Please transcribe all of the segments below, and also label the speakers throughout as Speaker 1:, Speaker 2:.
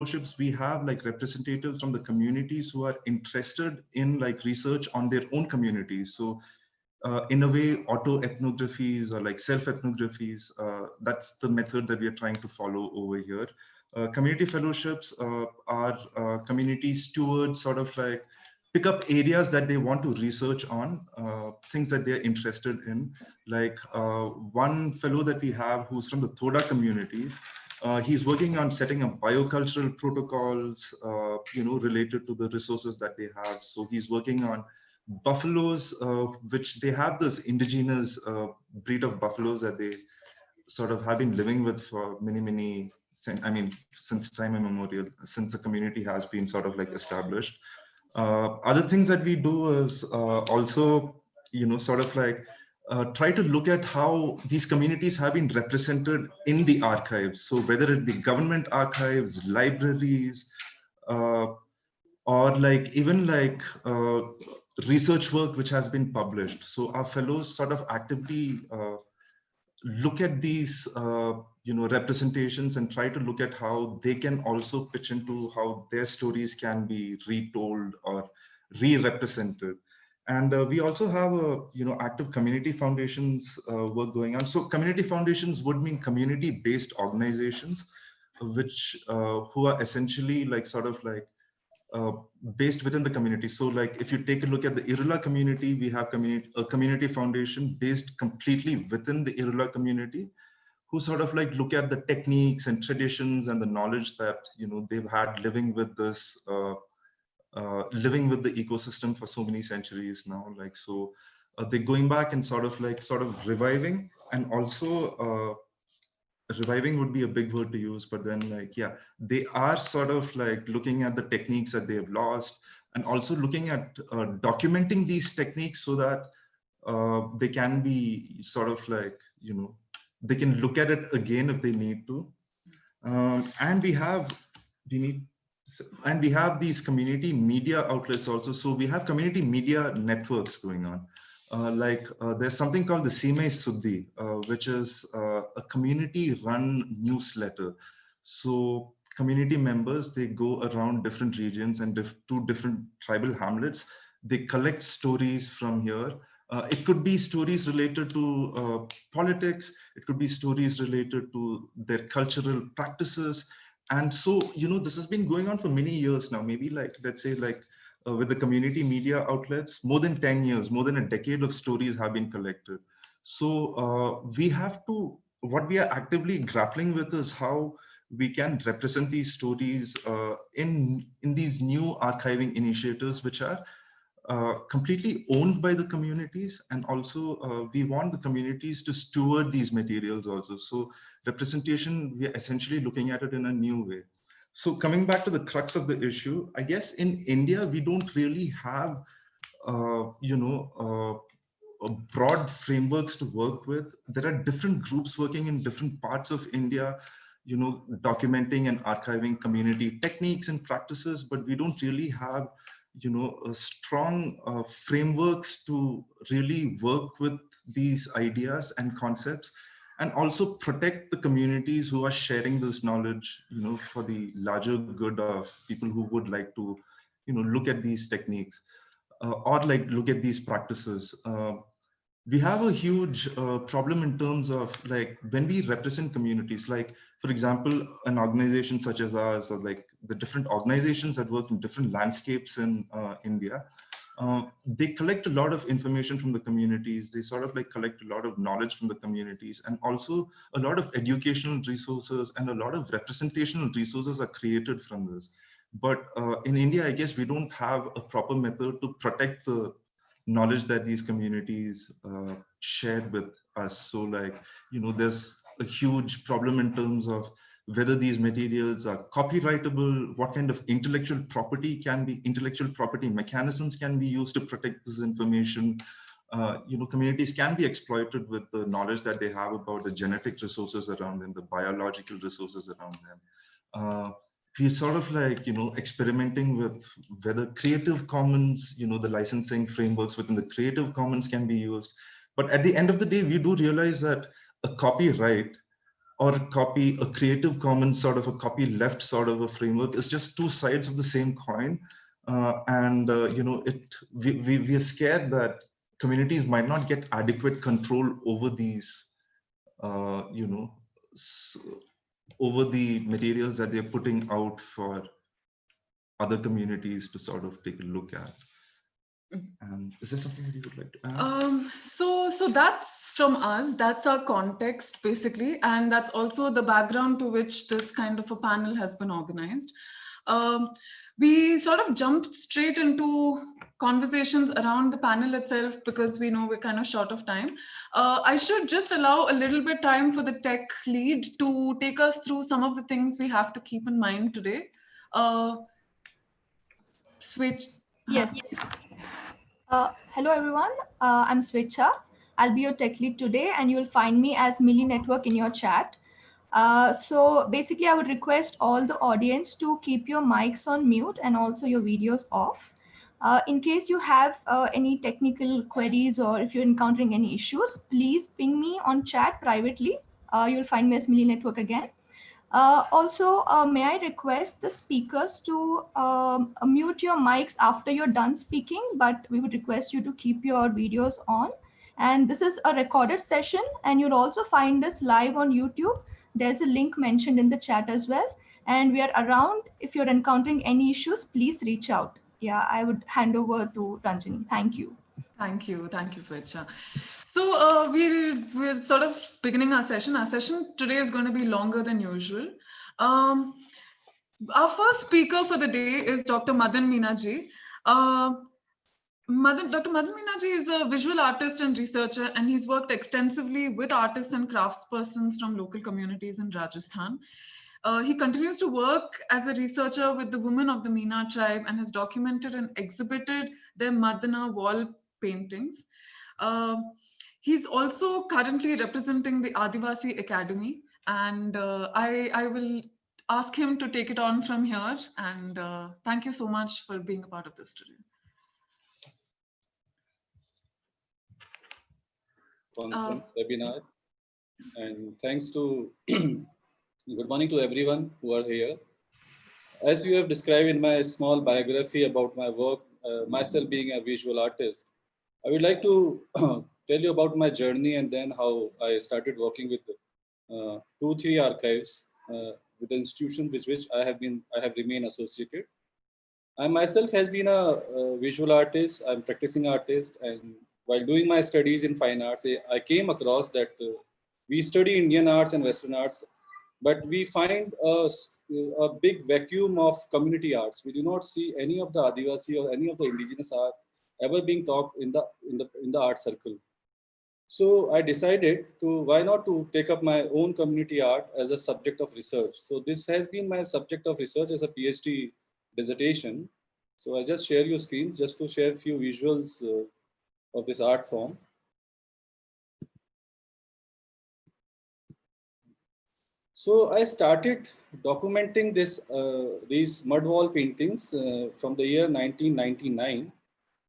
Speaker 1: fellowships, we have like representatives from the communities who are interested in like research on their own communities. So in a way, auto-ethnographies or like self-ethnographies, that's the method that we are trying to follow over here. Community fellowships are community stewards sort of like pick up areas that they want to research on, things that they're interested in. Like one fellow that we have who's from the Thoda community, he's working on setting up biocultural protocols, related to the resources that they have. So he's working on buffaloes, which they have this indigenous breed of buffaloes that they sort of have been living with for many, since time immemorial, since the community has been sort of like established. Other things that we do is also, sort of like try to look at how these communities have been represented in the archives. So whether it be government archives, libraries, uh, or like even like research work which has been published. So our fellows sort of actively look at these representations and try to look at how they can also pitch into how their stories can be retold or re-represented. And we also have a active community foundations work going on. So community foundations would mean community-based organizations, which who are essentially like sort of like uh, based within the community. So like if you take a look at the Irula community, we have a community foundation based completely within the Irula community, who sort of like look at the techniques and traditions and the knowledge that they've had living with this living with the ecosystem for so many centuries now. Like so they're going back and sort of reviving, and also reviving would be a big word to use, but then like, yeah, they are sort of like looking at the techniques that they have lost, and also looking at documenting these techniques so that they can be sort of like, they can look at it again if they need to. And we need, and we have these community media outlets also. So we have community media networks going on. There's something called the Sime Suddhi, which is a community-run newsletter. So community members, they go around different regions and to different tribal hamlets. They collect stories from here. It could be stories related to politics. It could be stories related to their cultural practices. And so, this has been going on for many years now, maybe like, let's say like, with the community media outlets, more than 10 years, more than a decade of stories have been collected. So what we are actively grappling with is how we can represent these stories in these new archiving initiatives, which are completely owned by the communities. And also we want the communities to steward these materials also. So representation, we are essentially looking at it in a new way. So coming back to the crux of the issue, I guess in India, we don't really have, broad frameworks to work with. There are different groups working in different parts of India, documenting and archiving community techniques and practices, but we don't really have, strong frameworks to really work with these ideas and concepts, and also protect the communities who are sharing this knowledge, for the larger good of people who would like to, look at these techniques or like look at these practices. We have a huge problem in terms of like when we represent communities, like for example, an organization such as ours, or like the different organizations that work in different landscapes in India, they collect a lot of information from the communities. They sort of like collect a lot of knowledge from the communities, and also a lot of educational resources and a lot of representational resources are created from this. But in India, I guess we don't have a proper method to protect the knowledge that these communities shared with us. So like, there's a huge problem in terms of whether these materials are copyrightable, what kind of intellectual property mechanisms can be used to protect this information. Communities can be exploited with the knowledge that they have about the genetic resources around them, the biological resources around them. We're sort of like, experimenting with whether Creative Commons, the licensing frameworks within the Creative Commons can be used. But at the end of the day, we do realize that a copyright or copy a Creative Commons sort of a copyleft sort of a framework is just two sides of the same coin. You know, we are scared that communities might not get adequate control over these, you know, over the materials that they're putting out for other communities to sort of take a look at. And is there something that you would like to add?
Speaker 2: So that's from us. That's our context, basically. And that's also the background to which this kind of a panel has been organized. We sort of jumped straight into conversations around the panel itself because we know we're kind of short of time. I should just allow a little bit time for the tech lead to take us through some of the things we have to keep in mind today. Switch.
Speaker 3: Yes. Hello everyone, I'm Switcha. I'll be your tech lead today and you'll find me as Milli Network in your chat. So basically I would request all the audience to keep your mics on mute and also your videos off. In case you have any technical queries or if you're encountering any issues, please ping me on chat privately. You'll find me as Milli Network again. Also, may I request the speakers to mute your mics after you're done speaking, but we would request you to keep your videos on. And this is a recorded session and you'll also find us live on YouTube. There's a link mentioned in the chat as well. And we are around. If you're encountering any issues, please reach out. Yeah, I would hand over to Ranjani. Thank you.
Speaker 2: Thank you, Swetcha. So we're sort of beginning our session. Our session today is going to be longer than usual. Our first speaker for the day is Dr. Madan Meena ji. Dr. Madan Meena ji is a visual artist and researcher, and he's worked extensively with artists and craftspersons from local communities in Rajasthan. He continues to work as a researcher with the women of the Meena tribe and has documented and exhibited their Madana wall paintings. He's also currently representing the Adivasi Academy, and I will ask him to take it on from here. And thank you so much for being a part of this today.
Speaker 4: Webinar, and thanks to good morning to everyone who are here. As you have described in my small biography about my work, myself being a visual artist, I would like to tell you about my journey and then how I started working with 2-3 archives with the institution with which I have remained associated. I myself has been a visual artist. I'm practicing artist, and while doing my studies in fine arts, I came across that we study Indian arts and Western arts, but we find a big vacuum of community arts. We do not see any of the Adivasi or any of the indigenous art ever being taught in the art circle. So I decided to, why not to take up my own community art as a subject of research. So this has been my subject of research as a PhD dissertation. So I just share your screen just to share a few visuals of this art form. So I started documenting these mud wall paintings from the year 1999.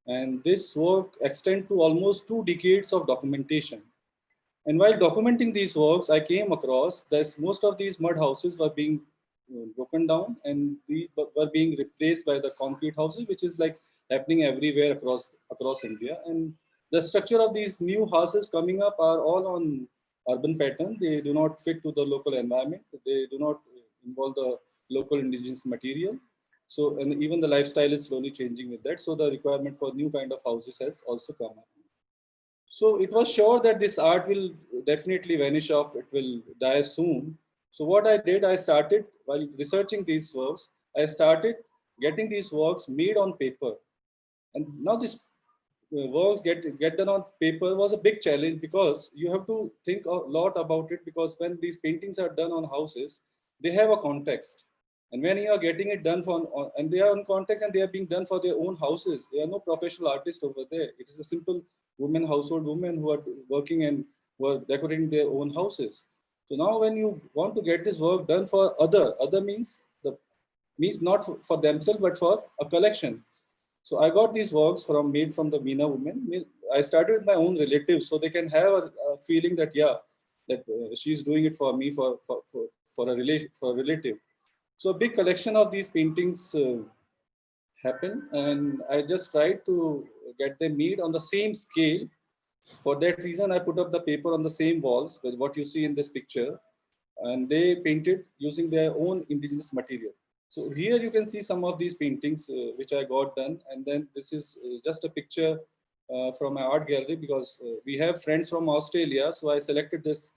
Speaker 4: And this work extends to almost 2 decades of documentation. And while documenting these works, I came across that most of these mud houses were being broken down and were being replaced by the concrete houses, which is like happening everywhere across India. And the structure of these new houses coming up are all on urban pattern. They do not fit to the local environment. They do not involve the local indigenous material. So, and even the lifestyle is slowly changing with that. So the requirement for new kind of houses has also come up. So it was sure that this art will definitely vanish off. It will die soon. So what I did, I started, while researching these works, I started getting these works made on paper. And now this works get done on paper was a big challenge, because you have to think a lot about it, because when these paintings are done on houses, they have a context. And when you are getting it done and they are on context and they are being done for their own houses, there are no professional artists over there. It is a simple household women who are working and who are decorating their own houses. So now when you want to get this work done for other means not for themselves, but for a collection. So I got these works made from the Meena women. I started with my own relatives, so they can have a feeling that, yeah, that she's doing it for me for a relative. So a big collection of these paintings happen, and I just tried to get them made on the same scale. For that reason, I put up the paper on the same walls with what you see in this picture, and they painted using their own indigenous material. So here you can see some of these paintings which I got done, and then this is just a picture from my art gallery, because we have friends from Australia. So I selected this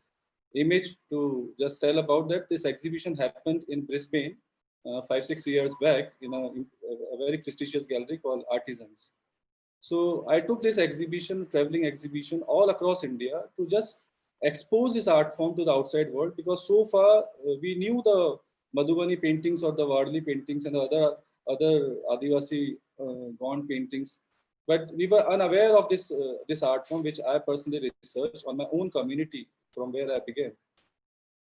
Speaker 4: image to just tell about that. This exhibition happened in Brisbane 5-6 years back in a very prestigious gallery called Artisans. So I took this exhibition, traveling exhibition, all across India to just expose this art form to the outside world, because so far we knew the Madhubani paintings or the Wadli paintings and the other Adivasi Gond paintings, but we were unaware of this art form, which I personally researched on my own community from where I began.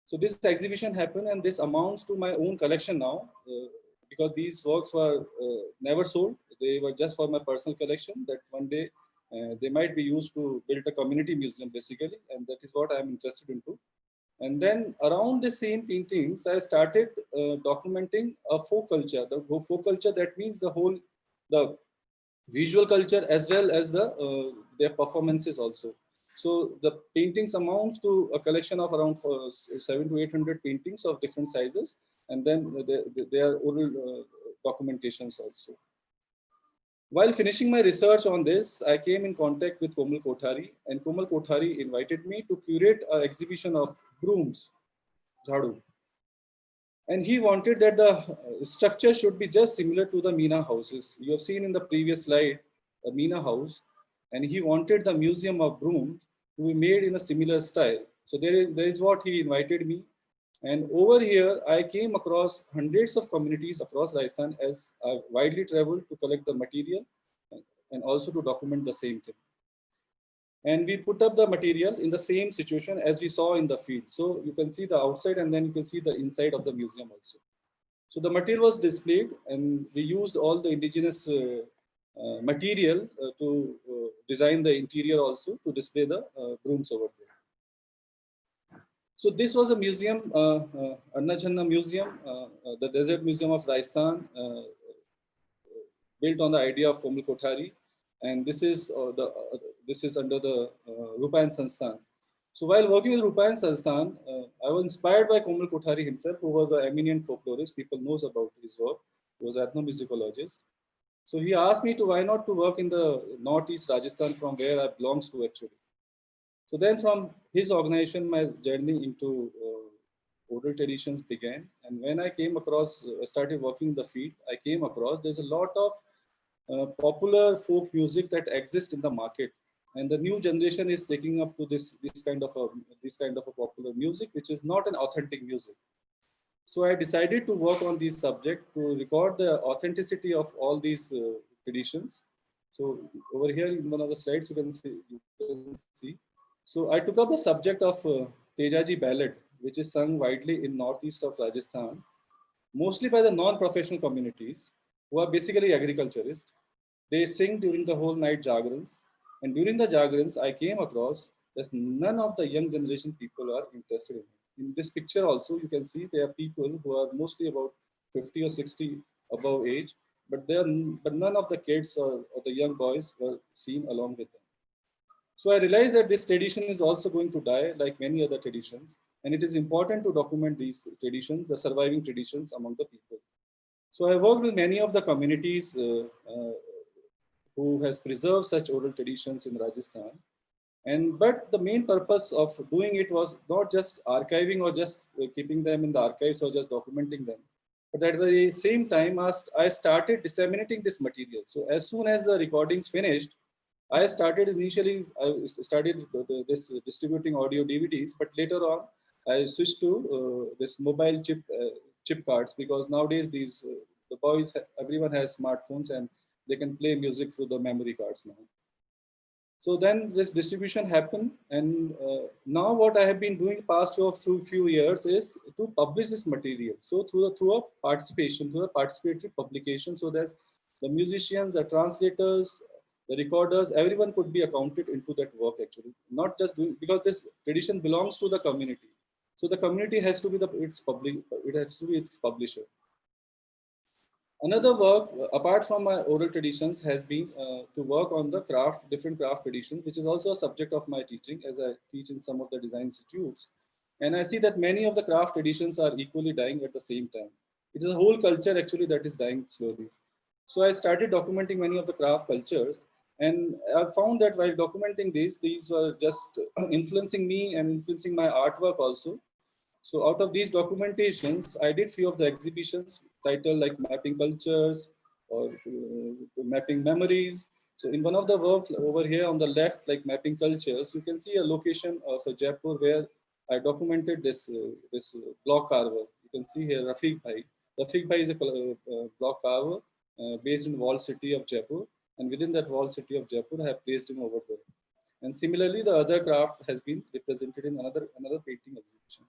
Speaker 4: So this exhibition happened, and this amounts to my own collection now, because these works were never sold. They were just for my personal collection, that one day they might be used to build a community museum basically, and that is what I'm interested into. And then around the same paintings, I started documenting a folk culture. The folk culture, that means the visual culture as well as their performances also. So the paintings amounts to a collection of around 700 to 800 paintings of different sizes, and then there are oral documentations also. While finishing my research on this, I came in contact with Komal Kothari, and Komal Kothari invited me to curate an exhibition of brooms, jhadu. And he wanted that the structure should be just similar to the Meena houses. You have seen in the previous slide, a Meena house, and he wanted the museum of brooms to be made in a similar style. So there is what he invited me. And over here, I came across hundreds of communities across Rajasthan as I widely traveled to collect the material and also to document the same thing. And we put up the material in the same situation as we saw in the field. So you can see the outside, and then you can see the inside of the museum also. So the material was displayed, and we used all the indigenous material to design the interior also, to display the brooms over there. So this was a museum, Annajhanna Museum, the Desert Museum of Rajasthan, built on the idea of Komal Kothari, and this is under the Rupayan Sansthan. So while working with Rupayan Sansthan, I was inspired by Komal Kothari himself, who was an eminent folklorist. People knows about his work. He was an ethnomusicologist. So he asked me to why not to work in the northeast Rajasthan, from where I belongs to actually. So then from his organization, my journey into oral traditions began. And when I came across, started working in the field, I came across there's a lot of popular folk music that exists in the market, and the new generation is taking up to this kind of a popular music, which is not an authentic music. So I decided to work on this subject to record the authenticity of all these traditions. So over here in one of the slides you can see. So I took up the subject of Tejgadh ballad, which is sung widely in northeast of Rajasthan, mostly by the non-professional communities who are basically agriculturists. They sing during the whole night jagrans, and during the jagrans I came across that none of the young generation people are interested in it. In this picture also you can see there are people who are mostly about 50 or 60 above age, but none of the kids or the young boys were seen along with them. So I realized that this tradition is also going to die like many other traditions, and it is important to document these traditions, the surviving traditions among the people. So I worked with many of the communities who has preserved such oral traditions in Rajasthan. But the main purpose of doing it was not just archiving or just keeping them in the archives or just documenting them, but at the same time I started disseminating this material. So as soon as the recordings finished, I started this distributing audio DVDs, but later on I switched to this mobile chip cards, because nowadays the boys, everyone has smartphones and they can play music through the memory cards now. So then this distribution happened, and now what I have been doing past few years is to publish this material. So through a participation, through a participatory publication, so that the musicians, the translators, the recorders, everyone could be accounted into that work actually. Not just doing, because this tradition belongs to the community. So the community has to be it has to be its publisher. Another work, apart from my oral traditions, has been to work on the different craft traditions, which is also a subject of my teaching, as I teach in some of the design institutes. And I see that many of the craft traditions are equally dying at the same time. It is a whole culture actually that is dying slowly. So I started documenting many of the craft cultures, and I found that while documenting these were just influencing me and influencing my artwork also. So out of these documentations, I did few of the exhibitions titled like Mapping Cultures or Mapping Memories. So in one of the work over here on the left, like Mapping Cultures, you can see a location of Jaipur where I documented this block carver. You can see here Rafiq Bhai. Rafiq Bhai is a block carver based in walled city of Jaipur. And within that walled city of Jaipur, I have placed him over there. And similarly, the other craft has been represented in another painting exhibition.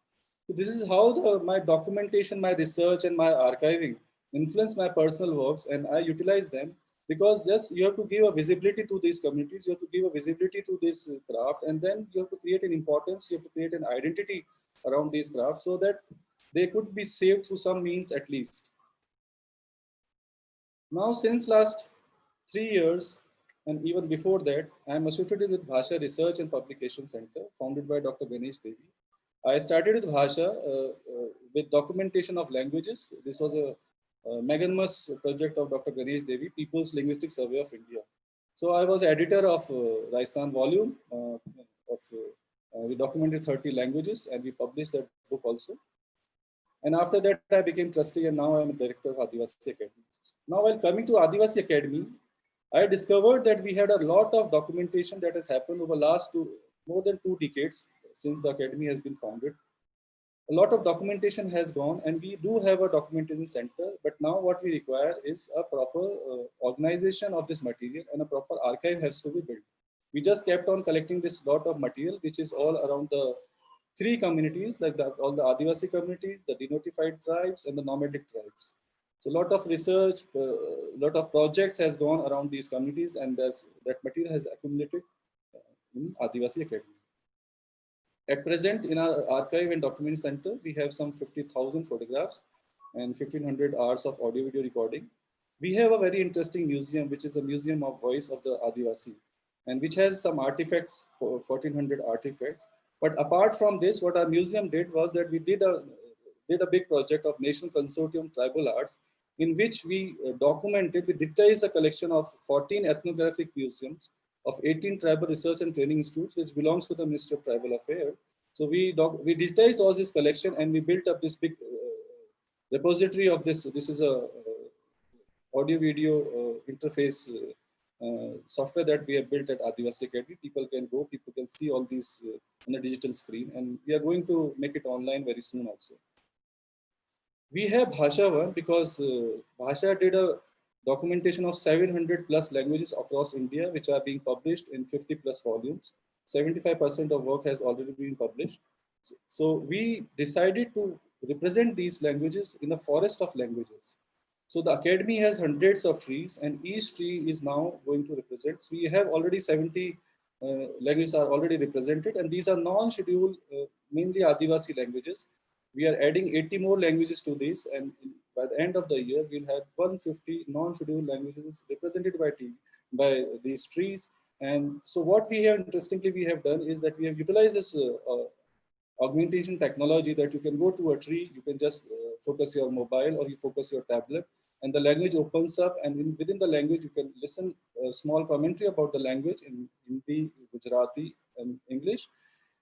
Speaker 4: So this is how my documentation, my research, and my archiving influence my personal works, and I utilize them because just you have to give a visibility to these communities, you have to give a visibility to this craft, and then you have to create an importance, you have to create an identity around these crafts so that they could be saved through some means at least. Now, since last 3 years, and even before that, I am associated with Bhasha Research and Publication Center, founded by Dr. Dinesh Devi. I started with Bhasha with documentation of languages. This was a magnanimous project of Dr. Ganesh Devi, People's Linguistic Survey of India. So I was editor of Rajasthan volume. We documented 30 languages and we published that book also. And after that, I became trustee and now I'm a director of Adivasi Academy. Now, while coming to Adivasi Academy, I discovered that we had a lot of documentation that has happened over last more than 2 decades since the academy has been founded. A lot of documentation has gone and we do have a documentation center, but now what we require is a proper organization of this material and a proper archive has to be built. We just kept on collecting this lot of material, which is all around the 3 communities, like all the Adivasi communities, the denotified tribes and the nomadic tribes. So a lot of research, a lot of projects has gone around these communities and that material has accumulated in Adivasi Academy. At present, in our archive and document center, we have some 50,000 photographs and 1,500 hours of audio video recording. We have a very interesting museum, which is a museum of voice of the Adivasi, and which has some artifacts, for 1,400 artifacts. But apart from this, what our museum did was that we did a big project of National Consortium Tribal Arts, in which we digitized a collection of 14 ethnographic museums of 18 tribal research and training institutes, which belongs to the Ministry of Tribal Affairs. So we digitized all this collection and we built up this big repository of this. This is a audio video interface software that we have built at Adivasi Academy. People can see all these on the digital screen, and we are going to make it online very soon also. We have Bhasha One because Bhasha did a documentation of 700 plus languages across India, which are being published in 50 plus volumes. 75% of work has already been published. So we decided to represent these languages in a forest of languages. So the academy has hundreds of trees and each tree is now going to represent. So we have already 70 languages are already represented, and these are non-scheduled, mainly Adivasi languages. We are adding 80 more languages to this, and by the end of the year, we'll have 150 non-scheduled languages represented by these trees. And so what we have, interestingly, we have done is that we have utilized this augmentation technology that you can go to a tree, you can just focus your mobile or you focus your tablet, and the language opens up, and within the language, you can listen a small commentary about the language in Hindi, Gujarati, and English.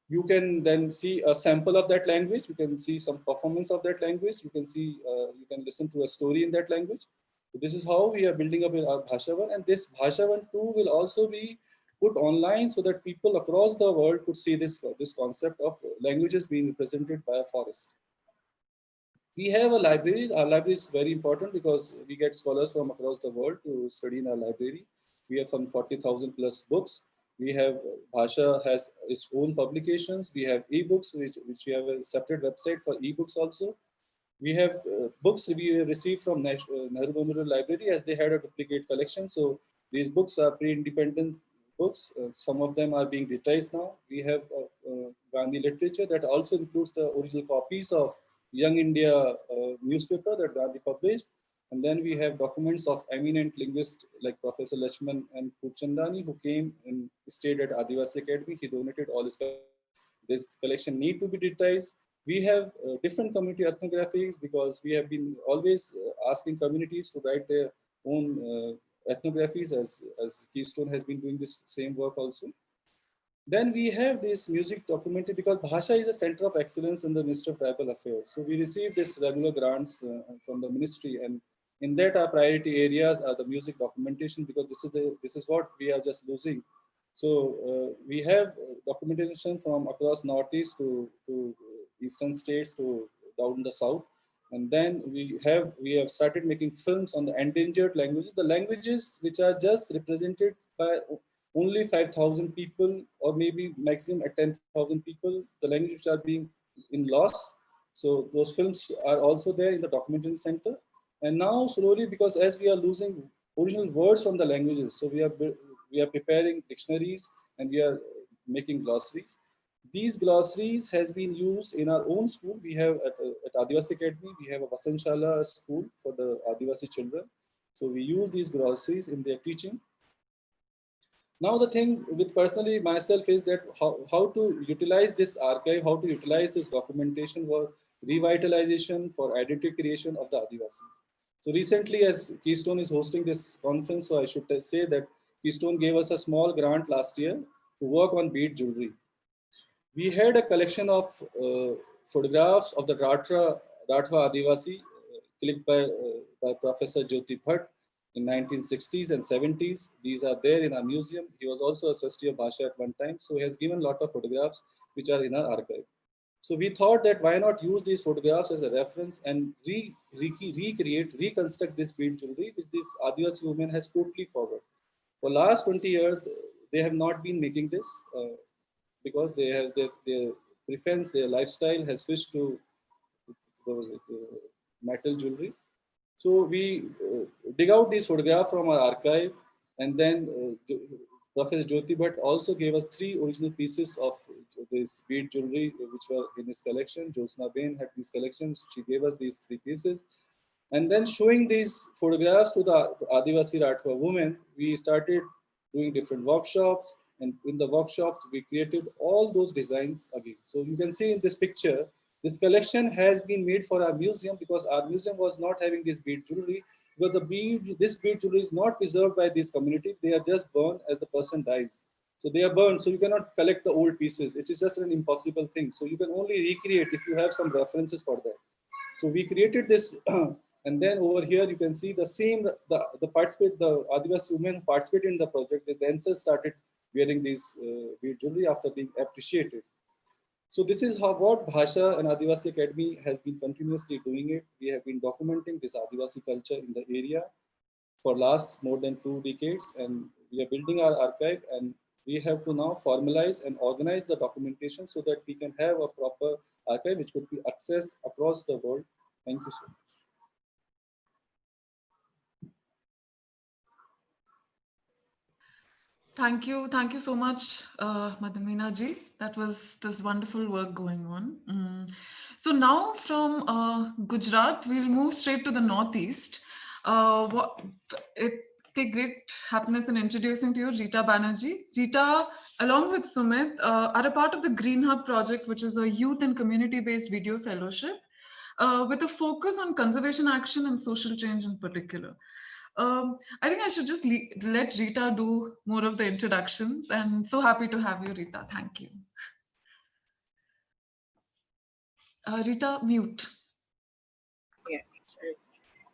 Speaker 4: You can then see a sample of that language. You can see some performance of that language. You can see, you can listen to a story in that language. So this is how we are building up our Bhasha One, and this Bhasha One too will also be put online so that people across the world could see this concept of languages being represented by a forest. We have a library. Our library is very important because we get scholars from across the world to study in our library. We have some 40,000 plus books. We have, Bhasha has its own publications. We have ebooks, which we have a separate website for ebooks also. We have books we received from Nehru Memorial Library as they had a duplicate collection. So These books are pre-independence books. Some of them are being digitized now. We have Gandhi literature that also includes the original copies of Young India newspaper that Gandhi published. And then we have documents of eminent linguists like Professor Lachman and Khubchandani, who came and stayed at Adivasi Academy. He donated all his collection. This collection need to be digitized. We have different community ethnographies because we have been always asking communities to write their own ethnographies, as Keystone has been doing this same work also. Then we have this music documentary because Bhasha is a center of excellence in the Ministry of Tribal Affairs. So we receive this regular grants from the ministry, and in that our priority areas are the music documentation because this is what we are just losing. So we have documentation from across Northeast to Eastern states to down in the South. And then we have started making films on the endangered languages, the languages which are just represented by only 5,000 people or maybe maximum at 10,000 people, the languages which are being in loss. So those films are also there in the documentary center. And now slowly, because as we are losing original words from the languages, so we are preparing dictionaries and we are making glossaries. These glossaries has been used in our own school. We have at Adivasi Academy, we have a Vasanshala school for the Adivasi children. So we use these glossaries in their teaching. Now the thing with personally myself is that how to utilize this archive, how to utilize this documentation for revitalization, for identity creation of the Adivasis. So recently, as Keystone is hosting this conference, so I should say that Keystone gave us a small grant last year to work on bead jewelry. We had a collection of photographs of the Ratva Adivasi clicked by Professor Jyoti Bhatt in 1960s and 70s. These are there in our museum. He was also a trustee of Bhasha at one time. So he has given a lot of photographs which are in our archive. So we thought that why not use these photographs as a reference and reconstruct this bead jewelry, which this Adivasi woman has totally forgot. For last 20 years, they have not been making this because they have their preference, their lifestyle has switched to metal jewelry. So we dig out these photographs from our archive, and then Professor Jyoti Bhatt also gave us 3 original pieces of this bead jewelry which were in his collection. Josna Bain had these collections. She gave us these 3 pieces. And then showing these photographs to the Adivasi Ratva women, we started doing different workshops. And in the workshops, we created all those designs again. So you can see in this picture, this collection has been made for our museum because our museum was not having this bead jewelry. Because this bead jewelry is not preserved by this community. They are just burned as the person dies. So they are burned. So you cannot collect the old pieces. It is just an impossible thing. So you can only recreate if you have some references for that. So we created this. And then over here, you can see the same, the Adivasi women who participated in the project, they themselves started wearing these bead jewelry after being appreciated. So this is what Bhasha and Adivasi Academy has been continuously doing it. We have been documenting this Adivasi culture in the area for last more than 2 decades, and we are building our archive, and we have to now formalize and organize the documentation so that we can have a proper archive which could be accessed across the world. Thank you so much.
Speaker 2: Thank you so much, Madam Meena ji. That was this wonderful work going on. So now from Gujarat, we'll move straight to the Northeast. Take great happiness in introducing to you Rita Banerji. Rita, along with Sumit, are a part of the Green Hub project, which is a youth and community-based video fellowship with a focus on conservation action and social change in particular. I think I should just let Rita do more of the introductions, and so happy to have you, Rita. Thank you. Rita, mute.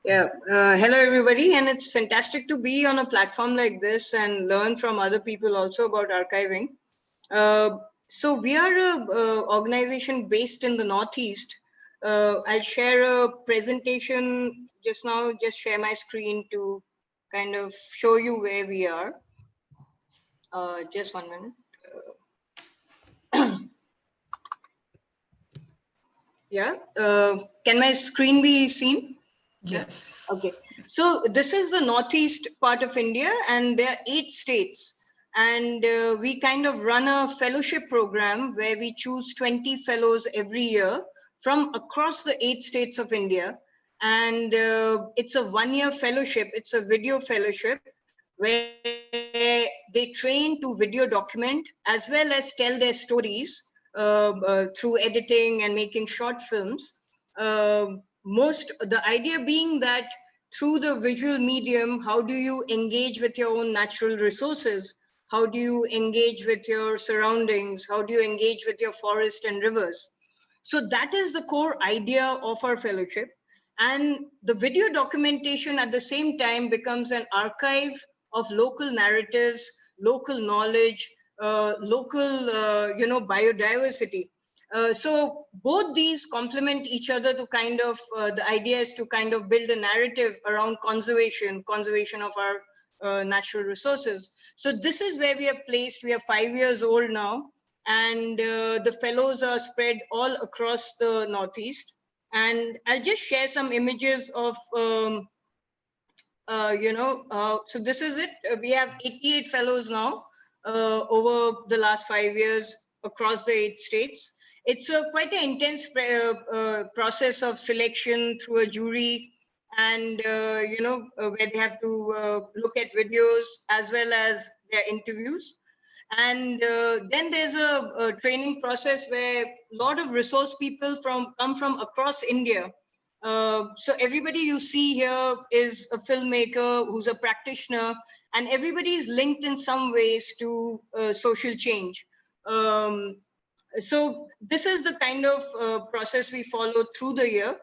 Speaker 5: Yeah. Hello, everybody. And it's fantastic to be on a platform like this and learn from other people also about archiving. So we are an organization based in the Northeast. I'll share a presentation just now, just share my screen to kind of show you where we are. Just 1 minute. Yeah. Can my screen be seen?
Speaker 2: Yes.
Speaker 5: Okay. So this is the northeast part of India, and there are 8 states. And we kind of run a fellowship program where we choose 20 fellows every year from across the 8 states of India. And it's a 1-year fellowship. It's a video fellowship where they train to video document as well as tell their stories through editing and making short films. The idea being that through the visual medium, how do you engage with your own natural resources? How do you engage with your surroundings? How do you engage with your forest and rivers? So that is the core idea of our fellowship. And the video documentation at the same time becomes an archive of local narratives, local knowledge, local, biodiversity. So both these complement each other to kind of, the idea is to kind of build a narrative around conservation of our natural resources. So this is where we are placed. We are 5 years old now, and the fellows are spread all across the Northeast. And I'll just share some images of, so this is it. We have 88 fellows now over the last 5 years across the 8 states. It's quite an intense process of selection through a jury, and where they have to look at videos as well as their interviews. And then there's a training process where a lot of resource people come from across India. So everybody you see here is a filmmaker who's a practitioner, and everybody is linked in some ways to social change. So this is the kind of process we follow through the year.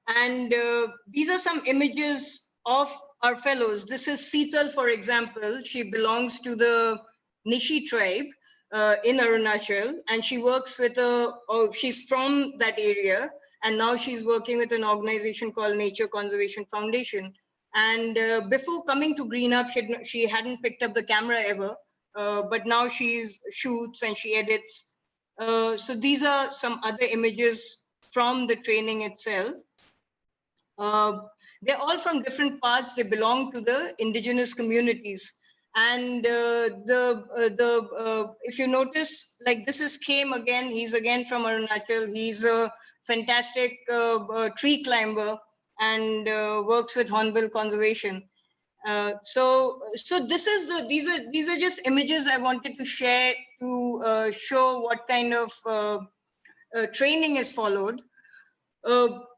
Speaker 5: And these are some images of our fellows. This is Seetal, for example. She belongs to the Nishi tribe in Arunachal, and she works with she's from that area, and now she's working with an organization called Nature Conservation Foundation. And before coming to Green Up, she hadn't picked up the camera ever, but now she shoots and she edits. So these are some other images from the training itself. They're all from different parts. They belong to the indigenous communities. And if you notice, like this is Khem again. He's again from Arunachal. He's a fantastic tree climber and works with hornbill conservation. So these are just images I wanted to share to show what kind of training is followed.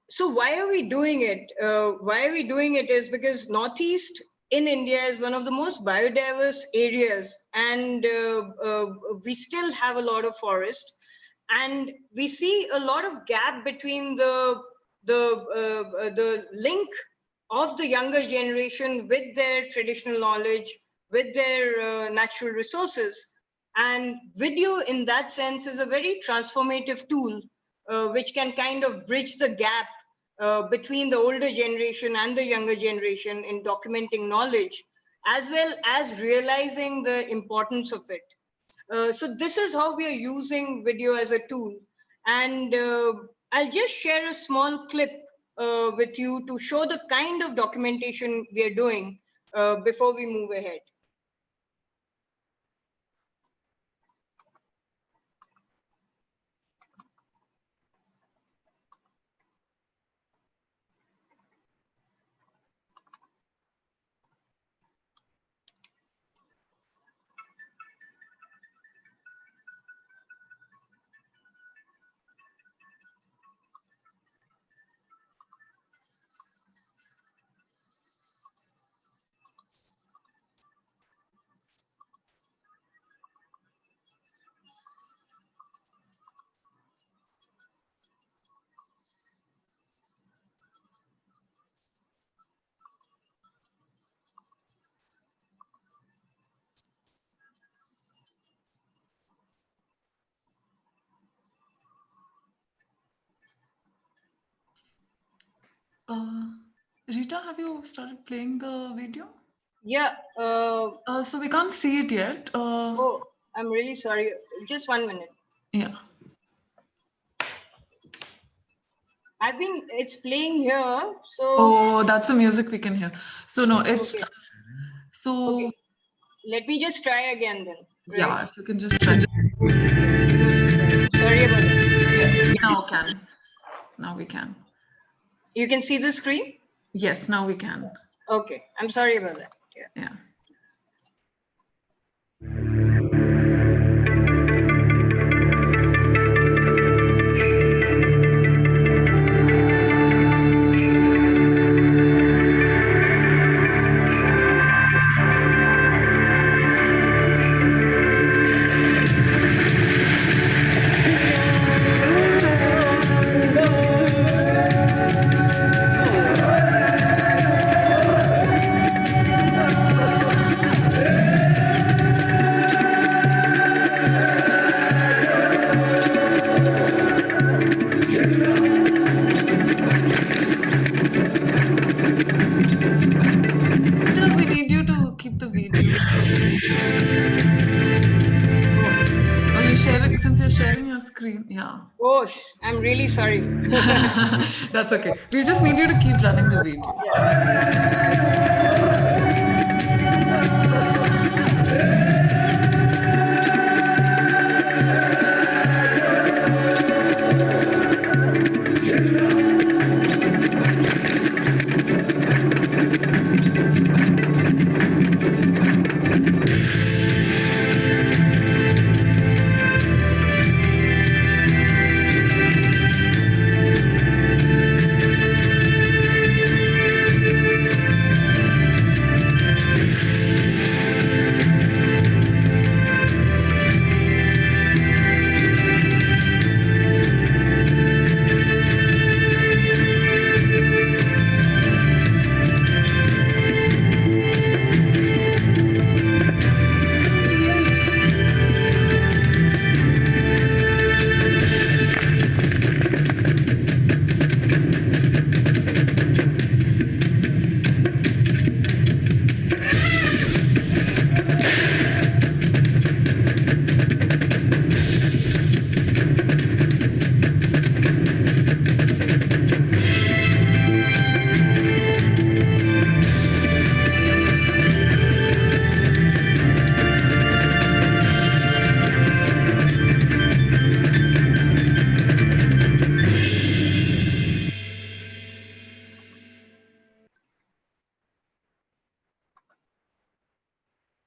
Speaker 5: So why are we doing it? Why are we doing it is because Northeast in India is one of the most biodiverse areas, and we still have a lot of forest, and we see a lot of gap between the link of the younger generation with their traditional knowledge, with their natural resources. And video in that sense is a very transformative tool, which can kind of bridge the gap between the older generation and the younger generation in documenting knowledge, as well as realizing the importance of it. So this is how we are using video as a tool. And I'll just share a small clip with you to show the kind of documentation we are doing before we move ahead.
Speaker 2: Rita, have you started playing the video?
Speaker 5: Yeah.
Speaker 2: So we can't see it yet.
Speaker 5: Oh, I'm really sorry. Just 1 minute.
Speaker 2: Yeah.
Speaker 5: It's playing here. So.
Speaker 2: Oh, that's the music we can hear. So no, it's,
Speaker 5: Okay.
Speaker 2: So.
Speaker 5: Okay. Let me just try again then. Right?
Speaker 2: Yeah, if you can just try.
Speaker 5: Sorry about that.
Speaker 2: Yes, now can. Now we can.
Speaker 5: You can see the screen?
Speaker 2: Yes, now we can.
Speaker 5: Okay, I'm sorry about that.
Speaker 2: Yeah. We need you to keep the video. Oh, you're sharing, since you're sharing your screen, yeah.
Speaker 5: Oh, I'm really sorry.
Speaker 2: That's okay. We just need you to keep running the video.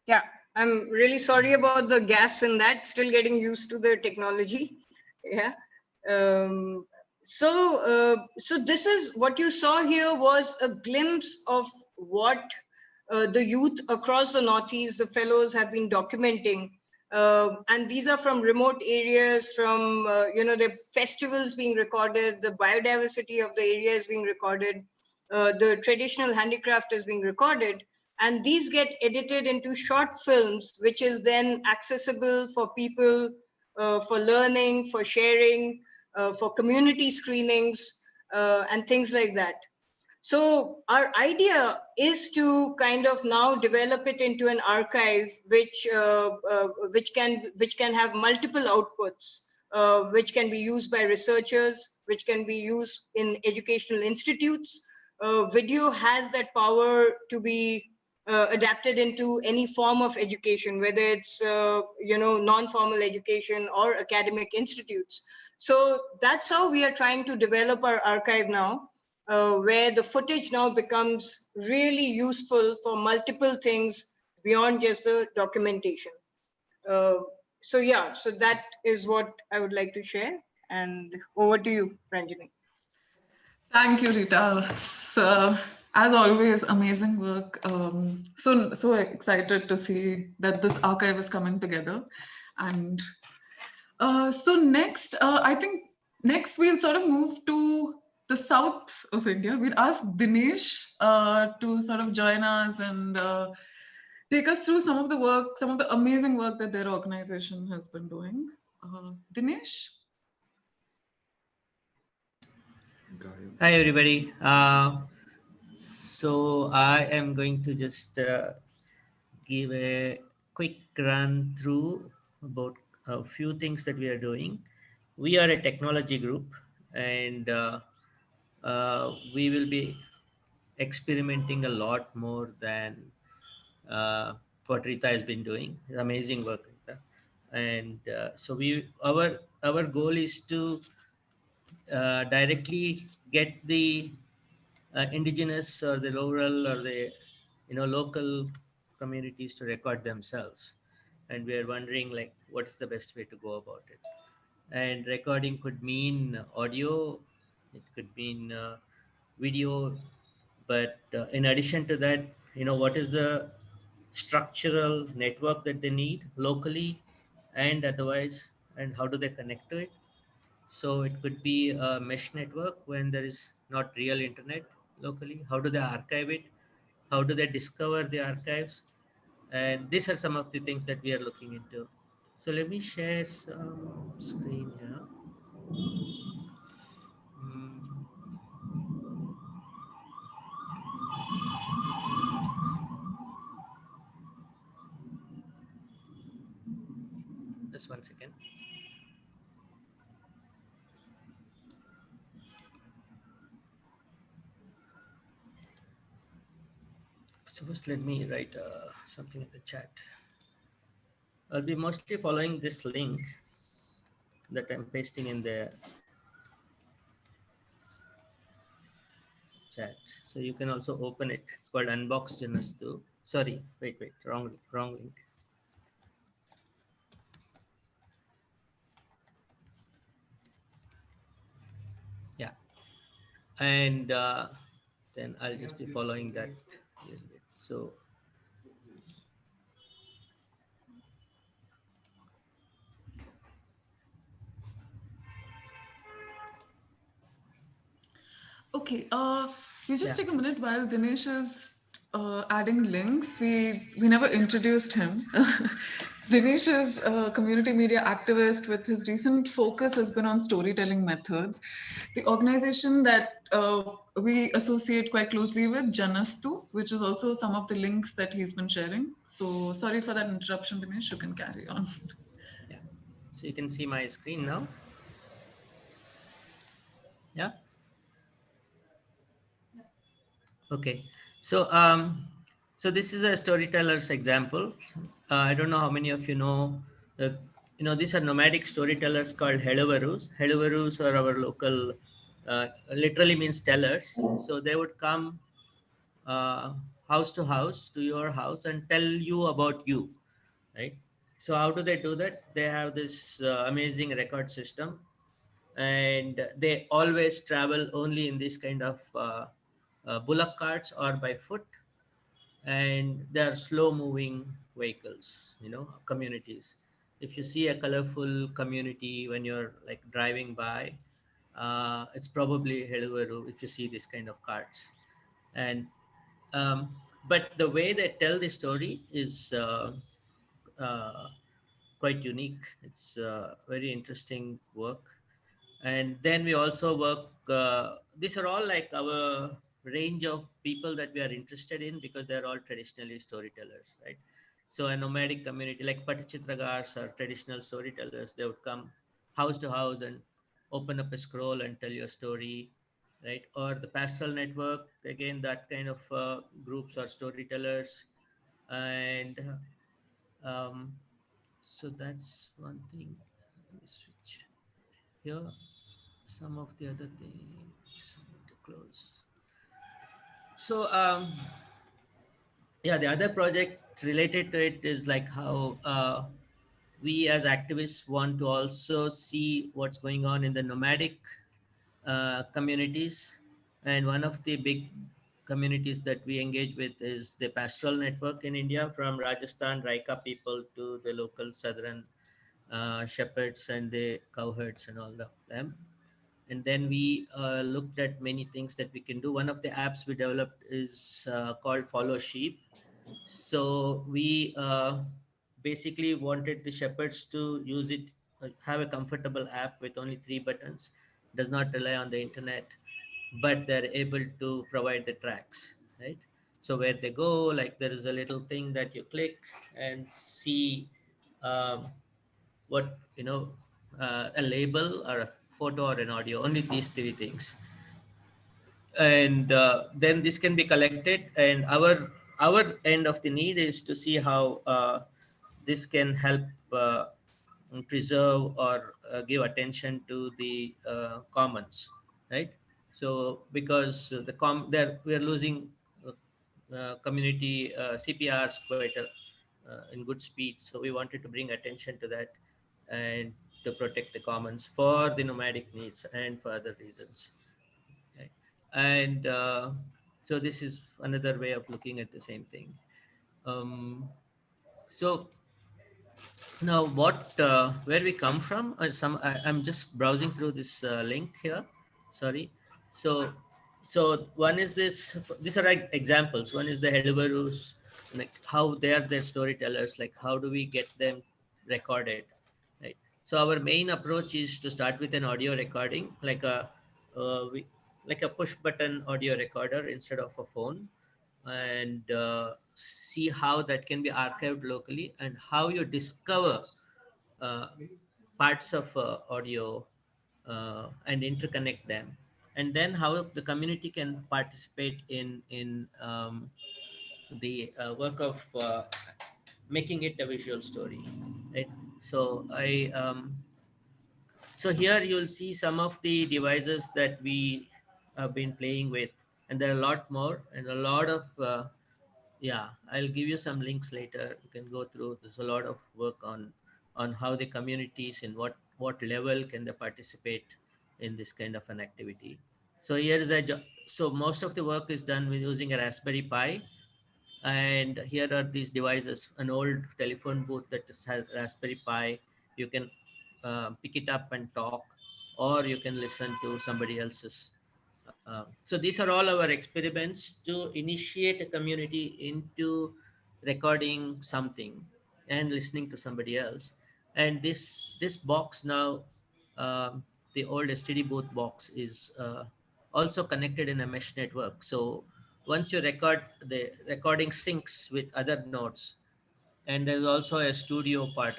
Speaker 5: Yeah, I'm really sorry about the gas in that. Still getting used to the technology. Yeah. So this is what you saw here was a glimpse of what the youth across the Northeast, the fellows, have been documenting. And these are from remote areas, from the festivals being recorded, the biodiversity of the area is being recorded, the traditional handicraft is being recorded. And these get edited into short films, which is then accessible for people, for learning, for sharing, for community screenings, and things like that. So our idea is to kind of now develop it into an archive, which can have multiple outputs, which can be used by researchers, which can be used in educational institutes. Video has that power to be adapted into any form of education, whether it's non-formal education or academic institutes. So that's how we are trying to develop our archive now, where the footage now becomes really useful for multiple things beyond just the documentation. So that is what I would like to share. And over to you, Ranjani.
Speaker 2: Thank you, Rita. So, as always, amazing work. So excited to see that this archive is coming together. And so next, I think next we'll sort of move to the south of India. We'll ask Dinesh to sort of join us and take us through some of the work, some of the amazing work that their organization has been doing. Dinesh?
Speaker 6: Hi, everybody. So I am going to just give a quick run through about a few things that we are doing. We are a technology group, and we will be experimenting a lot more than uh, what Rita has been doing. Amazing work, Rita. And so our goal is to directly get the indigenous or the rural or the local communities to record themselves, and we are wondering like what's the best way to go about it. And recording could mean audio, it could mean video, but in addition to that, what is the structural network that they need locally and otherwise, and how do they connect to it. So it could be a mesh network when there is not real internet locally. How do they archive it? How do they discover the archives? And these are some of the things that we are looking into. So let me share some screen here. Mm, just 1 second. So first let me write something in the chat. I'll be mostly following this link that I'm pasting in the chat. So you can also open it. It's called Unbox Janastu. Sorry, wait, wrong link. Yeah, and then I'll just be following that a little bit. So
Speaker 2: Okay, you just
Speaker 6: yeah,
Speaker 2: take a minute while Dinesh is adding links. We never introduced him. Dinesh is a community media activist with his recent focus has been on storytelling methods. The organization that we associate quite closely with, Janastu, which is also some of the links that he's been sharing. So sorry for that interruption, Dinesh. You can carry on.
Speaker 6: yeah. So you can see my screen now. Yeah. Okay. So so this is a storyteller's example. I don't know how many of you know. Uh, these are nomadic storytellers called Helavarus. Helavarus are our local. Literally means tellers. So they would come uh, house to house to your house and tell you about you, right? So how do they do that? They have this amazing record system, and they always travel only in this kind of bullock carts or by foot, and they are slow moving vehicles, communities. If you see a colorful community when you're like driving by, it's probably Helveru if you see this kind of carts. And um, but the way they tell the story is uh, quite unique. It's very interesting work. And then we also work, these are all like our range of people that we are interested in because they're all traditionally storytellers, right? So a nomadic community like Patichitragars are traditional storytellers. They would come house to house and open up a scroll and tell you a story, right? Or the pastoral network, again, that kind of groups are storytellers. And um, so that's one thing. Let me switch here. Some of the other things I need to close. So yeah, the other project related to it is like how we as activists want to also see what's going on in the nomadic communities. And one of the big communities that we engage with is the pastoral network in India, from Rajasthan Raika people to the local southern shepherds and the cowherds and all of them. And then we looked at many things that we can do. One of the apps we developed is called Follow Sheep. So we basically wanted the shepherds to use it, have a comfortable app with only 3 buttons, does not rely on the internet, but they're able to provide the tracks, right? So where they go, like there is a little thing that you click and see um, what a label or a photo or an audio, only these 3 things. and then this can be collected, and our end of the need is to see how this can help preserve or give attention to the commons, right? So because there we are losing community CPRs quite in good speed, so we wanted to bring attention to that and to protect the commons for the nomadic needs and for other reasons. Okay. And so this is another way of looking at the same thing. So now what, where we come from, I'm just browsing through this link here, sorry. So one is these are like examples. One is the Hellebarus, like how they are their storytellers, like how do we get them recorded, right? So our main approach is to start with an audio recording, like we, like a push button audio recorder instead of a phone, and see how that can be archived locally and how you discover uh, parts of audio and interconnect them, and then how the community can participate in the work of making it a visual story, right? So so here you'll see some of the devices that we have been playing with, and there are a lot more and a lot of yeah, I'll give you some links later. You can go through. There's a lot of work on how the communities and what level can they participate in this kind of an activity. So here is so most of the work is done with using a Raspberry Pi, and here are these devices, an old telephone booth that just has Raspberry Pi. You can pick it up and talk, or you can listen to somebody else's. So these are all our experiments to initiate a community into recording something and listening to somebody else. And this box now, the old STD booth box, is also connected in a mesh network. So once you record, the recording syncs with other nodes, and there's also a studio part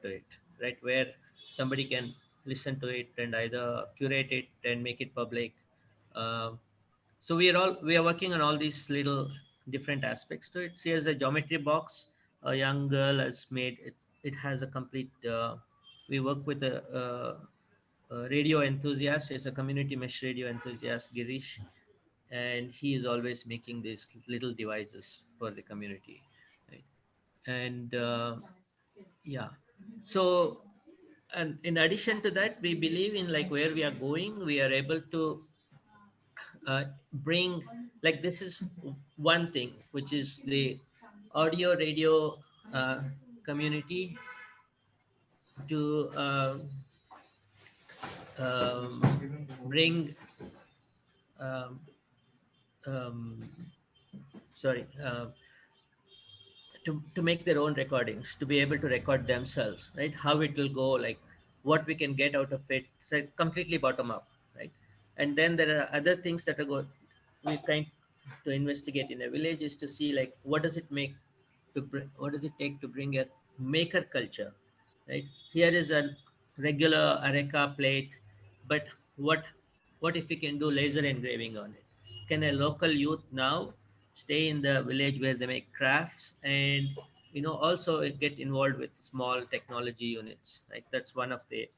Speaker 6: to it, right, where somebody can listen to it and either curate it and make it public. Um, so we are working on all these little different aspects to it. So here's a geometry box a young girl has made. It has a complete we work with a radio enthusiast. It's a community mesh radio enthusiast, Girish, and he is always making these little devices for the community, right? And yeah, so, and in addition to that, we believe in, like, where we are going, we are able to bring, like, this is one thing, which is the audio radio community to bring um, um, sorry to make their own recordings, to be able to record themselves, right? How it will go, like what we can get out of it. So completely bottom up, right? And then there are other things that are we kind to investigate in a village, is to see, like, what does it make to what does it take to bring a maker culture, right? Here is a regular areca plate, but what what if we can do laser engraving on it? Can a local youth now stay in the village where they make crafts and, also get involved with small technology units, right? That's one of the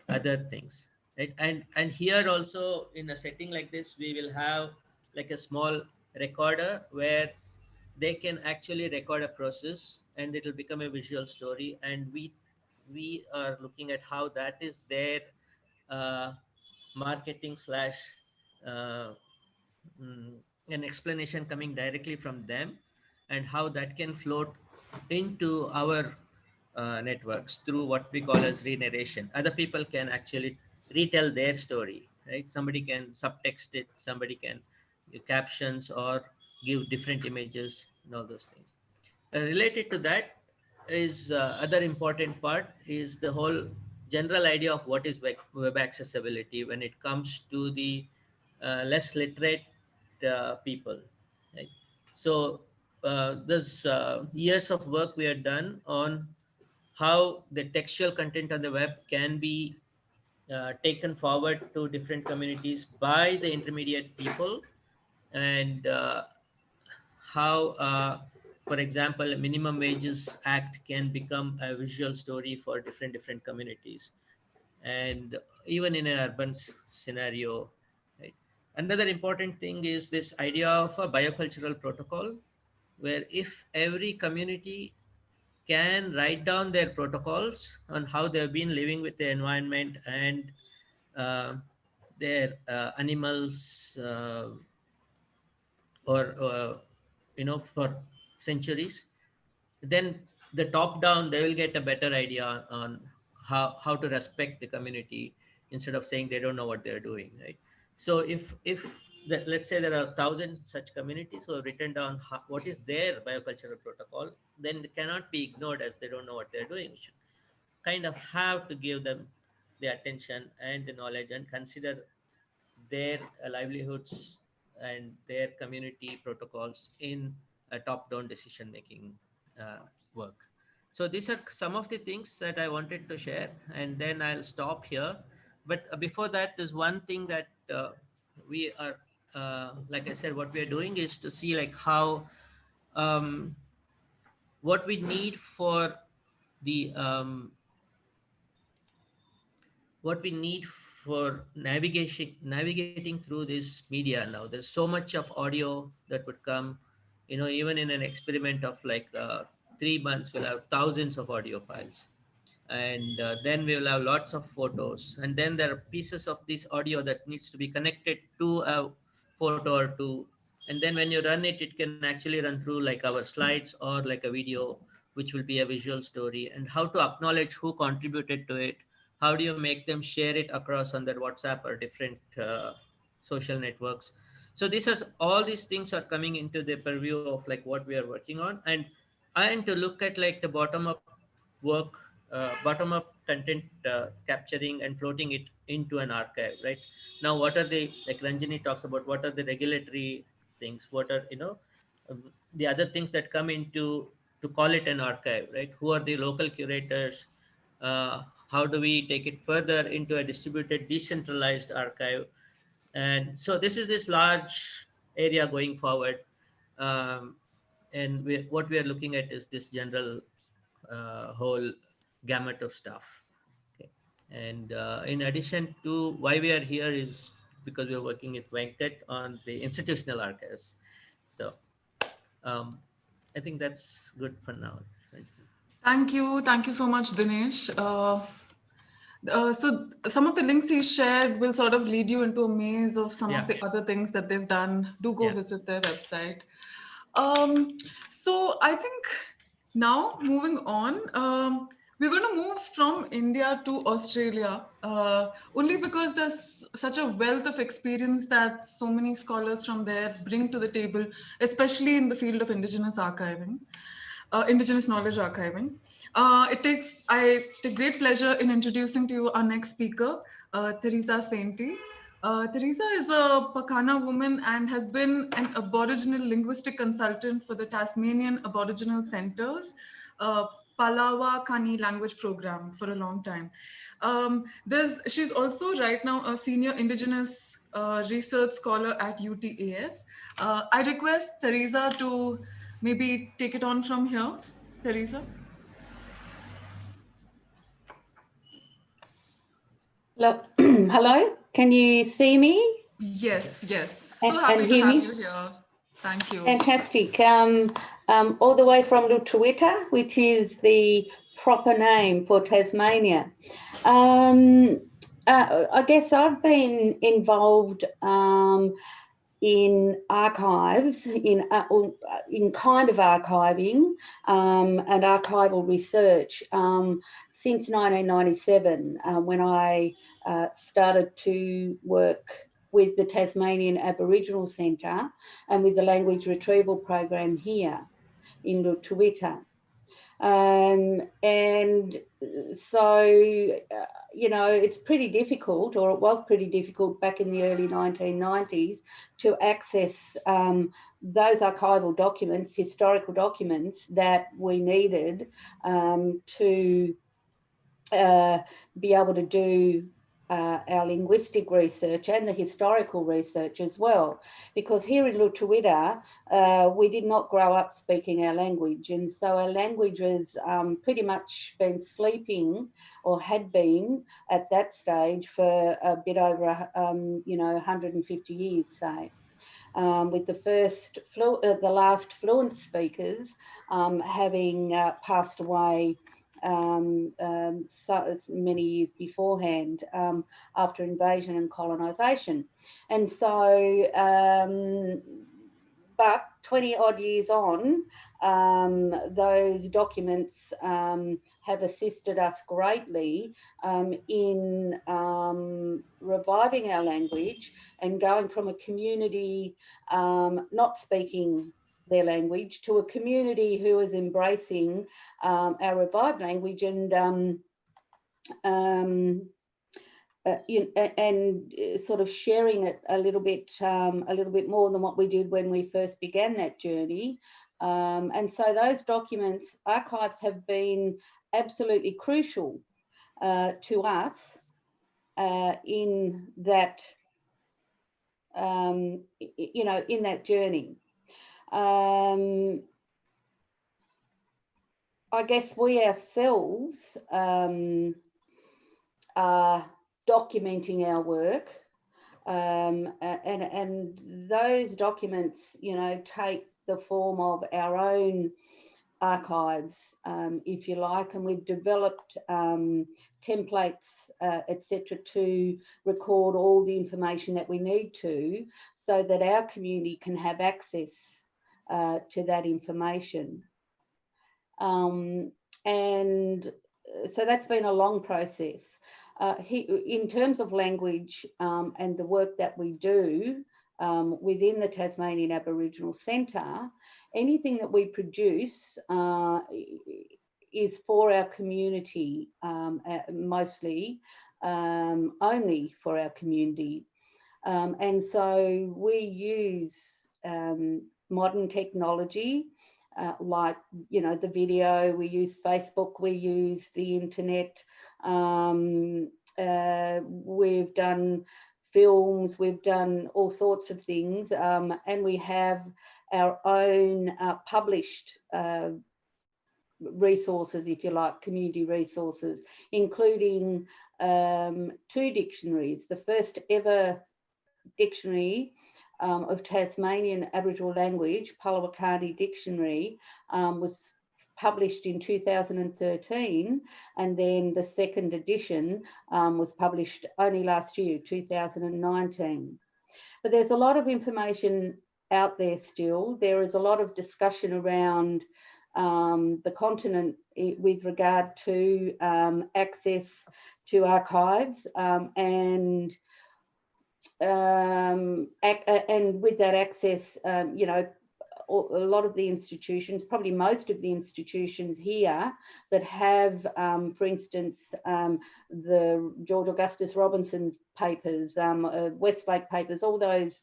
Speaker 6: other things, right? And here also, in a setting like this, we will have like a small recorder where they can actually record a process and it will become a visual story, and we are looking at how that is their uh, marketing slash uh, mm, an explanation coming directly from them, and how that can float into our networks through what we call as re-narration. Other people can actually retell their story, right? Somebody can subtext it, somebody can give captions or give different images and all those things. Related to that is other important part is the whole general idea of what is web accessibility when it comes to the less literate people, right? So there's years of work we have done on how the textual content on the web can be taken forward to different communities by the intermediate people, and how, for example, a minimum wages act can become a visual story for different communities, and even in an urban scenario, right? Another important thing is this idea of a biocultural protocol, where if every community can write down their protocols on how they've been living with the environment and uh, their animals, or for centuries, then the top down, they will get a better idea on how to respect the community, instead of saying they don't know what they're doing, right? So let's say there are 1,000 such communities who have written down what is their biocultural protocol, then it cannot be ignored as they don't know what they're doing. We should kind of have to give them the attention and the knowledge, and consider their livelihoods and their community protocols in a top-down decision-making uh, work. So these are some of the things that I wanted to share, and then I'll stop here. But before that, there's one thing that we are, like I said, what we are doing is to see like how, what we need for the what we need for navigating through this media now. There's so much of audio that would come, even in an experiment of like 3 months, we'll have thousands of audio files, and then we will have lots of photos, and then there are pieces of this audio that needs to be connected to a photo or two, and then when you run it, it can actually run through like our slides or like a video, which will be a visual story, and how to acknowledge who contributed to it. How do you make them share it across on their WhatsApp or different social networks? So all these things are coming into the purview of like what we are working on, and to look at like the bottom up content capturing and floating it into an archive. Right now, what are the, like Ranjani talks about, what are the regulatory things, what are the other things that come into to call it an archive, right? Who are the local curators? How do we take it further into a distributed, decentralized archive? And so this large area going forward, um, and what we are looking at is this general whole gamut of stuff. Okay. And in addition to why we are here is because we are working with Venkat on the institutional archives. So I think that's good for now.
Speaker 2: Thank you. Thank you so much, Dinesh. So some of the links he shared will sort of lead you into a maze of some of the other things that they've done. Do go visit their website. So I think now moving on, we're going to move from India to Australia, only because there's such a wealth of experience that so many scholars from there bring to the table, especially in the field of Indigenous archiving. Indigenous knowledge archiving. I take great pleasure in introducing to you our next speaker, Theresa Sainty. Theresa is a Pakana woman and has been an Aboriginal linguistic consultant for the Tasmanian Aboriginal Centre's Palawa Kani language program for a long time. She's also right now a senior Indigenous research scholar at UTAS. I request Theresa to maybe take it on from here. Theresa?
Speaker 7: Hello. Hello, can you see me?
Speaker 2: Yes, yes. So happy to have you here. Thank you.
Speaker 7: Fantastic. All the way from Lutruwita, which is the proper name for Tasmania. I guess I've been involved in archives, in kind of archiving and archival research since 1997, when I started to work with the Tasmanian Aboriginal Centre and with the language retrieval program here in Lutruwita. And so, you know, it's pretty difficult, or it was pretty difficult back in the early 1990s to access those archival documents, historical documents that we needed to be able to do our linguistic research and the historical research as well, because here in Lutruwita, we did not grow up speaking our language, and so our language has pretty much been sleeping, or had been at that stage, for a bit over 150 years, say. With the last fluent speakers having passed away so many years beforehand, after invasion and colonisation. And so, but 20 odd years on, those documents have assisted us greatly in reviving our language and going from a community not speaking their language to a community who is embracing our revived language and sort of sharing it a little bit more than what we did when we first began that journey. And so those documents, archives, have been absolutely crucial to us in that in that journey. I guess we ourselves are documenting our work, and those documents, take the form of our own archives, if you like, and we've developed templates, etc., to record all the information that we need to, so that our community can have access to that information. And so that's been a long process. In terms of language and the work that we do within the Tasmanian Aboriginal Centre, anything that we produce is for our community, mostly, only for our community. And so we use modern technology, like, the video, we use Facebook, we use the internet, we've done films, we've done all sorts of things, and we have our own published resources, if you like, community resources, including 2 dictionaries. The first ever dictionary of Tasmanian Aboriginal language, Pallav Dictionary, was published in 2013, and then the second edition was published only last year, 2019. But there's a lot of information out there still. There is a lot of discussion around the continent with regard to access to archives, and with that access, a lot of the institutions, probably most of the institutions here that have, for instance, the George Augustus Robinson's papers, Westlake papers, all those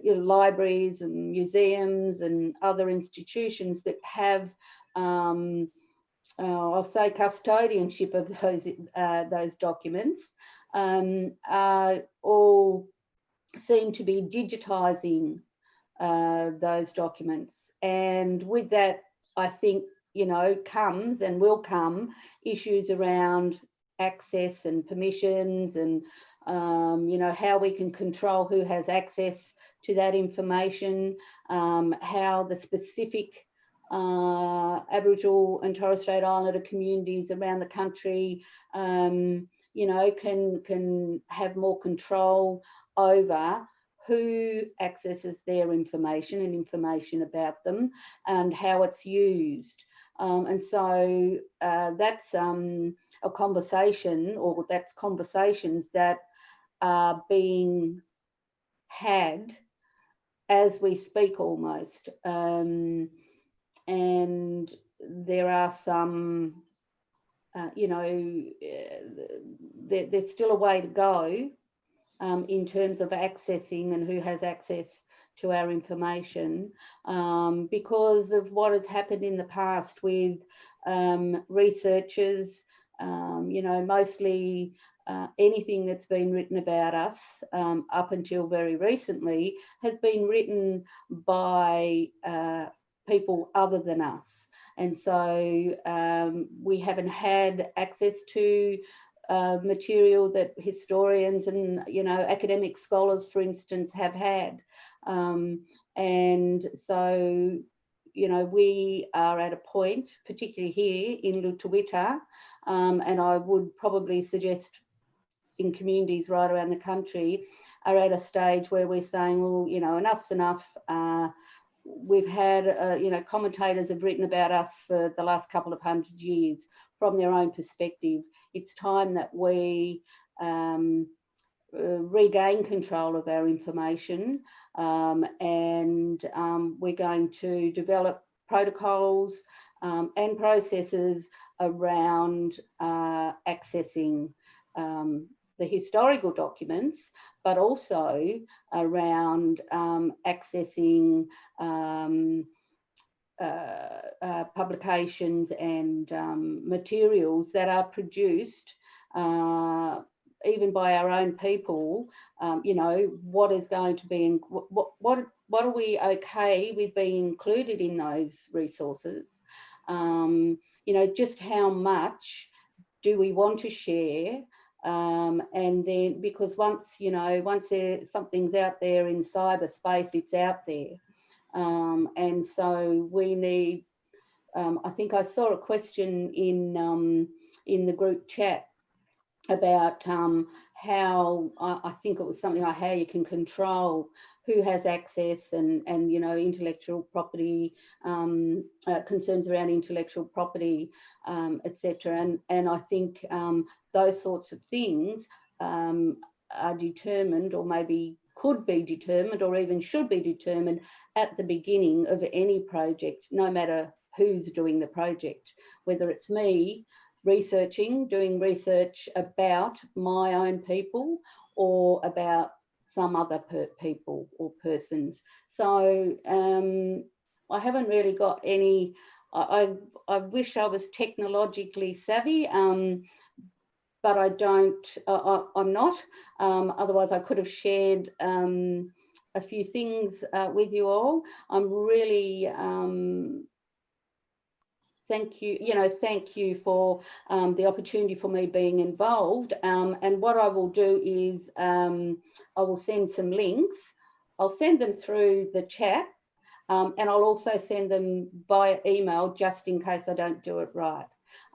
Speaker 7: libraries and museums and other institutions that have, I'll say, custodianship of those documents, all seem to be digitising those documents. And with that, I think, comes and will come issues around access and permissions, and how we can control who has access to that information, how the specific Aboriginal and Torres Strait Islander communities around the country can have more control over who accesses their information and information about them, and how it's used. And so that's a conversation, or that's conversations that are being had as we speak almost. And there are some, there's still a way to go in terms of accessing and who has access to our information, because of what has happened in the past with researchers, mostly anything that's been written about us up until very recently has been written by people other than us. And so we haven't had access to material that historians and, you know, academic scholars, for instance, have had. And so, you know, we are at a point, particularly here in Lutawita, and I would probably suggest in communities right around the country, are at a stage where we're saying, well, you know, enough's enough. We've had, you know, commentators have written about us for the last couple of 100 years from their own perspective. It's time that we regain control of our information, and we're going to develop protocols and processes around accessing the historical documents, but also around accessing publications and materials that are produced even by our own people. You know, what is going to be, what are we okay with being included in those resources? You know, just how much do we want to share? And then, because once, you know, once something's out there in cyberspace, it's out there. And so we need, I think I saw a question in the group chat about how, I think it was something like how you can control who has access and you know, intellectual property, concerns around intellectual property, etc. And I think those sorts of things are determined, or maybe could be determined, or even should be determined at the beginning of any project, no matter who's doing the project, whether it's me doing research about my own people or about some other people or persons. So I haven't really got any, I wish I was technologically savvy, but I don't, I'm not. Otherwise I could have shared a few things with you all. I'm really, thank you for the opportunity for me being involved. And what I will do is I will send some links. I'll send them through the chat, and I'll also send them via email just in case I don't do it right.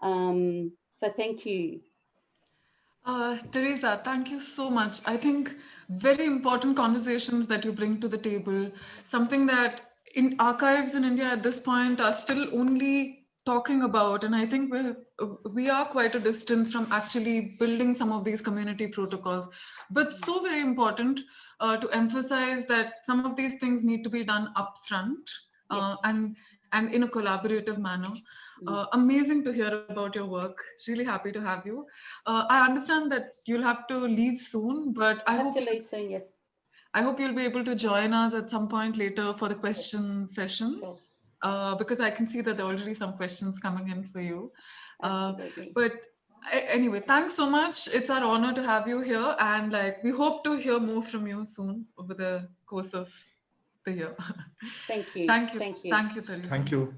Speaker 7: So thank you.
Speaker 2: Theresa, thank you so much. I think very important conversations that you bring to the table, something that in archives in India at this point are still only talking about, and I think we are quite a distance from actually building some of these community protocols, but so very important to emphasize that some of these things need to be done upfront, and in a collaborative manner. Amazing to hear about your work. Really happy to have you. I understand that you'll have to leave soon, but I hope you'll be able to join us at some point later for the question sessions.
Speaker 7: Sure.
Speaker 2: Because I can see that there are already some questions coming in for you. But anyway, thanks so much. It's our honor to have you here, and like we hope to hear more from you soon over the course of the year.
Speaker 7: Thank you.
Speaker 2: Thank you.
Speaker 7: Thank you.
Speaker 2: Thank you, Theresa.
Speaker 1: Thank you.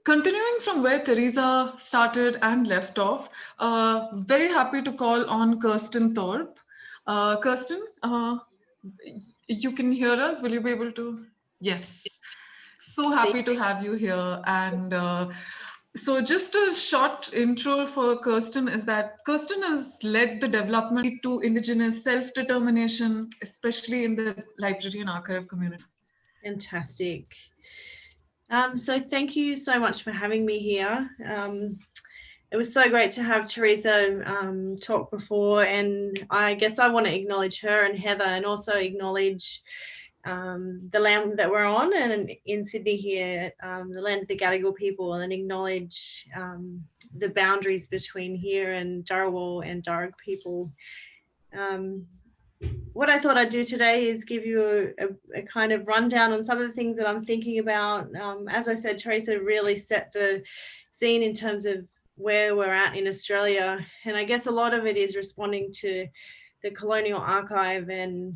Speaker 2: Continuing from where Theresa started and left off, very happy to call on Kirsten Thorpe. Kirsten, you can hear us. Will you be able to? Yes. So happy to have you here. And so just a short intro for Kirsten is that Kirsten has led the development to Indigenous self-determination, especially in the library and archive community.
Speaker 8: Fantastic. So thank you so much for having me here. It was so great to have Theresa talk before, and I guess I want to acknowledge her and Heather, and also acknowledge the land that we're on, and in Sydney here, the land of the Gadigal people, and acknowledge the boundaries between here and Dharawal and Darug people. What I thought I'd do today is give you a kind of rundown on some of the things that I'm thinking about. As I said, Theresa really set the scene in terms of where we're at in Australia. And I guess a lot of it is responding to the colonial archive, and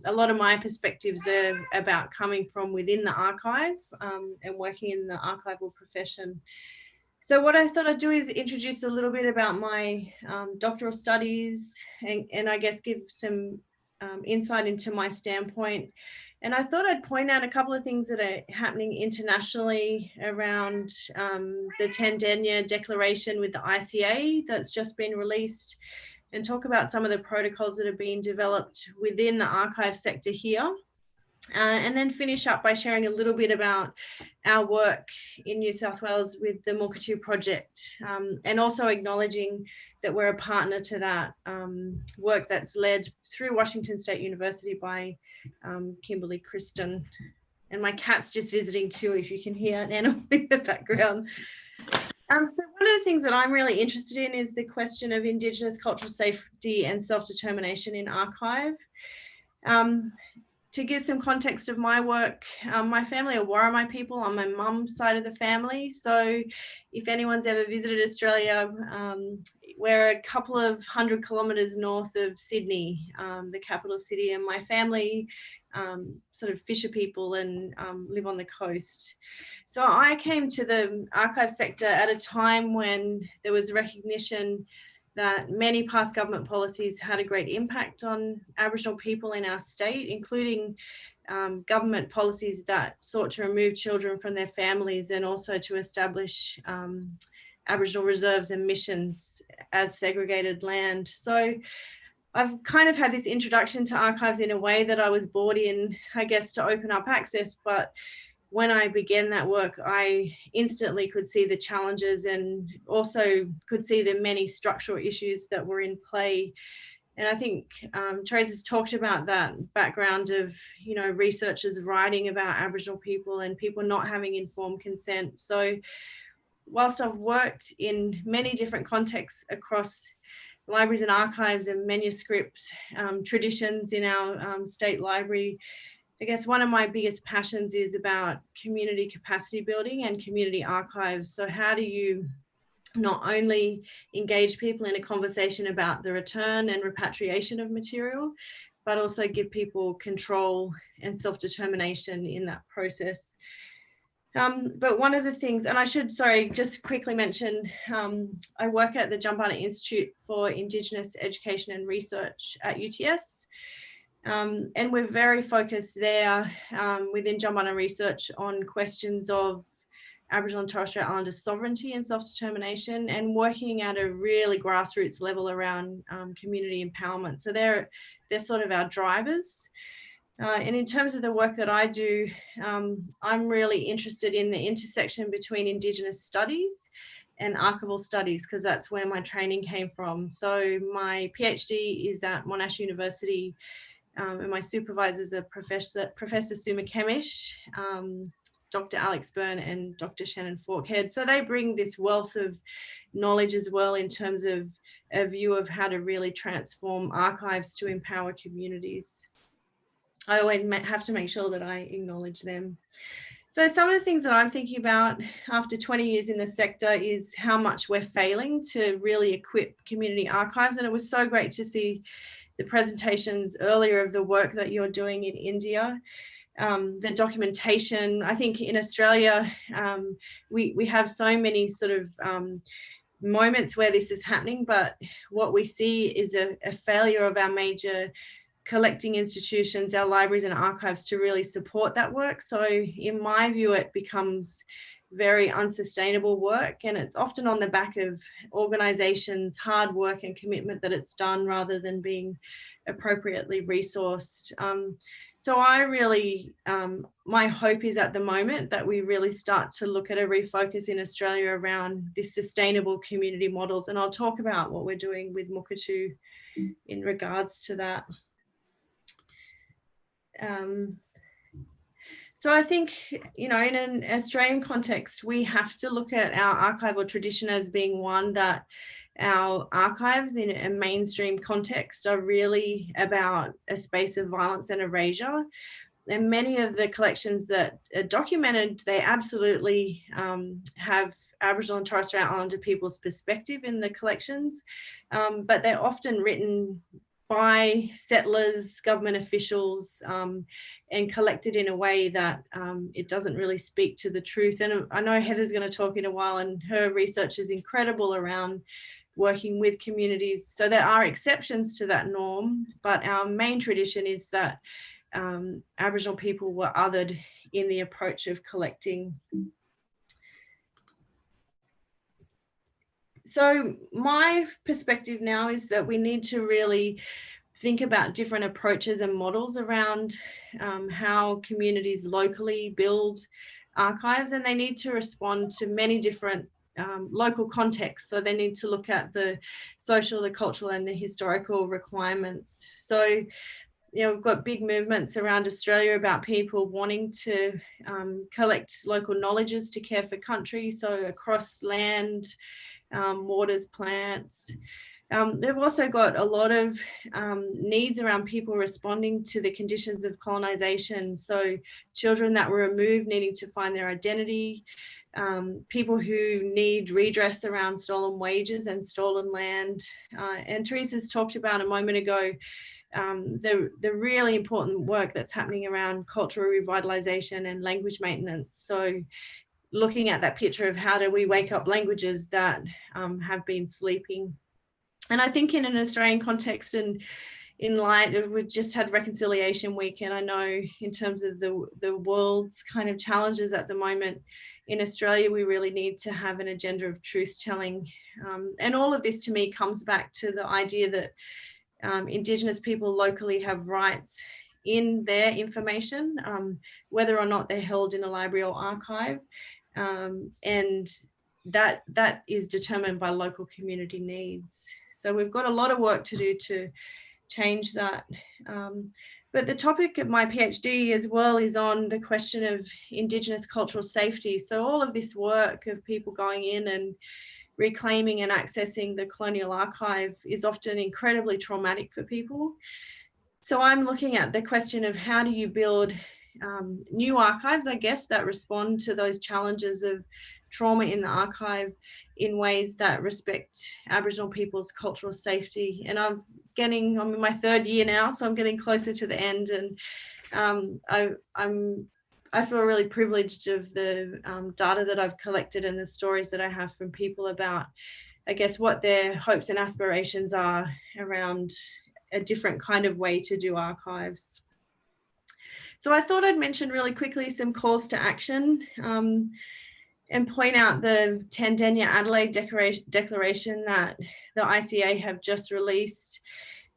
Speaker 8: a lot of my perspectives are about coming from within the archive and working in the archival profession. So what I thought I'd do is introduce a little bit about my doctoral studies and I guess give some insight into my standpoint. And I thought I'd point out a couple of things that are happening internationally around the Tanzania declaration with the ICA that's just been released, and talk about some of the protocols that are being developed within the archive sector here. And then finish up by sharing a little bit about our work in New South Wales with the Mukurtu project, and also acknowledging that we're a partner to that work that's led through Washington State University by Kimberly Kirsten. And my cat's just visiting too, if you can hear an animal in the background. So one of the things that I'm really interested in is the question of Indigenous cultural safety and self-determination in archive. To give some context of my work, my family are Warramai people on my mum's side of the family. So if anyone's ever visited Australia, we're a couple of 100 kilometres north of Sydney, the capital city, and my family sort of fisher people and live on the coast. So I came to the archive sector at a time when there was recognition that many past government policies had a great impact on Aboriginal people in our state, including government policies that sought to remove children from their families and also to establish Aboriginal reserves and missions as segregated land. So I've kind of had this introduction to archives in a way that I was brought in, I guess, to open up access, but when I began that work, I instantly could see the challenges and also could see the many structural issues that were in play. And I think Theresa's talked about that background of, you know, researchers writing about Aboriginal people and people not having informed consent. So whilst I've worked in many different contexts across libraries and archives and manuscripts, traditions in our state library, I guess one of my biggest passions is about community capacity building and community archives. So how do you not only engage people in a conversation about the return and repatriation of material, but also give people control and self-determination in that process. But one of the things, and I should, just quickly mention, I work at the Jumbunna Institute for Indigenous Education and Research at UTAS. And we're very focused there within Jumbunna research on questions of Aboriginal and Torres Strait Islander sovereignty and self-determination, and working at a really grassroots level around community empowerment. So they're sort of our drivers. And in terms of the work that I do, I'm really interested in the intersection between Indigenous studies and archival studies, because that's where my training came from. So my PhD is at Monash University, and my supervisors are Professor Suma Kemish, Dr. Alex Byrne and Dr. Shannon Forkhead. So they bring this wealth of knowledge as well in terms of a view of how to really transform archives to empower communities. I always have to make sure that I acknowledge them. So some of the things that I'm thinking about after 20 years in the sector is how much we're failing to really equip community archives. And it was so great to see the presentations earlier of the work that you're doing in India, the documentation. I think in Australia, we have so many sort of moments where this is happening, but what we see is a failure of our major collecting institutions, our libraries and archives, to really support that work. So in my view, it becomes very unsustainable work, and it's often on the back of organizations' hard work and commitment that it's done rather than being appropriately resourced. So I really, my hope is at the moment that we really start to look at a refocus in Australia around this sustainable community models, and I'll talk about what we're doing with Mukurtu in regards to that. So I think, you know, in an Australian context, we have to look at our archival tradition as being one that our archives in a mainstream context are really about a space of violence and erasure. and many of the collections that are documented, they absolutely have Aboriginal and Torres Strait Islander people's perspective in the collections, but they're often written by settlers, government officials, and collected in a way that it doesn't really speak to the truth. And I know Heather's going to talk in a while, and her research is incredible around working with communities. So there are exceptions to that norm, but our main tradition is that Aboriginal people were othered in the approach of collecting. So my perspective now is that we need to really think about different approaches and models around how communities locally build archives, and they need to respond to many different local contexts. So they need to look at the social, the cultural, and the historical requirements. So, you know, we've got big movements around Australia about people wanting to collect local knowledges to care for country. So across land, waters, plants. They've also got a lot of needs around people responding to the conditions of colonisation. So children that were removed needing to find their identity, people who need redress around stolen wages and stolen land. And Theresa's talked about a moment ago the really important work that's happening around cultural revitalisation and language maintenance. So looking at that picture of how do we wake up languages that have been sleeping. And I think in an Australian context, and in light of, we've just had Reconciliation Week, and I know in terms of the world's kind of challenges at the moment, in Australia, we really need to have an agenda of truth telling. And all of this to me comes back to the idea that Indigenous people locally have rights in their information, whether or not they're held in a library or archive. And that is determined by local community needs. So we've got a lot of work to do to change that. But the topic of my PhD as well is on the question of Indigenous cultural safety. So all of this work of people going in and reclaiming and accessing the colonial archive is often incredibly traumatic for people. So I'm looking at the question of how do you build new archives, I guess, that respond to those challenges of trauma in the archive in ways that respect Aboriginal people's cultural safety. And I'm in my third year now, so I'm getting closer to the end, and I feel really privileged of the data that I've collected and the stories that I have from people about, I guess, what their hopes and aspirations are around a different kind of way to do archives. So I thought I'd mention really quickly some calls to action and point out the Tandenya Adelaide Declaration that the ICA have just released.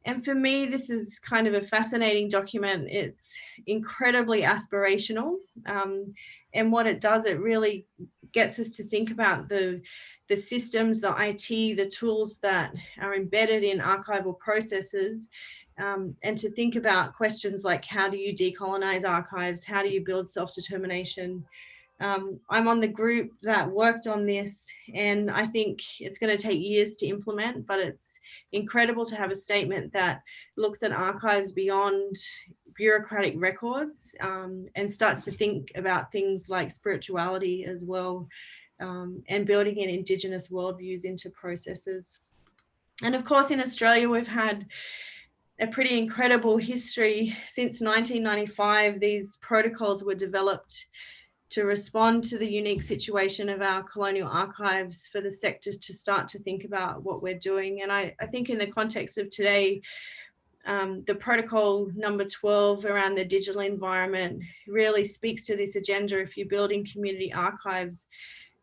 Speaker 8: And for me, this is kind of a fascinating document. It's incredibly aspirational. And what it does, it really gets us to think about the systems, the IT, the tools that are embedded in archival processes, and to think about questions like, how do you decolonize archives? How do you build self-determination? I'm on the group that worked on this, and I think it's going to take years to implement, but it's incredible to have a statement that looks at archives beyond bureaucratic records and starts to think about things like spirituality as well, and building in Indigenous worldviews into processes. And of course, in Australia, we've had a pretty incredible history. Since 1995, these protocols were developed to respond to the unique situation of our colonial archives for the sectors to start to think about what we're doing. And I think in the context of today, the protocol number 12 around the digital environment really speaks to this agenda. If you're building community archives,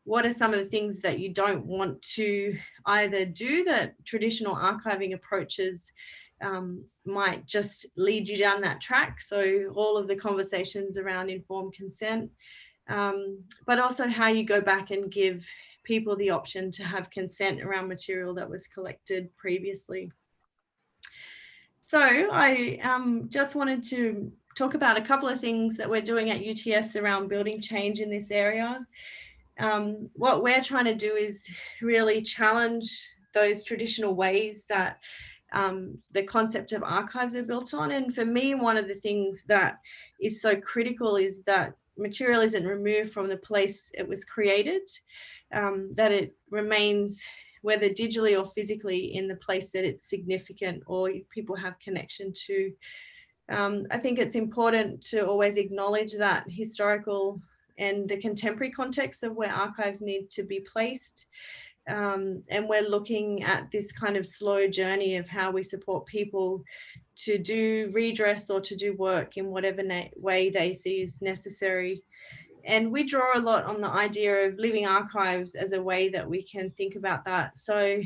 Speaker 8: what are some of the things that you don't want to either do that traditional archiving approaches might just lead you down that track? So all of the conversations around informed consent, but also how you go back and give people the option to have consent around material that was collected previously. So I just wanted to talk about a couple of things that we're doing at UTS around building change in this area. What we're trying to do is really challenge those traditional ways that the concept of archives are built on. And for me, one of the things that is so critical is that material isn't removed from the place it was created, that it remains, whether digitally or physically, in the place that it's significant or people have connection to. I think it's important to always acknowledge that historical and the contemporary context of where archives need to be placed. And we're looking at this kind of slow journey of how we support people to do redress or to do work in whatever way they see is necessary. And we draw a lot on the idea of living archives as a way that we can think about that. So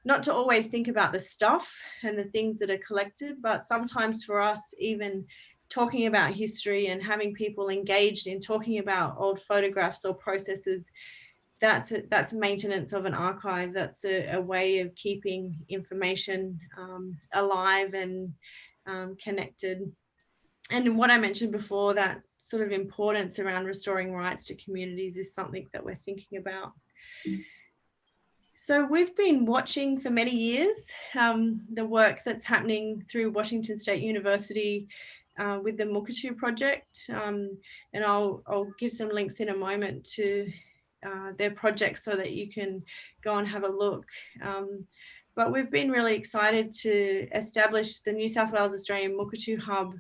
Speaker 8: not to always think about the stuff and the things that are collected, but sometimes for us, even talking about history and having people engaged in talking about old photographs or processes, that's maintenance of an archive. That's a way of keeping information alive and connected. And what I mentioned before, that sort of importance around restoring rights to communities, is something that we're thinking about. So we've been watching for many years the work that's happening through Washington State University with the Mukatu project. And I'll give some links in a moment to their projects so that you can go and have a look. But we've been really excited to establish the New South Wales Australian Mukatu Hub,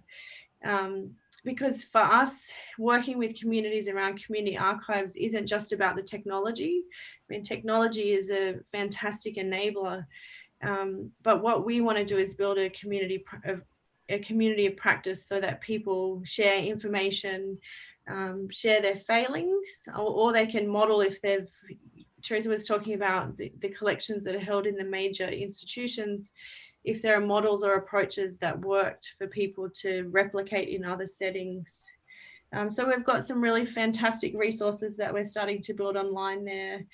Speaker 8: because for us, working with communities around community archives isn't just about the technology. I mean, technology is a fantastic enabler, but what we want to do is build a community of practice so that people share information, share their failings, or they can model if they've, Theresa was talking about the collections that are held in the major institutions, if there are models or approaches that worked for people to replicate in other settings. So we've got some really fantastic resources that we're starting to build online there.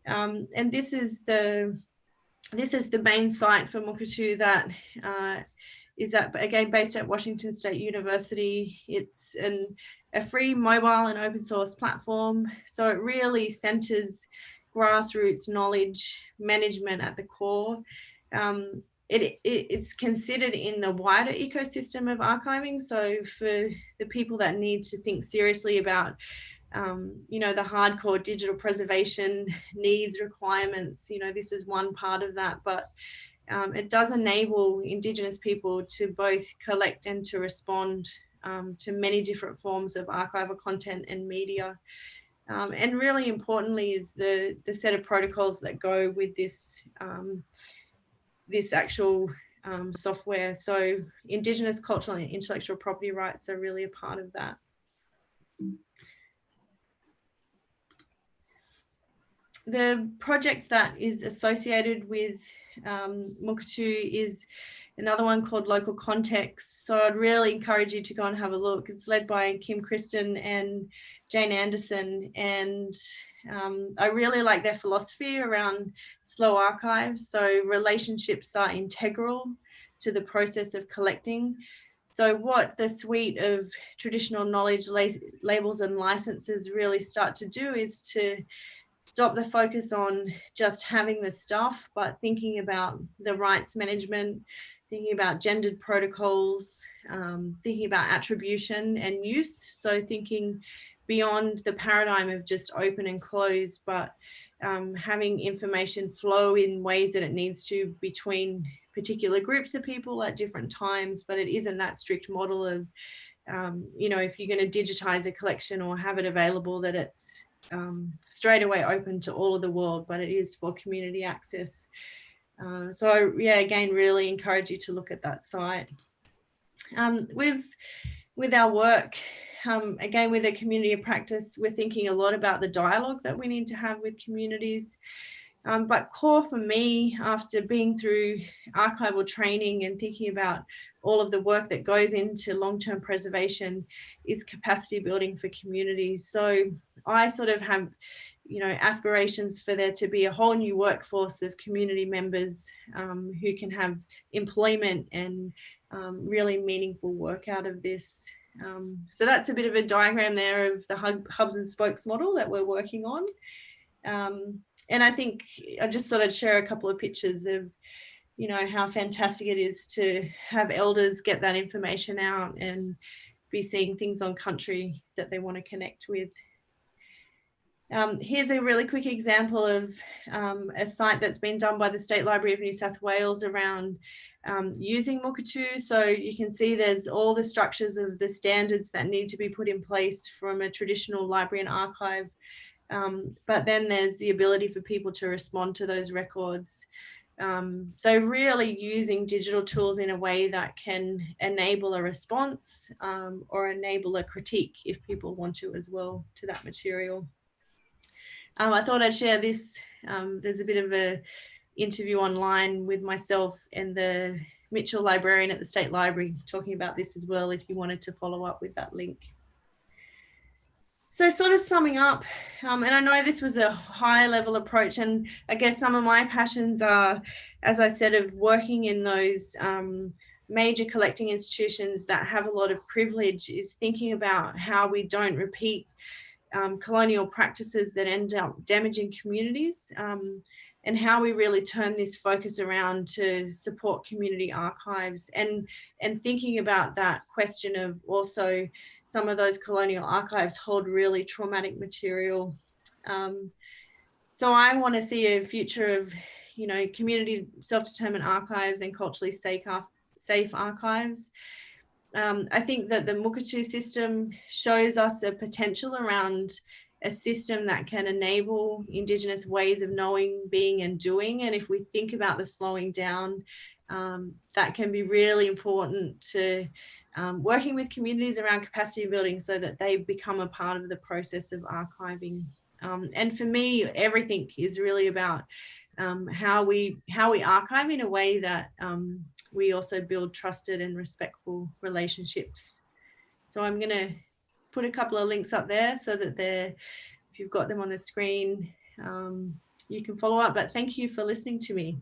Speaker 8: And this is the main site for Mukatu that is again based at Washington State University. It's a free mobile and open source platform. So it really centers grassroots knowledge management at the core. It's considered in the wider ecosystem of archiving. So for the people that need to think seriously about, the hardcore digital preservation needs, requirements, this is one part of that, but it does enable Indigenous people to both collect and to respond to many different forms of archival content and media. And really importantly is the set of protocols that go with this this actual software. So Indigenous cultural and intellectual property rights are really a part of that. The project that is associated with Mukatu is another one called Local Context. So I'd really encourage you to go and have a look. It's led by Kirsten and Jane Anderson, and I really like their philosophy around slow archives. So relationships are integral to the process of collecting. So what the suite of traditional knowledge labels and licenses really start to do is to stop the focus on just having the stuff, but thinking about the rights management, thinking about gendered protocols, thinking about attribution and use. So thinking beyond the paradigm of just open and closed, but having information flow in ways that it needs to between particular groups of people at different times, but it isn't that strict model of, if you're going to digitize a collection or have it available, that it's straight away open to all of the world, but it is for community access. So yeah, again, really encourage you to look at that site. With our work, again, with a community of practice, we're thinking a lot about the dialogue that we need to have with communities. But core for me, after being through archival training and thinking about all of the work that goes into long-term preservation, is capacity building for communities. So I sort of have, aspirations for there to be a whole new workforce of community members who can have employment and really meaningful work out of this. So that's a bit of a diagram there of the hubs and spokes model that we're working on. And I think I just sort of share a couple of pictures of you know, how fantastic it is to have elders get that information out and be seeing things on country that they want to connect with. Here's a really quick example of a site that's been done by the State Library of New South Wales around using Mukurtu. So you can see there's all the structures of the standards that need to be put in place from a traditional library and archive. But then there's the ability for people to respond to those records. So really using digital tools in a way that can enable a response or enable a critique if people want to as well to that material. I thought I'd share this. There's a bit of a interview online with myself and the Mitchell librarian at the State Library talking about this as well, if you wanted to follow up with that link. So sort of summing up, and I know this was a high level approach, and I guess some of my passions are, as I said, of working in those major collecting institutions that have a lot of privilege, is thinking about how we don't repeat colonial practices that end up damaging communities, and how we really turn this focus around to support community archives, and thinking about that question of also some of those colonial archives hold really traumatic material. So I want to see a future of, you know, community self-determined archives and culturally safe archives. I think that the Mukurtu system shows us a potential around a system that can enable Indigenous ways of knowing, being and doing. And if we think about the slowing down, that can be really important to working with communities around capacity building so that they become a part of the process of archiving. And for me, everything is really about how we archive in a way that we also build trusted and respectful relationships. So I'm going to put a couple of links up there so that if you've got them on the screen, you can follow up. But thank you for listening to me.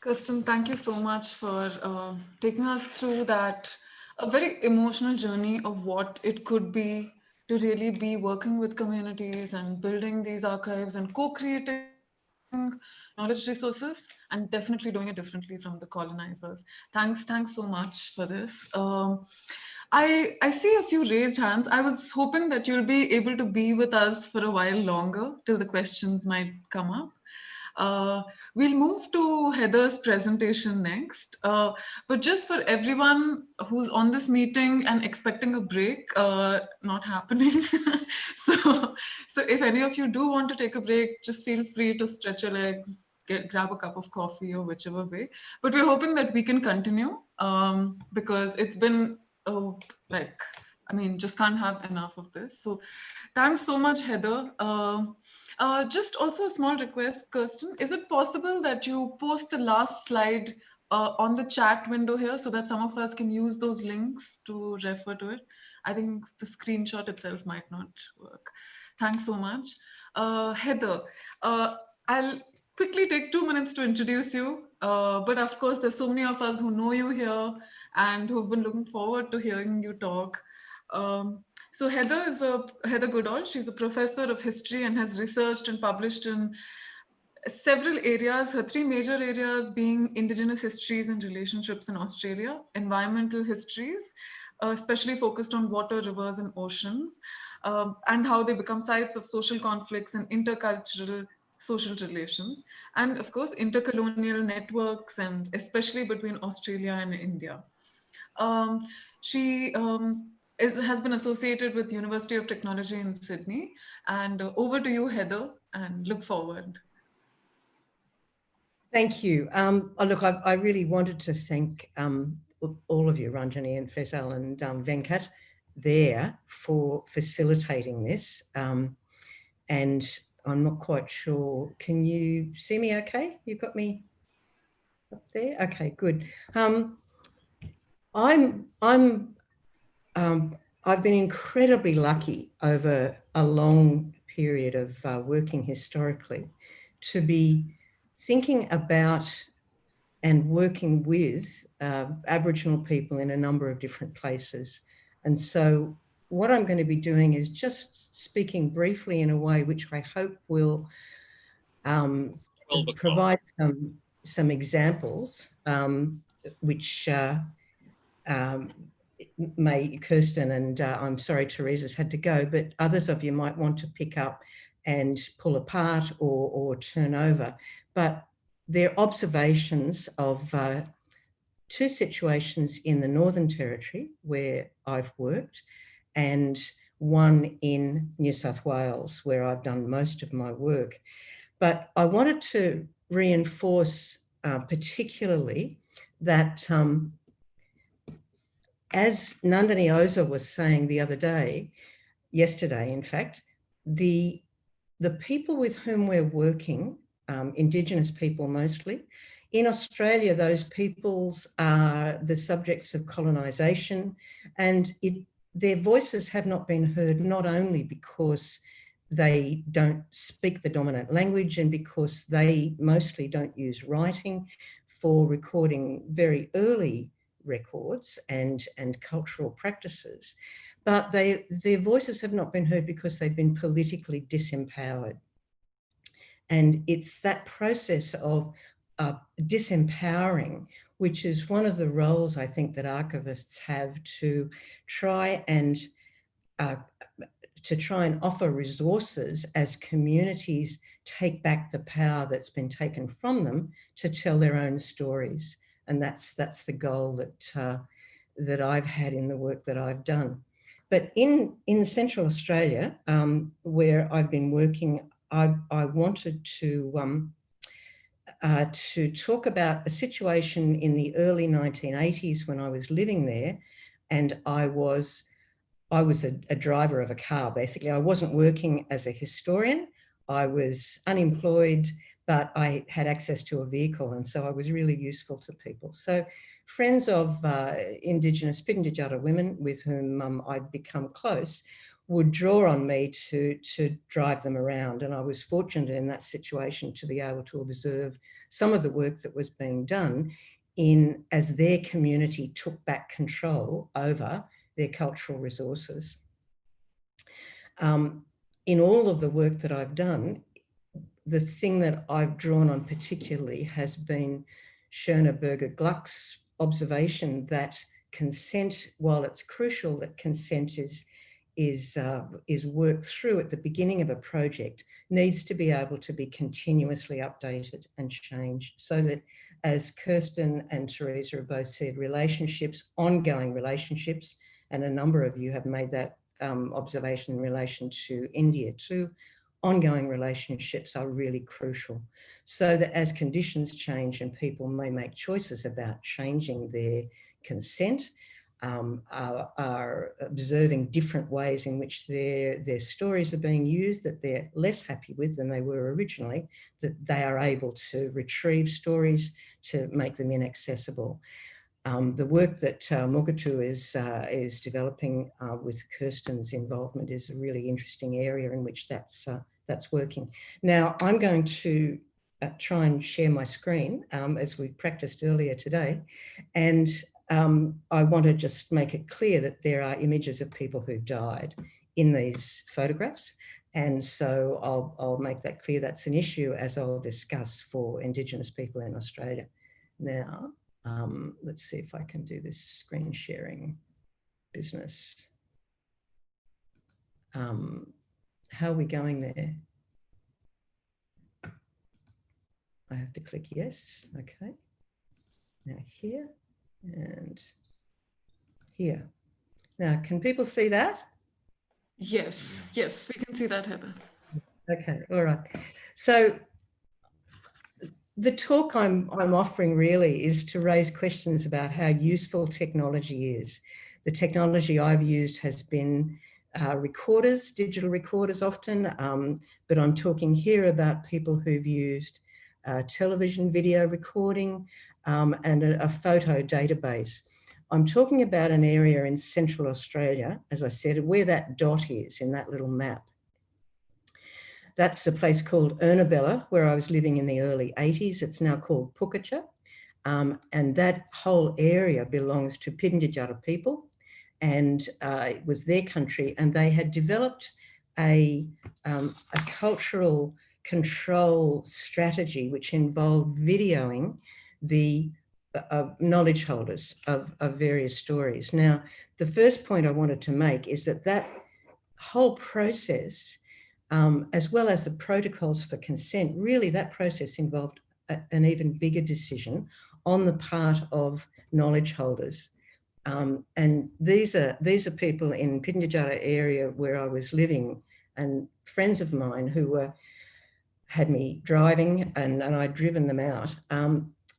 Speaker 2: Kirsten, thank you so much for taking us through that, a very emotional journey of what it could be to really be working with communities and building these archives and co-creating knowledge resources, and definitely doing it differently from the colonizers. Thanks so much for this. I see a few raised hands. I was hoping that you'll be able to be with us for a while longer till the questions might come up. We'll move to Heather's presentation next, but just for everyone who's on this meeting and expecting a break, not happening. So if any of you do want to take a break, just feel free to stretch your legs, grab a cup of coffee or whichever way. But we're hoping that we can continue because it's been just can't have enough of this. So thanks so much, Heather. Just also a small request, Kirsten, is it possible that you post the last slide on the chat window here so that some of us can use those links to refer to it? I think the screenshot itself might not work. Thanks so much. Heather, I'll quickly take 2 minutes to introduce you. But of course, there's so many of us who know you here and who've been looking forward to hearing you talk. So Heather is Heather Goodall. She's a professor of history and has researched and published in several areas. Her 3 major areas being Indigenous histories and relationships in Australia, environmental histories, especially focused on water, rivers, and oceans, and how they become sites of social conflicts and intercultural social relations, and of course, intercolonial networks, and especially between Australia and India. She has been associated with University of Technology in Sydney. And over to you, Heather, and look forward.
Speaker 9: Thank you. Look, I really wanted to thank all of you, Ranjani and Faisal and Venkat, there for facilitating this. And I'm not quite sure, can you see me okay? You've got me up there? Okay, good. I've been incredibly lucky over a long period of working historically to be thinking about and working with Aboriginal people in a number of different places. And so what I'm going to be doing is just speaking briefly in a way which I hope will provide some examples, which may Kirsten and I'm sorry Theresa's had to go, but others of you might want to pick up and pull apart or turn over. But they're observations of two situations in the Northern Territory where I've worked, and one in New South Wales where I've done most of my work. But I wanted to reinforce particularly that as Nandini Oza was saying the other day, yesterday in fact, the people with whom we're working, Indigenous people mostly, in Australia, those peoples are the subjects of colonisation, and their voices have not been heard, not only because they don't speak the dominant language and because they mostly don't use writing for recording very early records and cultural practices, but their voices have not been heard because they've been politically disempowered. And it's that process of disempowering, which is one of the roles I think that archivists have to try and offer resources as communities take back the power that's been taken from them to tell their own stories. And that's the goal that I've had in the work that I've done. But in Central Australia, where I've been working, I wanted to talk about a situation in the early 1980s when I was living there, and I was a driver of a car, basically. I wasn't working as a historian. I was unemployed, but I had access to a vehicle, and so I was really useful to people. So friends of Indigenous Pitjantjatjara women with whom I'd become close would draw on me to drive them around. And I was fortunate in that situation to be able to observe some of the work that was being done as their community took back control over their cultural resources. In all of the work that I've done, the thing that I've drawn on particularly has been Schoenberger Gluck's observation that consent, while it's crucial that consent is worked through at the beginning of a project, needs to be able to be continuously updated and changed, so that, as Kirsten and Theresa have both said, relationships, ongoing relationships, and a number of you have made that observation in relation to India too, ongoing relationships are really crucial, so that as conditions change and people may make choices about changing their consent, are observing different ways in which their stories are being used that they're less happy with than they were originally, that they are able to retrieve stories to make them inaccessible. The work that Mugatu is developing with Kirsten's involvement is a really interesting area in which that's working. Now, I'm going to try and share my screen as we practiced earlier today. And I want to just make it clear that there are images of people who died in these photographs. And so I'll make that clear. That's an issue, as I'll discuss, for Indigenous people in Australia. Now, let's see if I can do this screen sharing business. How are we going there? I have to click yes, okay. Now here and here. Now, can people see that?
Speaker 2: Yes, yes, we can see that, Heather.
Speaker 9: Okay, all right. So the talk I'm offering really is to raise questions about how useful technology is. The technology I've used has been recorders, digital recorders often, but I'm talking here about people who've used television video recording and a photo database. I'm talking about an area in Central Australia, as I said, where that dot is in that little map. That's a place called Ernabella, where I was living in the early 80s. It's now called Pukacha. And that whole area belongs to Pitjantjatjara people. and it was their country, and they had developed a cultural control strategy which involved videoing the knowledge holders of various stories. Now, the first point I wanted to make is that that whole process, as well as the protocols for consent, really that process involved an even bigger decision on the part of knowledge holders. And these are people in Pitjantjatjara area where I was living, and friends of mine who had me driving, and I'd driven them out.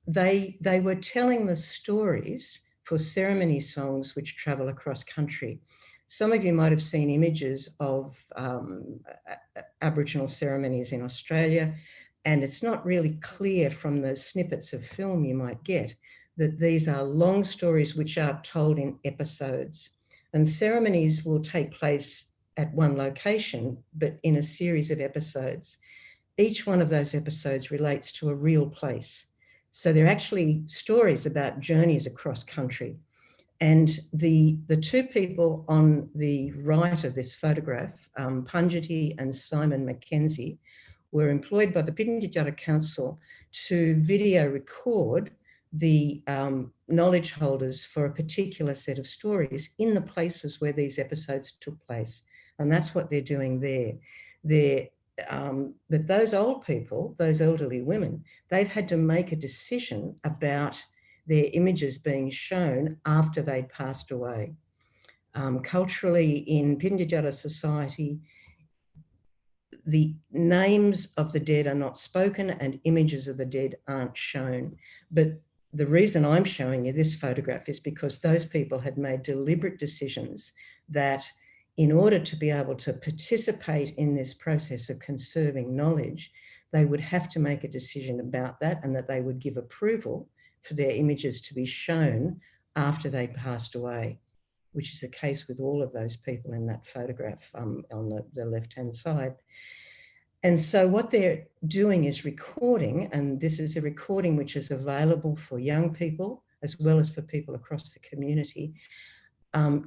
Speaker 9: They were telling the stories for ceremony songs which travel across country. Some of you might have seen images of Aboriginal ceremonies in Australia, and it's not really clear from the snippets of film you might get that these are long stories which are told in episodes. And ceremonies will take place at one location, but in a series of episodes. Each one of those episodes relates to a real place. So they're actually stories about journeys across country. And the two people on the right of this photograph, Punjati and Simon Mackenzie, were employed by the Pitjantjatjara Council to video record the knowledge holders for a particular set of stories in the places where these episodes took place. And that's what they're doing there. But those old people, those elderly women, they've had to make a decision about their images being shown after they'd passed away. Culturally, in Pitjantjatjara society, the names of the dead are not spoken and images of the dead aren't shown. But the reason I'm showing you this photograph is because those people had made deliberate decisions that in order to be able to participate in this process of conserving knowledge, they would have to make a decision about that, and that they would give approval for their images to be shown after they passed away, which is the case with all of those people in that photograph on the left-hand side. And so what they're doing is recording, and this is a recording which is available for young people as well as for people across the community,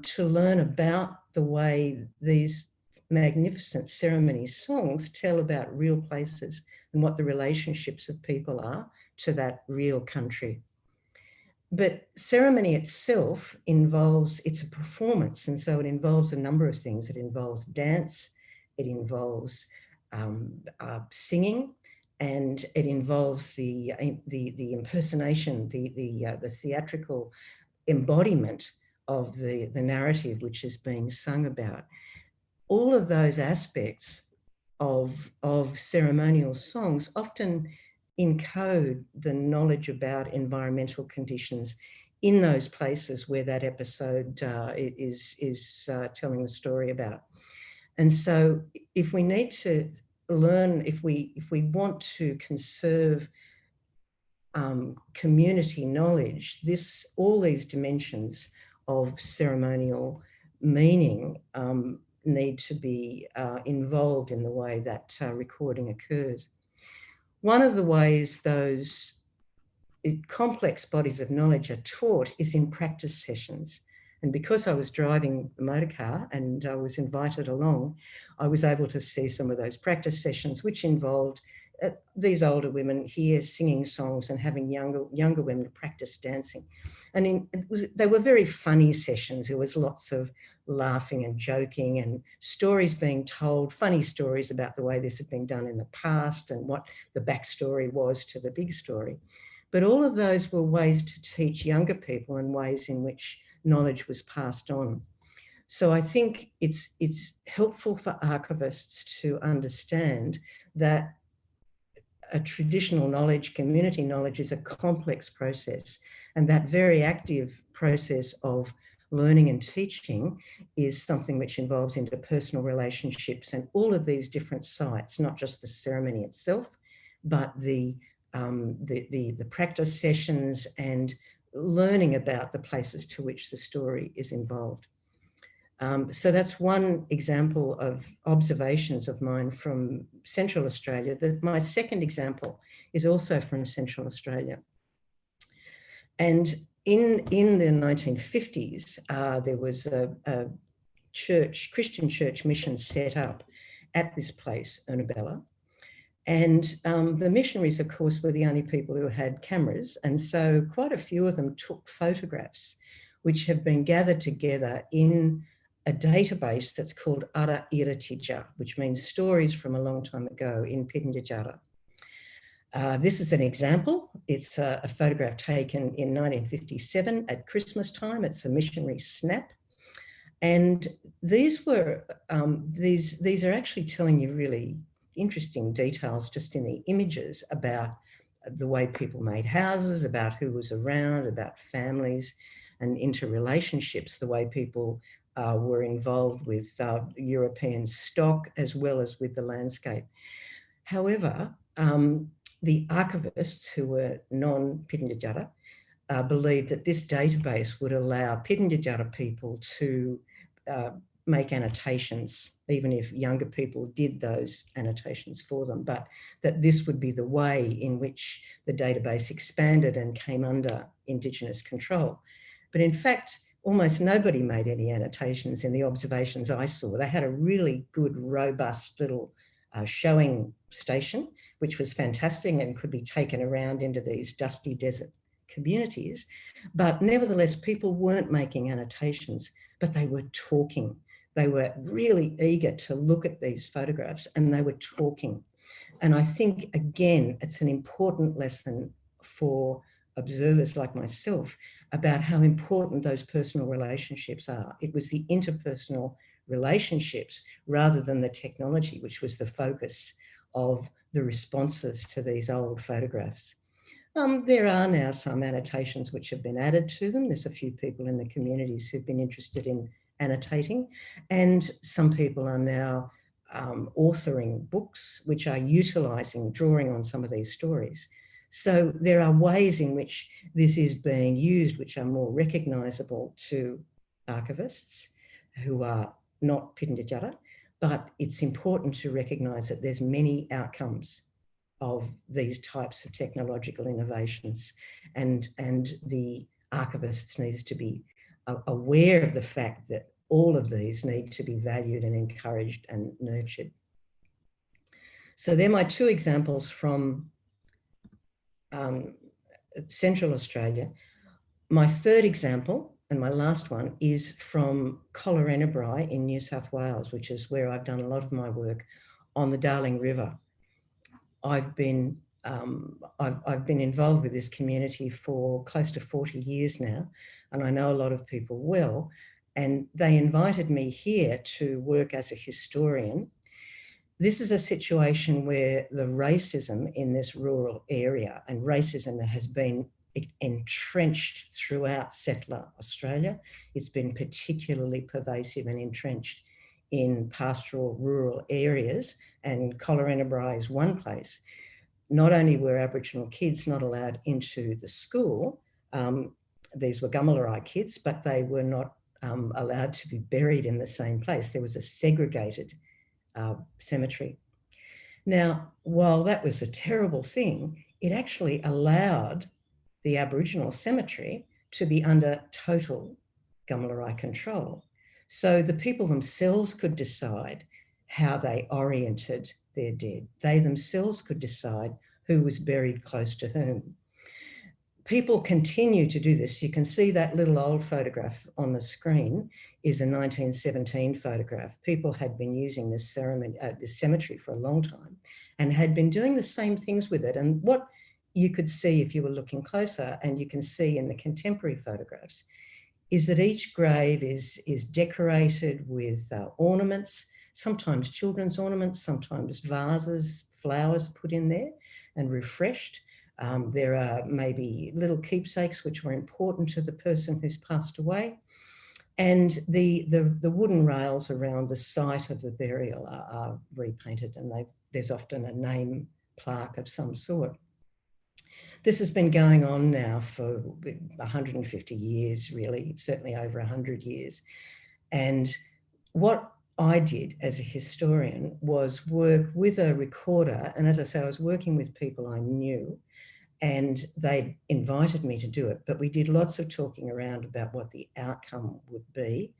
Speaker 9: to learn about the way these magnificent ceremony songs tell about real places and what the relationships of people are to that real country. But ceremony itself it's a performance, and so it involves a number of things. It involves dance, it involves singing, and it involves the impersonation, the theatrical embodiment of the narrative which is being sung about. All of those aspects of ceremonial songs often encode the knowledge about environmental conditions in those places where that episode is telling the story about. And so if we need to learn, if we want to conserve community knowledge, all these dimensions of ceremonial meaning need to be involved in the way that recording occurs. One of the ways those complex bodies of knowledge are taught is in practice sessions. And because I was driving the motor car and I was invited along, I was able to see some of those practice sessions, which involved these older women here singing songs and having younger women practice dancing. And they were very funny sessions. There was lots of laughing and joking and stories being told, funny stories about the way this had been done in the past and what the backstory was to the big story. But all of those were ways to teach younger people and ways in which knowledge was passed on. So I think it's helpful for archivists to understand that a traditional knowledge, community knowledge, is a complex process, and that very active process of learning and teaching is something which involves interpersonal relationships and all of these different sites, not just the ceremony itself, but the practice sessions and learning about the places to which the story is involved. So that's one example of observations of mine from Central Australia. My second example is also from Central Australia. And in the 1950s, there was a church, Christian church mission set up at this place, Ernabella. And the missionaries, of course, were the only people who had cameras. And so quite a few of them took photographs, which have been gathered together in a database that's called Ara Iratija, which means stories from a long time ago in Pitjantjatjara. This is an example. It's a photograph taken in 1957 at Christmas time. It's a missionary snap. And these were, these are actually telling you really interesting details just in the images about the way people made houses, about who was around, about families and interrelationships, the way people were involved with European stock as well as with the landscape. However, the archivists, who were non-Pitjantjatjara, believed that this database would allow Pitjantjatjara people to make annotations, even if younger people did those annotations for them, but that this would be the way in which the database expanded and came under Indigenous control. But in fact, almost nobody made any annotations in the observations I saw. They had a really good, robust little showing station, which was fantastic and could be taken around into these dusty desert communities. But nevertheless, people weren't making annotations, but they were talking. They were really eager to look at these photographs and they were talking. And I think, again, it's an important lesson for observers like myself about how important those personal relationships are. It was the interpersonal relationships rather than the technology, which was the focus of the responses to these old photographs. There are now some annotations which have been added to them. There's a few people in the communities who've been interested in annotating, and some people are now authoring books which are utilising, drawing on some of these stories. So there are ways in which this is being used which are more recognisable to archivists who are not Pitjantjatjara, but it's important to recognise that there's many outcomes of these types of technological innovations, and the archivists needs to be aware of the fact that all of these need to be valued and encouraged and nurtured. So they're my two examples from Central Australia. My third example, and my last one, is from Collarenebri in New South Wales, which is where I've done a lot of my work on the Darling River. I've been involved with this community for close to 40 years now, and I know a lot of people well, and they invited me here to work as a historian. This is a situation where the racism in this rural area, and racism has been entrenched throughout settler Australia. It's been particularly pervasive and entrenched in pastoral rural areas, and Collarenebri is one place. Not only were Aboriginal kids not allowed into the school, these were Gumalarai kids, but they were not allowed to be buried in the same place. There was a segregated cemetery. Now, while that was a terrible thing, it actually allowed the Aboriginal cemetery to be under total Gumalarai control. So the people themselves could decide how they oriented their dead. They themselves could decide who was buried close to whom. People continue to do this. You can see that little old photograph on the screen is a 1917 photograph. People had been using this ceremony, this cemetery for a long time and had been doing the same things with it. And what you could see if you were looking closer, and you can see in the contemporary photographs, is that each grave is decorated with ornaments, sometimes children's ornaments, sometimes vases, flowers put in there and refreshed. There are maybe little keepsakes which were important to the person who's passed away. And the wooden rails around the site of the burial are repainted, and there's often a name plaque of some sort. This has been going on now for 150 years, really, certainly over 100 years. And what I did as a historian was work with a recorder. And as I say, I was working with people I knew and they invited me to do it. But we did lots of talking around about what the outcome would be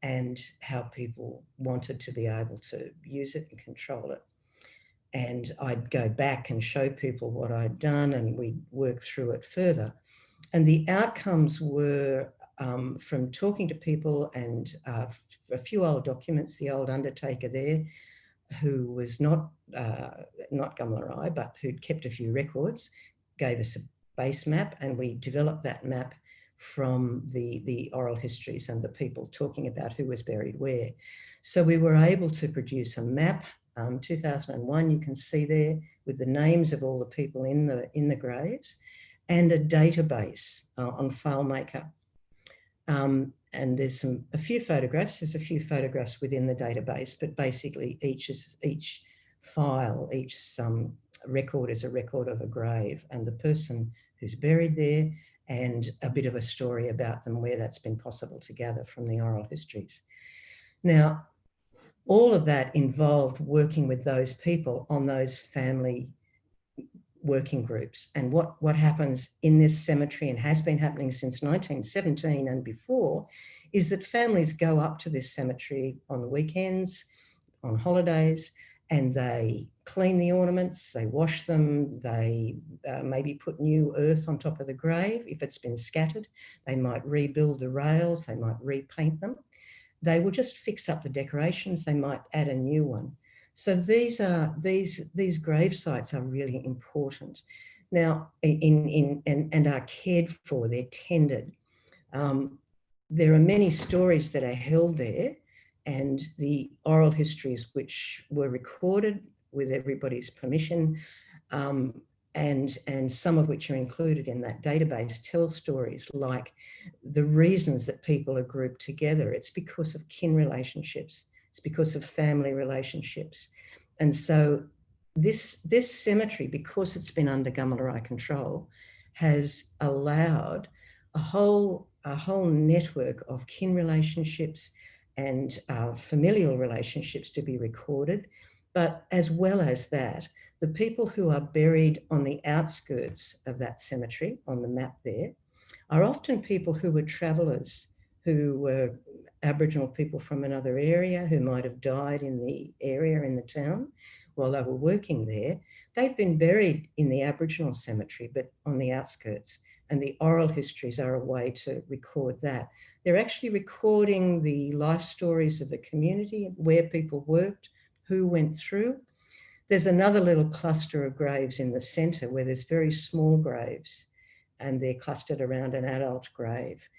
Speaker 9: and how people wanted to be able to use it and control it. And I'd go back and show people what I'd done, and we'd work through it further. And the outcomes were from talking to people and a few old documents, the old undertaker there, who was not Gumlarai, but who'd kept a few records, gave us a base map, and we developed that map from the oral histories and the people talking about who was buried where. So we were able to produce a map, 2001, you can see there, with the names of all the people in the graves, and a database on FileMaker. And there's a few photographs. There's a few photographs within the database, but basically each file, each record is a record of a grave and the person who's buried there, and a bit of a story about them, where that's been possible to gather from the oral histories. Now, all of that involved working with those people on those family working groups. And what happens in this cemetery, and has been happening since 1917 and before, is that families go up to this cemetery on the weekends, on holidays, and they clean the ornaments, they wash them, they maybe put new earth on top of the grave. If it's been scattered, they might rebuild the rails, they might repaint them. They will just fix up the decorations, they might add a new one. So these grave sites are really important now, and are cared for. They're tended. There are many stories that are held there, and the oral histories which were recorded with everybody's permission, and some of which are included in that database, tell stories like the reasons that people are grouped together. It's because of kin relationships. It's because of family relationships. And so this cemetery, because it's been under Gumlarai control, has allowed a whole network of kin relationships and familial relationships to be recorded. But as well as that, the people who are buried on the outskirts of that cemetery, on the map there, are often people who were travellers, who were Aboriginal people from another area, who might have died in the area, in the town, while they were working there. They've been buried in the Aboriginal cemetery, but on the outskirts. And the oral histories are a way to record that. They're actually recording the life stories of the community, where people worked, who went through. There's another little cluster of graves in the centre where there's very small graves, and they're clustered around an adult grave.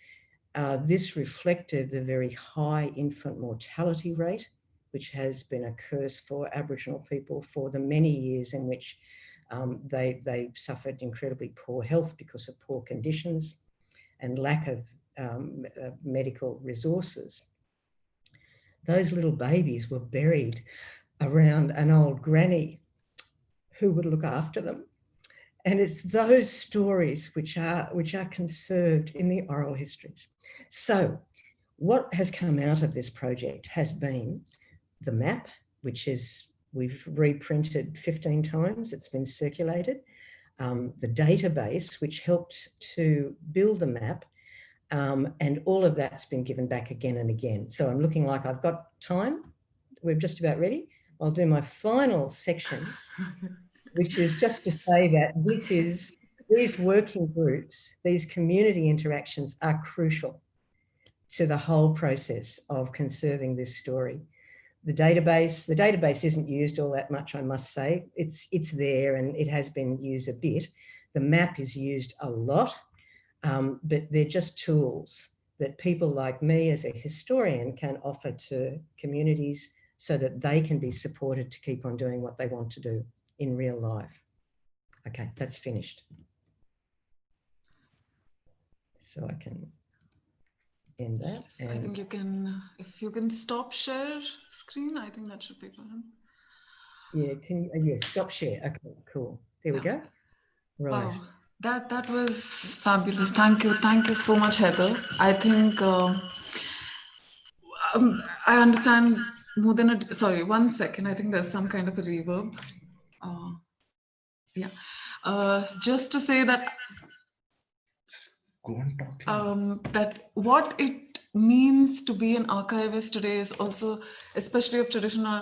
Speaker 9: This reflected the very high infant mortality rate, which has been a curse for Aboriginal people for the many years in which they suffered incredibly poor health because of poor conditions and lack of medical resources. Those little babies were buried around an old granny who would look after them. And it's those stories which are conserved in the oral histories. So what has come out of this project has been the map, which is, we've reprinted 15 times, it's been circulated, the database, which helped to build the map, and all of that's been given back again and again. So I'm looking like I've got time. We're just about ready. I'll do my final section, which is just to say that these working groups, these community interactions are crucial to the whole process of conserving this story. The database isn't used all that much, I must say. It's there and it has been used a bit. The map is used a lot, but they're just tools that people like me as a historian can offer to communities so that they can be supported to keep on doing what they want to do in real life. Okay, that's finished. So I can end that.
Speaker 2: Yes, I think you can, if you can stop share screen, I think that should be good.
Speaker 9: Yeah, stop share. Okay, cool. There we go. Right.
Speaker 2: Wow, that was fabulous. Thank you so much, Heather. I think I understand more than sorry, 1 second. I think there's some kind of a reverb. Yeah. Just to say that
Speaker 1: Go on talking.
Speaker 2: that what it means to be an archivist today is also, especially of traditional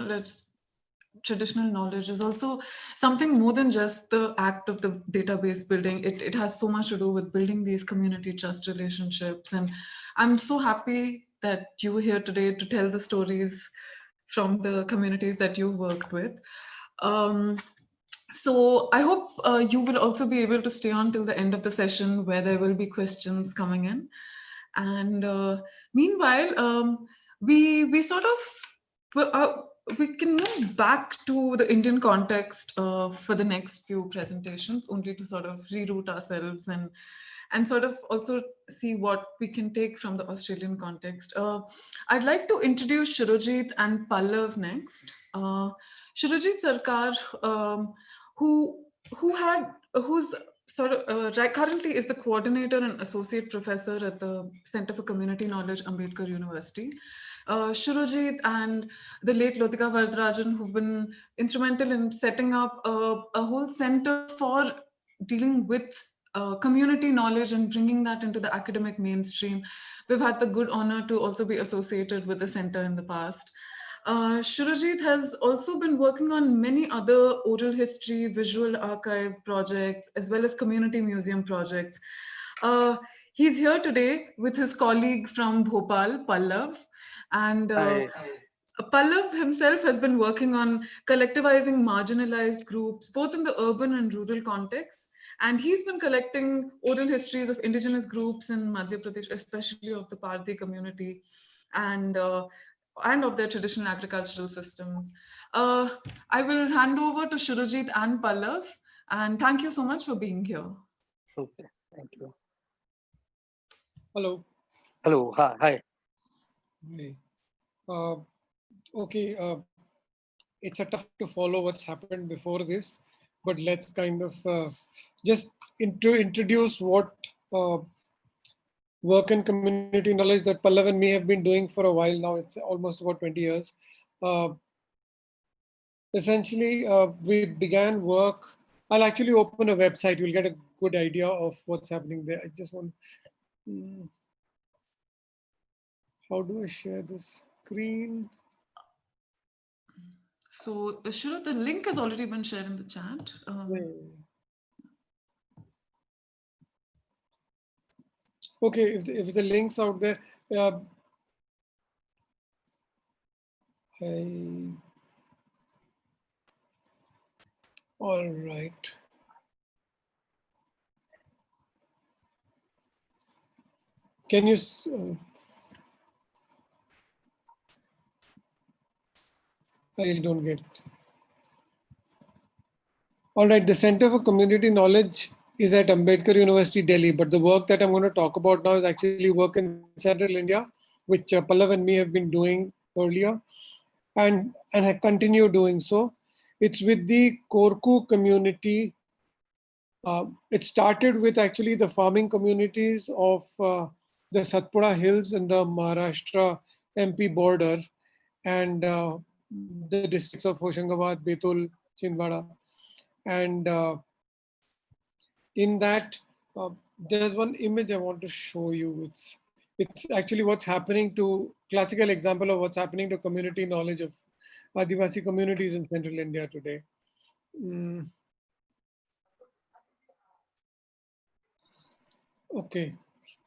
Speaker 2: knowledge, is also something more than just the act of the database building. It has so much to do with building these community trust relationships. And I'm so happy that you were here today to tell the stories from the communities that you've worked with. So I hope you will also be able to stay on till the end of the session, where there will be questions coming in. And meanwhile, we sort of we can move back to the Indian context for the next few presentations, only to sort of reroute ourselves and sort of also see what we can take from the Australian context. I'd like to introduce Surajit and Pallav next. Surajit Sarkar, who's sort of currently is the coordinator and associate professor at the Center for Community Knowledge, Ambedkar University. Surajit and the late Lotika Vardarajan, who've been instrumental in setting up a whole center for dealing with community knowledge and bringing that into the academic mainstream. We've had the good honor to also be associated with the center in the past. Surajit has also been working on many other oral history, visual archive projects, as well as community museum projects. He's here today with his colleague from Bhopal, Pallav. And Pallav himself has been working on collectivizing marginalized groups, both in the urban and rural contexts. And he's been collecting oral histories of indigenous groups in Madhya Pradesh, especially of the Parthi community, and of their traditional agricultural systems. I will hand over to Surajit and Pallav, and thank you so much for being here.
Speaker 10: Okay, thank you.
Speaker 11: Hello.
Speaker 10: Hello, hi.
Speaker 11: Hey. Okay, it's a tough to follow what's happened before this, but let's kind of just introduce what work and community knowledge that Pallav and me have been doing for a while now. It's almost about 20 years. Essentially, we began work. I'll actually open a website. You'll get a good idea of what's happening there. I just want, how do I share this screen?
Speaker 2: So, Surajit, the link has already been shared in the chat.
Speaker 11: Okay, if the link's out there, all right. Can you, I really don't get it. All right, the Center for Community Knowledge is at Ambedkar University, Delhi, but the work that I'm going to talk about now is actually work in Central India, which Pallav and me have been doing earlier and have continued doing so. It's with the Korku community. It started with actually the farming communities of the Satpura Hills and the Maharashtra MP border, and the districts of Hoshangabad, Betul, Chhindwara. And in that, there's one image I want to show you. It's actually what's happening to, classical example of what's happening to community knowledge of Adivasi communities in Central India today. Okay,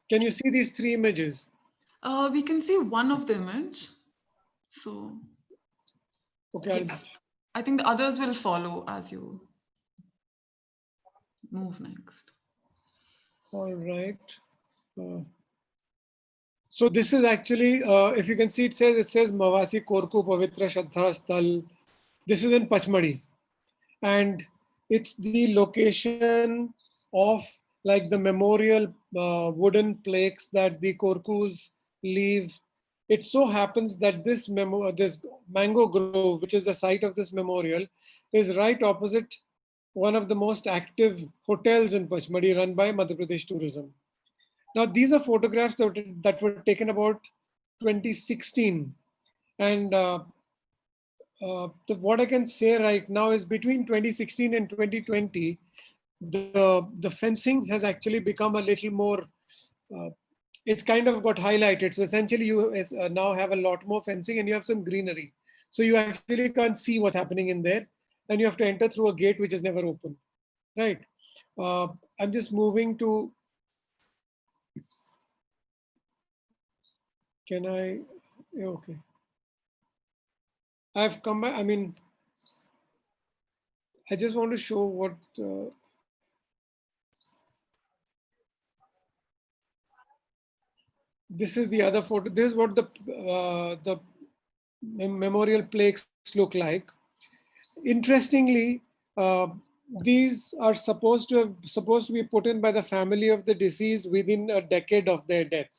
Speaker 11: can you see these three images?
Speaker 2: We can see one of the image. So,
Speaker 11: okay,
Speaker 2: yes. I think the others will follow as you move next.
Speaker 11: All right. So this is actually, if you can see, it says Mavasi Korku Pavitra Shraddha Sthal. This is in Pachmadi, and it's the location of like the memorial wooden plaques that the Korkus leave. It so happens that this mango grove, which is the site of this memorial, is right opposite one of the most active hotels in Pachmadi, run by Madhya Pradesh Tourism. Now, these are photographs that were taken about 2016. And what I can say right now is between 2016 and 2020, the fencing has actually become a little more, it's kind of got highlighted. So essentially you now have a lot more fencing and you have some greenery. So you actually can't see what's happening in there, and you have to enter through a gate which is never open, right? I'm just moving to, can I, okay. I've come back, I mean, I just want to show what, this is the other photo. This is what the memorial plaques look like. Interestingly, these are supposed to be put in by the family of the deceased within a decade of their death.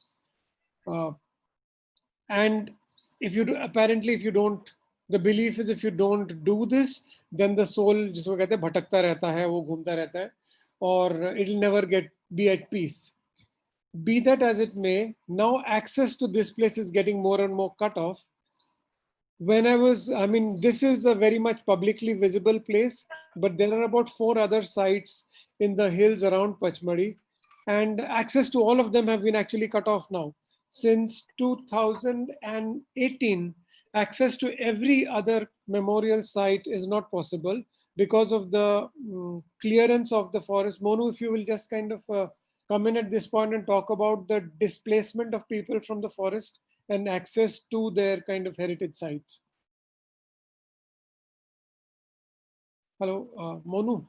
Speaker 11: And if you do, apparently, if you don't, the belief is if you don't do this, then the soul जिसको कहते हैं भटकता रहता है, वो घूमता रहता है, और it'll never be at peace. Be that as it may, now access to this place is getting more and more cut off. When I mean, this is a very much publicly visible place, but there are about 4 other sites in the hills around Pachmadi, and access to all of them have been actually cut off now. Since 2018, access to every other memorial site is not possible because of the clearance of the forest. Monu, if you will just kind of come in at this point and talk about the displacement of people from the forest and access to their kind of heritage sites. Hello, Monu.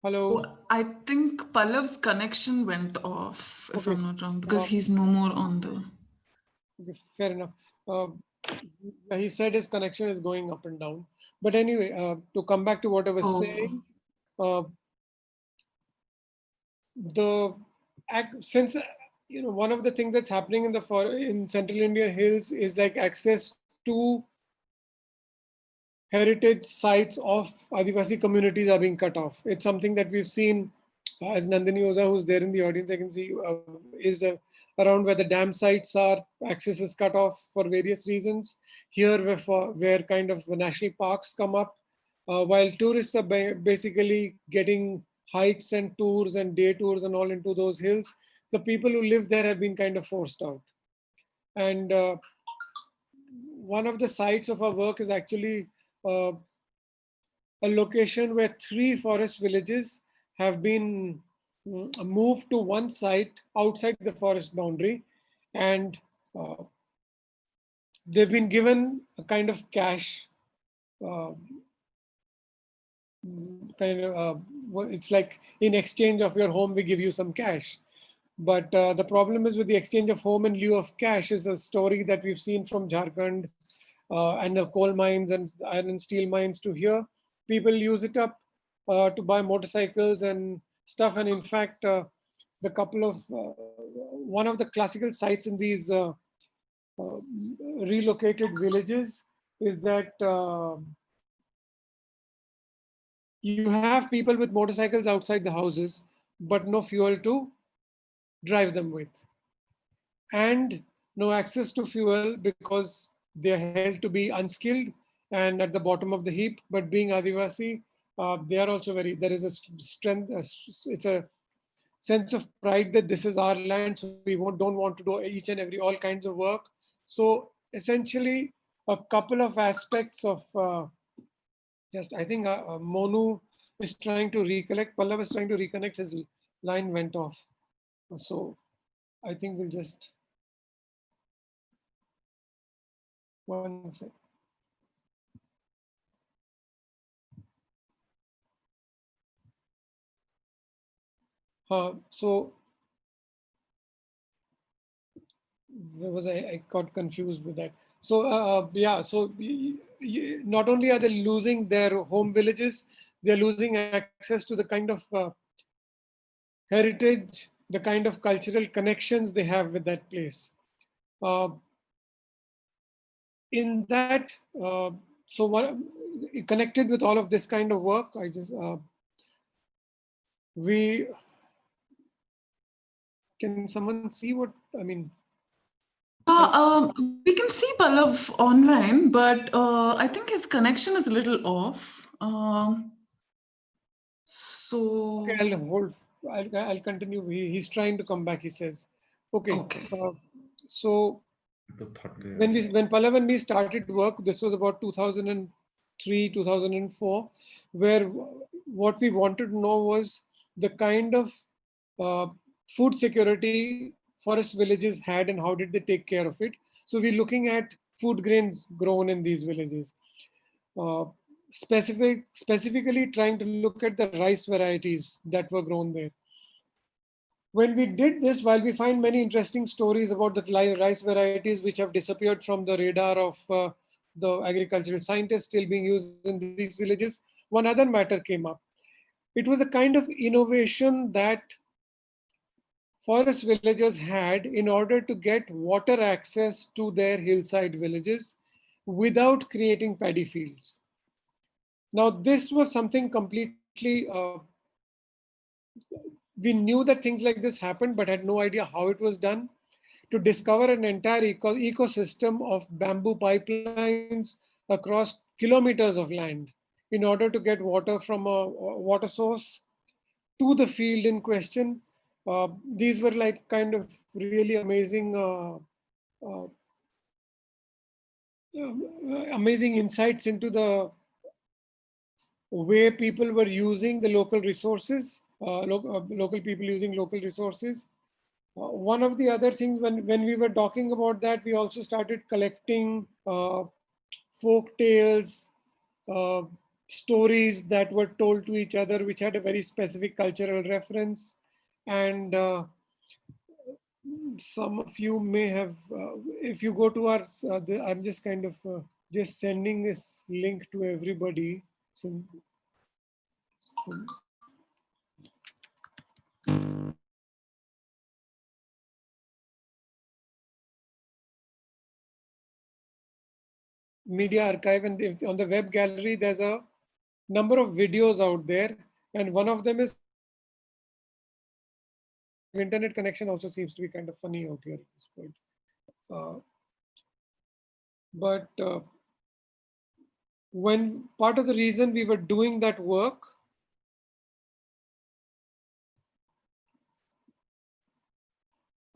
Speaker 11: Hello.
Speaker 2: Oh, I think Pallav's connection went off, if
Speaker 11: Okay.
Speaker 2: I'm not wrong, because he's no more on the...
Speaker 11: Okay, fair enough. He said his connection is going up and down. But anyway, to come back to what I was saying, since one of the things that's happening in Central Indian hills is like access to heritage sites of Adivasi communities are being cut off. It's something that we've seen, as Nandini Oza, who's there in the audience, I can see, is around where the dam sites are, access is cut off for various reasons. Here, where kind of national parks come up, while tourists are basically getting hikes and tours and day tours and all into those hills, the people who live there have been kind of forced out. And one of the sites of our work is actually a location where 3 forest villages have been moved to one site outside the forest boundary, and they've been given a kind of cash, it's like in exchange of your home, we give you some cash. But the problem is with the exchange of home in lieu of cash is a story that we've seen from Jharkhand and the coal mines and iron and steel mines to here. People use it up to buy motorcycles and stuff. And in fact, one of the classical sites in these relocated villages is that you have people with motorcycles outside the houses, but no fuel to drive them with, and no access to fuel because they're held to be unskilled and at the bottom of the heap. But being Adivasi, they are also there is a strength, it's a sense of pride that this is our land, so we don't want to do all kinds of work. So essentially, a couple of aspects of I think Monu is trying to recollect, Pallav is trying to reconnect, his line went off. So I think we'll just, one sec. So where was I got confused with that. So yeah, so not only are they losing their home villages, they're losing access to the kind of heritage, the kind of cultural connections they have with that place. In that, so what connected with all of this kind of work, I just can someone see what I mean?
Speaker 2: We can see Pallav online, but I think his connection is a little off. So
Speaker 11: okay, I'll continue. He's trying to come back, he says. Okay. So when Pallav and me started work, this was about 2003, 2004, where what we wanted to know was the kind of food security forest villages had and how did they take care of it. So we're looking at food grains grown in these villages. Specifically trying to look at the rice varieties that were grown there. When we did this, while we find many interesting stories about the rice varieties which have disappeared from the radar of the agricultural scientists still being used in these villages, one other matter came up. It was a kind of innovation that forest villagers had in order to get water access to their hillside villages without creating paddy fields. Now, this was something completely, we knew that things like this happened, but had no idea how it was done. To discover an entire ecosystem of bamboo pipelines across kilometers of land in order to get water from a water source to the field in question. These were like kind of really amazing amazing insights into the way people were using the local resources, local people using local resources. One of the other things when we were talking about that, we also started collecting folk tales, stories that were told to each other, which had a very specific cultural reference. And some of you may have, if you go to our, I'm just kind of just sending this link to everybody. Media archive, and on the web gallery, there's a number of videos out there, and one of them is internet connection also seems to be kind of funny out here at this point. But when part of the reason we were doing that work,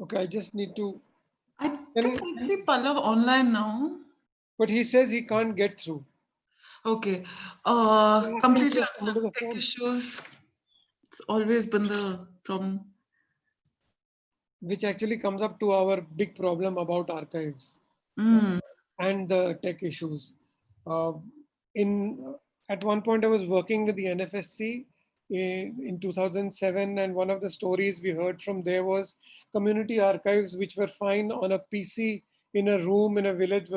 Speaker 11: okay, I just need to.
Speaker 2: I think I see Pallav online now.
Speaker 11: But he says he can't get through.
Speaker 2: Okay. Completely understand. Tech issues. It's always been the problem.
Speaker 11: Which actually comes up to our big problem about archives and the tech issues. At one point, I was working with the NFSC in 2007, and one of the stories we heard from there was community archives which were fine on a PC in a room in a village,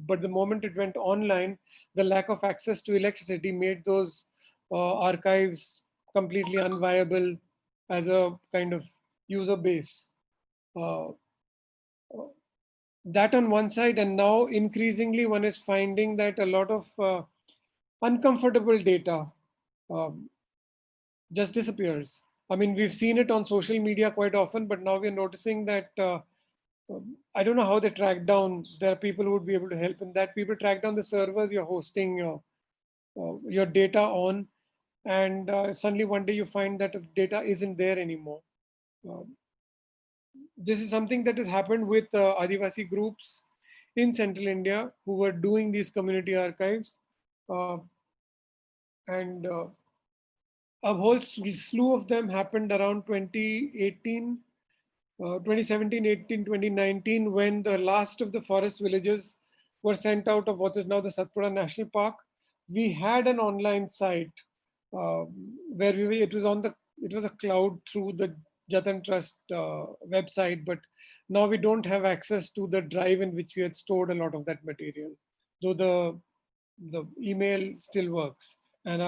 Speaker 11: but the moment it went online, the lack of access to electricity made those archives completely unviable as a kind of user base. That on one side, and now increasingly one is finding that a lot of uncomfortable data just disappears. I mean, we've seen it on social media quite often, but now we're noticing that I don't know how they track down. There are people who would be able to help in that. People track down the servers you're hosting your data on, and suddenly one day you find that the data isn't there anymore. This is something that has happened with Adivasi groups in Central India who were doing these community archives. And a whole slew of them happened around 2018, 2017, 18, 2019, when the last of the forest villages were sent out of what is now the Satpura National Park. We had an online site where it was a cloud through the Jatan Trust website, but now we don't have access to the drive in which we had stored a lot of that material, though the email still works and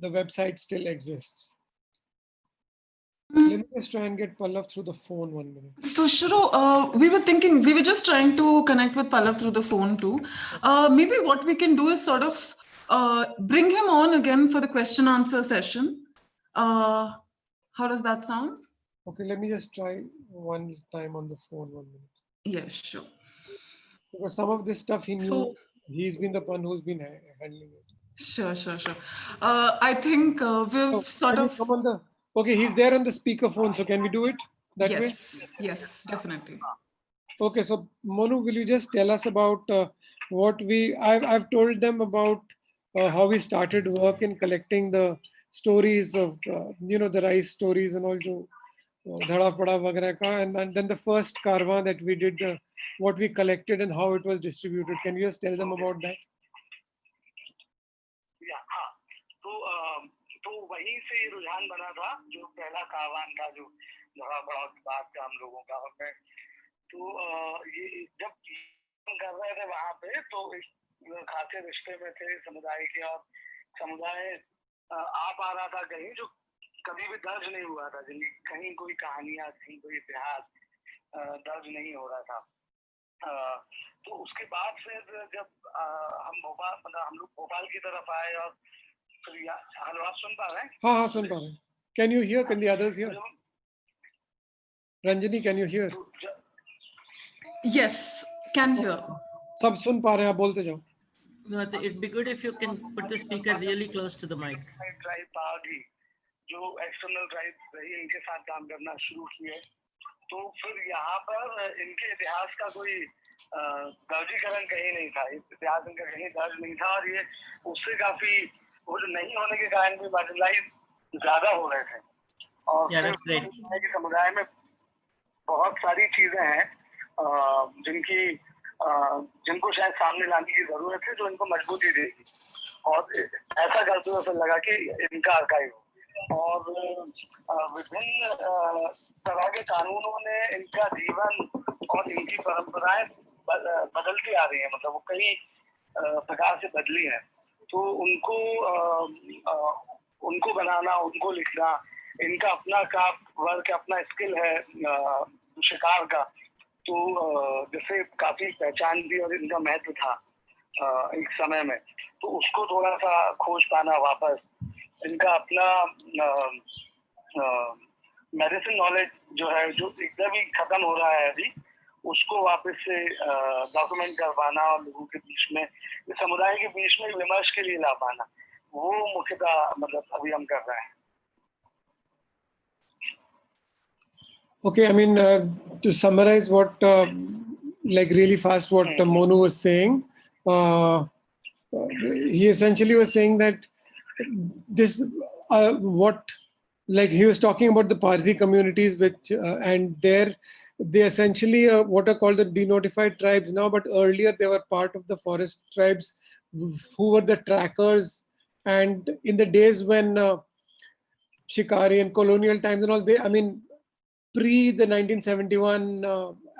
Speaker 11: the website still exists. Let me just try and get Pallav through the phone 1 minute.
Speaker 2: So Shuru, we were just trying to connect with Pallav through the phone too. Maybe what we can do is sort of bring him on again for the question answer session. How does that sound?
Speaker 11: Okay, let me just try one time on the phone 1 minute.
Speaker 2: Yes, sure.
Speaker 11: Because some of this stuff he knew, he's been the one who's been handling it.
Speaker 2: Sure. I think we've sort
Speaker 11: Can you
Speaker 2: of.
Speaker 11: come on the? Okay, he's there on the speakerphone. So can we do it that way?
Speaker 2: Yes, definitely.
Speaker 11: Okay, so Monu, will you just tell us about what I've told them about how we started work in collecting the stories of the rice stories and all jo Dhada Pada Vagara ka, and then the first Karwan that we did, what we collected and how it was distributed. Can you just tell them about that?
Speaker 12: हाँ, तो वहीं से ये रुझान बना था, जो पहला कारवान था, जो धड़ा बड़ा बात का हम लोगों का, और मैं तो ये जब हम कर रहे थे वहाँ पे, तो खासे रिश्ते में थे समुदाय के, और समुदाय आ पा रहा था कहीं जो कभी भी दर्ज नहीं हुआ था, जिनकी कहीं कोई कहानियां थी, कोई इतिहास दर्ज नहीं हो रहा था। तो उसके बाद फिर जब हम भोपाल, मतलब हम लोग भोपाल की तरफ आए, और फिर हेलो, आप सुन पा रहे हैं?
Speaker 11: हाँ, सुन पा रहे हैं। Can you hear? Can the others hear? Ranjani, can you hear?
Speaker 2: Yes, can hear.
Speaker 11: सब सुन पा रहे हैं, आप बोलते जाओ।
Speaker 6: No, it'd be good if you can put the speaker really close to the mic.
Speaker 12: Tribe आ गई, जो एक्सटर्नल ट्राइब रही, इनके साथ काम करना शुरू किए, तो फिर यहाँ पर इनके इतिहास का कोई दर्जीकरण कहीं नहीं था, इतिहास इनका कहीं दर्ज नहीं था, और ये उससे काफी वो जो नहीं होने के कारण भी मार्जिनलाइज ज्यादा हो रहे थे। और फिर समुदाय में बहुत सारी चीजें हैं जिनको शायद सामने लाने की जरूरत है, जो इनको मजबूती देगी, और ऐसा करते हुए फिर लगा कि इनका आर्काइव, और विभिन्न तरह के कानूनों ने इनका जीवन और इनकी परंपराएं बदलती आ रही हैं, मतलब वो कई प्रकार से बदली हैं, तो उनको बनाना, उनको लिखना, इनका अपना वर्क, अपना स्किल है शिकार का, तो जिससे काफी पहचान भी और इनका महत्व था एक समय में, तो उसको थोड़ा सा खोज पाना वापस, इनका अपना मेडिसिन नॉलेज जो है, जो एकदम ही खत्म हो रहा है अभी, उसको वापस से डॉक्यूमेंट कर पाना, और लोगों के बीच में, समुदाय के बीच में विमर्श के लिए ला पाना, वो मुख्यतः मतलब अभी हम कर रहे हैं।
Speaker 11: Okay, I mean, to summarize what, like really fast, what Monu was saying, he essentially was saying that this, like he was talking about the Parthi communities, which, and they essentially what are called the denotified tribes now, but earlier they were part of the forest tribes who were the trackers, and in the days when Shikari and colonial times and all, I mean, pre the 1971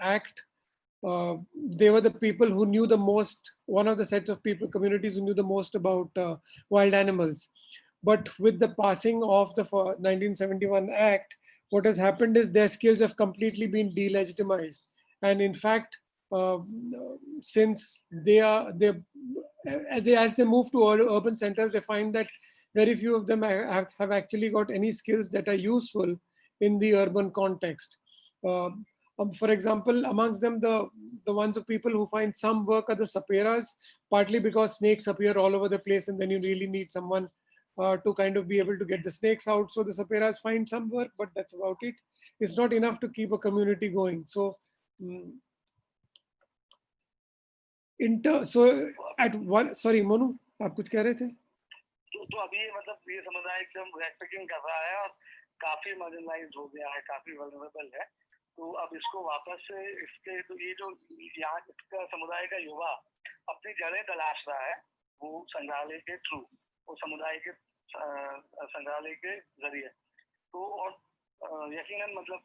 Speaker 11: Act, they were the people who knew the most, one of the sets of people, communities who knew the most about wild animals. But with the passing of the 1971 Act, what has happened is their skills have completely been delegitimized. And in fact, since as they move to urban centers, they find that very few of them have actually got any skills that are useful in the urban context. For example, amongst them, the ones of people who find some work are the saperas, partly because snakes appear all over the place, and then you really need someone to kind of be able to get the snakes out. So the saperas find some work, but that's about it. It's not enough to keep a community going. So, at one, sorry, Monu, आप कुछ कह रहे थे?
Speaker 12: तो अभी मतलब ये समुदाय एकदम रैपिकिंग कर रहा है, और काफी मार्जिनलाइज्ड हो गया है, काफी वल्नरेबल है, तो अब इसको वापस से इसके, तो ये जो यहाँ इसका समुदाय का युवा अपनी जड़ें तलाश रहा है, वो संग्रहालय के थ्रू, वो समुदाय के संग्रहालय के जरिए, तो और यकीनन मतलब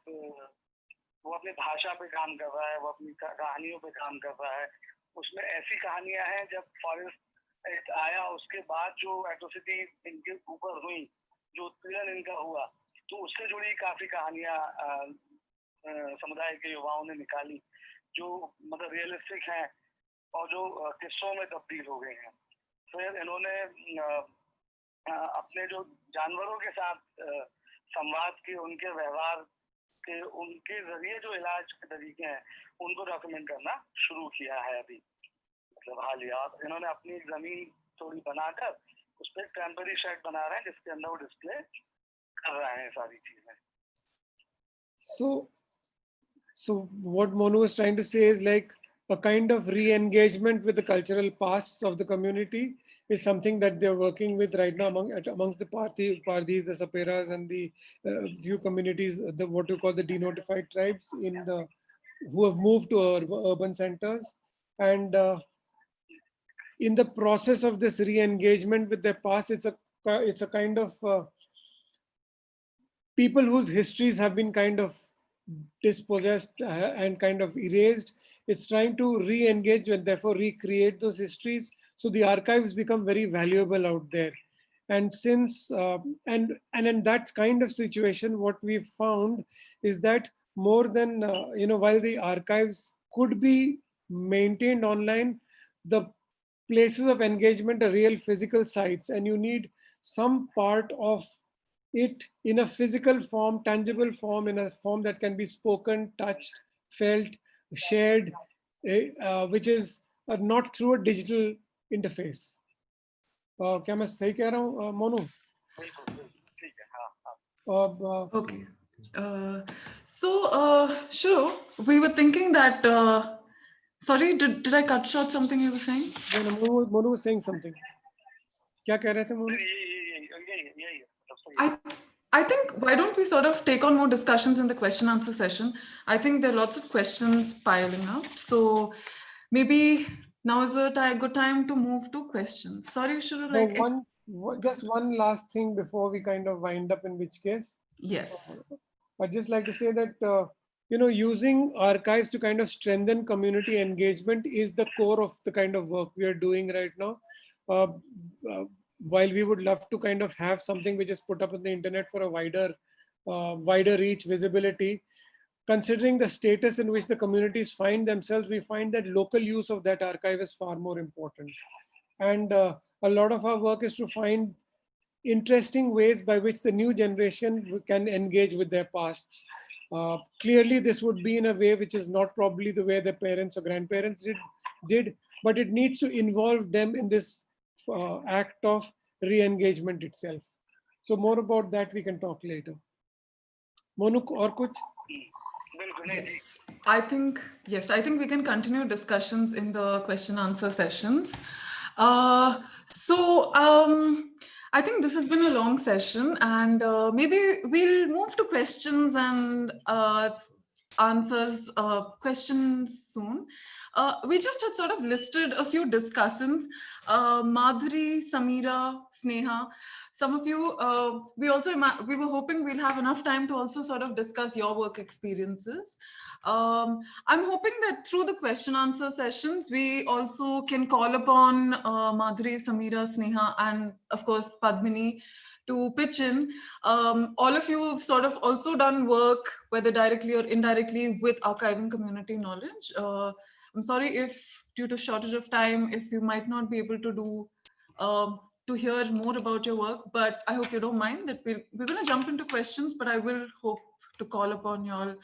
Speaker 12: वो अपनी भाषा पे काम कर रहा है, वो अपनी कहानियों पे काम कर रहा है, उसमें ऐसी कहानियां हैं जब फॉरेस्ट आया उसके बाद जो एट्रोसिटी इनके ऊपर हुई, जो उत्पीड़न इनका हुआ, तो उससे जुड़ी काफी कहानियां समुदाय के युवाओं ने निकाली, जो मतलब रियलिस्टिक हैं और जो किस्सों में तब्दील हो गए हैं। फिर इन्होंने अपने जो जानवरों के साथ संवाद के, उनके व्यवहार के, उनके जरिए जो इलाज के तरीके हैं, उनको डॉक्यूमेंट करना शुरू किया है अभी, मतलब हालिया। इन्होंने अपनी जमीन थोड़ी बनाकर उस पर टेम्पररी शेड बना रहे हैं जिसके अंदर वो डिस्प्ले कर रहे हैं सारी चीजें.
Speaker 11: So what Monu was trying to say is like a kind of re-engagement with the cultural pasts of the community is something that they're working with right now amongst the Pardis, the Saperas, and the few communities, what you call the denotified tribes who have moved to urban centers. And in the process of this re-engagement with their past, it's a kind of people whose histories have been kind of dispossessed and kind of erased. It's trying to re-engage and therefore recreate those histories. So the archives become very valuable out there. And since, and in that kind of situation, what we've found is that more than, while the archives could be maintained online, the places of engagement are real physical sites, and you need some part of it in a physical form, tangible form, in a form that can be spoken, touched, felt, shared, which is not through a digital interface. क्या मैं सही कह रहा हूँ Monu?
Speaker 2: Okay. So, Shuru, we were thinking that. Sorry, did I cut short something you were saying?
Speaker 11: No, Monu was saying something. क्या कह रहे थे Monu?
Speaker 2: I think why don't we sort of take on more discussions in the question answer session? I think there are lots of questions piling up. So maybe now is a good time to move to questions. Sorry, Shuru,
Speaker 11: just one last thing before we kind of wind up, in which case.
Speaker 2: Yes.
Speaker 11: I'd just like to say that, using archives to kind of strengthen community engagement is the core of the kind of work we are doing right now. While we would love to kind of have something which is put up on the internet for a wider reach, visibility, considering the status in which the communities find themselves, we find that local use of that archive is far more important. And a lot of our work is to find interesting ways by which the new generation can engage with their pasts. Clearly, this would be in a way which is not probably the way their parents or grandparents did, but it needs to involve them in this act of re-engagement itself. So more about that we can talk later. Monu, or kuch?
Speaker 2: Yes. I think we can continue discussions in the question answer sessions. I think this has been a long session, and maybe we'll move to questions and answers, questions soon. We just had sort of listed a few discussants, Madhuri, Samira, Sneha. Some of you, we were hoping we'll have enough time to also sort of discuss your work experiences. I'm hoping that through the question answer sessions, we also can call upon Madhuri, Samira, Sneha, and of course, Padmini to pitch in. All of you have sort of also done work, whether directly or indirectly, with archiving community knowledge. I'm sorry if due to shortage of time, if you might not be able to do to hear more about your work, but I hope you don't mind that we're going to jump into questions, but I will hope to call upon y'all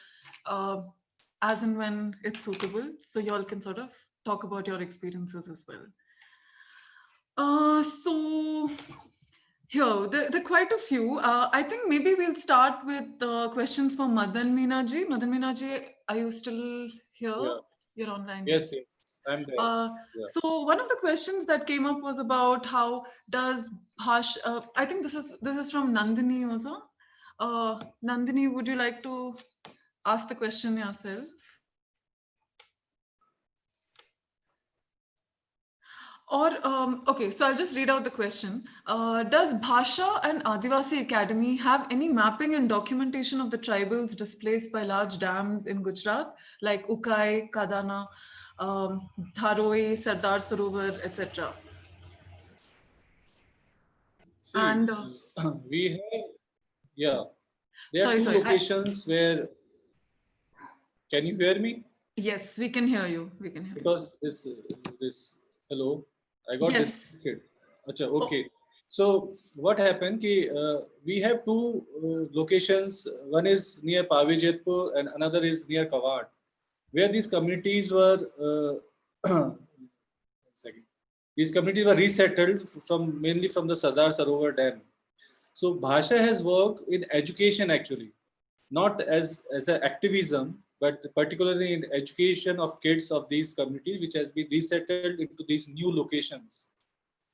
Speaker 2: as and when it's suitable, so y'all can sort of talk about your experiences as well. So here, there are quite a few. I think maybe we'll start with questions for Madan, Meena ji. Madan, Meena ji, are you still here?
Speaker 4: Yeah.
Speaker 2: You're online.
Speaker 4: Yes, yes, I'm there. Yeah.
Speaker 2: So one of the questions that came up was about how does Bhasha, I think this is from Nandini also. Nandini, would you like to ask the question yourself? Or, okay, so I'll just read out the question. Does Bhasha and Adivasi Academy have any mapping and documentation of the tribals displaced by large dams in Gujarat, like Ukai, Kadana, Dharoi, Sardar Sarovar, etc.?
Speaker 4: See,
Speaker 2: And
Speaker 4: we have, yeah, there are two locations where, can you hear me?
Speaker 2: Yes, we can hear you. We can hear
Speaker 4: because
Speaker 2: you.
Speaker 4: this, hello, I got disconnected. Achha, okay. So what happened? We have two locations. One is near Pavijetpur and another is near Kawad, where these communities were. These communities were resettled from mainly from the Sardar Sarovar Dam. So Bhasha has worked in education actually, not as an activism, but particularly in education of kids of these communities, which has been resettled into these new locations.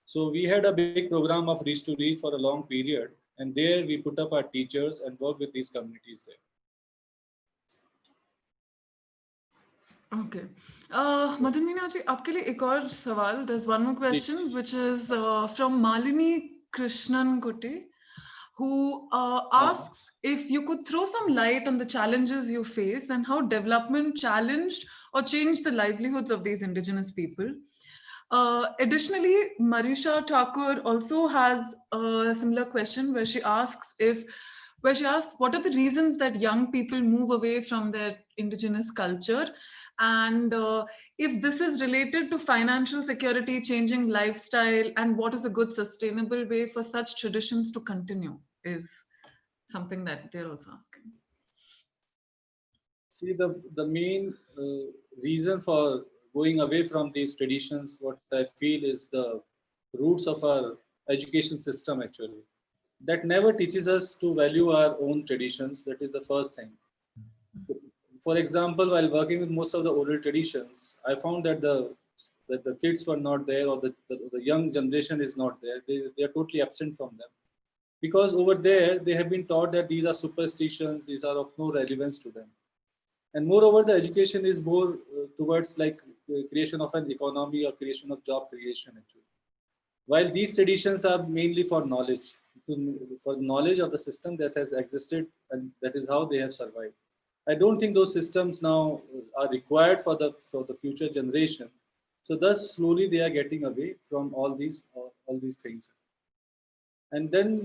Speaker 4: So we had a big program of Reach to Reach for a long period, and there we put up our teachers and work with these communities there.
Speaker 2: Okay. Madan Meena ji, आपके लिए एक और सवाल. There's one more question, which is from Malini Krishnan Kuti, who asks if you could throw some light on the challenges you face and how development challenged or changed the livelihoods of these indigenous people. Additionally, Marisha Thakur also has a similar question where she asks what are the reasons that young people move away from their indigenous culture, and if this is related to financial security, changing lifestyle, and what is a good sustainable way for such traditions to continue is something that they're also asking.
Speaker 4: See, the main reason for going away from these traditions, what I feel is the roots of our education system actually. That never teaches us to value our own traditions. That is the first thing. For example, while working with most of the oral traditions, I found that the kids were not there, or the young generation is not there. They are totally absent from them. Because over there, they have been taught that these are superstitions, these are of no relevance to them. And moreover, the education is more towards like creation of an economy or creation of job creation actually. While these traditions are mainly for knowledge of the system that has existed, and that is how they have survived. I don't think those systems now are required for the future generation. So thus slowly they are getting away from all these things. And then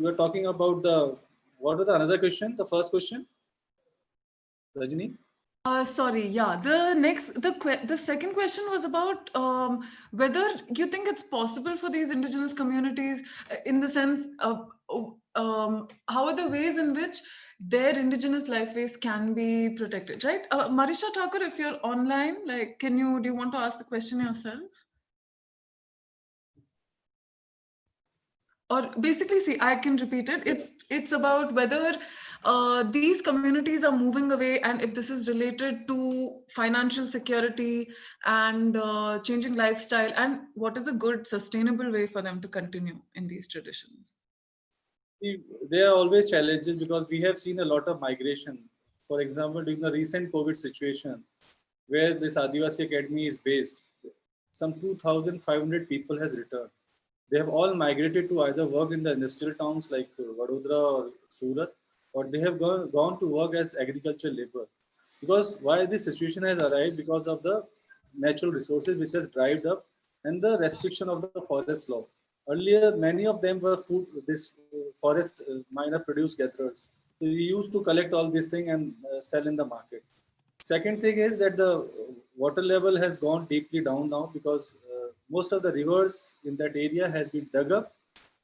Speaker 4: we are talking about what was the another question? The first question, Rajni?
Speaker 2: Sorry, yeah. The second question was about whether you think it's possible for these indigenous communities, in the sense of how are the ways in which their indigenous lifeways can be protected, right? Marisha Thakur, if you're online, like, do you want to ask the question yourself? Or basically, see, I can repeat it. It's about whether these communities are moving away, and if this is related to financial security and changing lifestyle, and what is a good sustainable way for them to continue in these traditions.
Speaker 4: There are always challenges because we have seen a lot of migration. For example, during the recent COVID situation, where this Adivasi Academy is based, some 2,500 people has returned. They have all migrated to either work in the industrial towns like Vadodara or Surat, or they have gone to work as agricultural labor. Because why this situation has arrived? Because of the natural resources which has dried up and the restriction of the forest law. Earlier, many of them were forest minor produce gatherers. So we used to collect all this thing and sell in the market. Second thing is that the water level has gone deeply down now because most of the rivers in that area has been dug up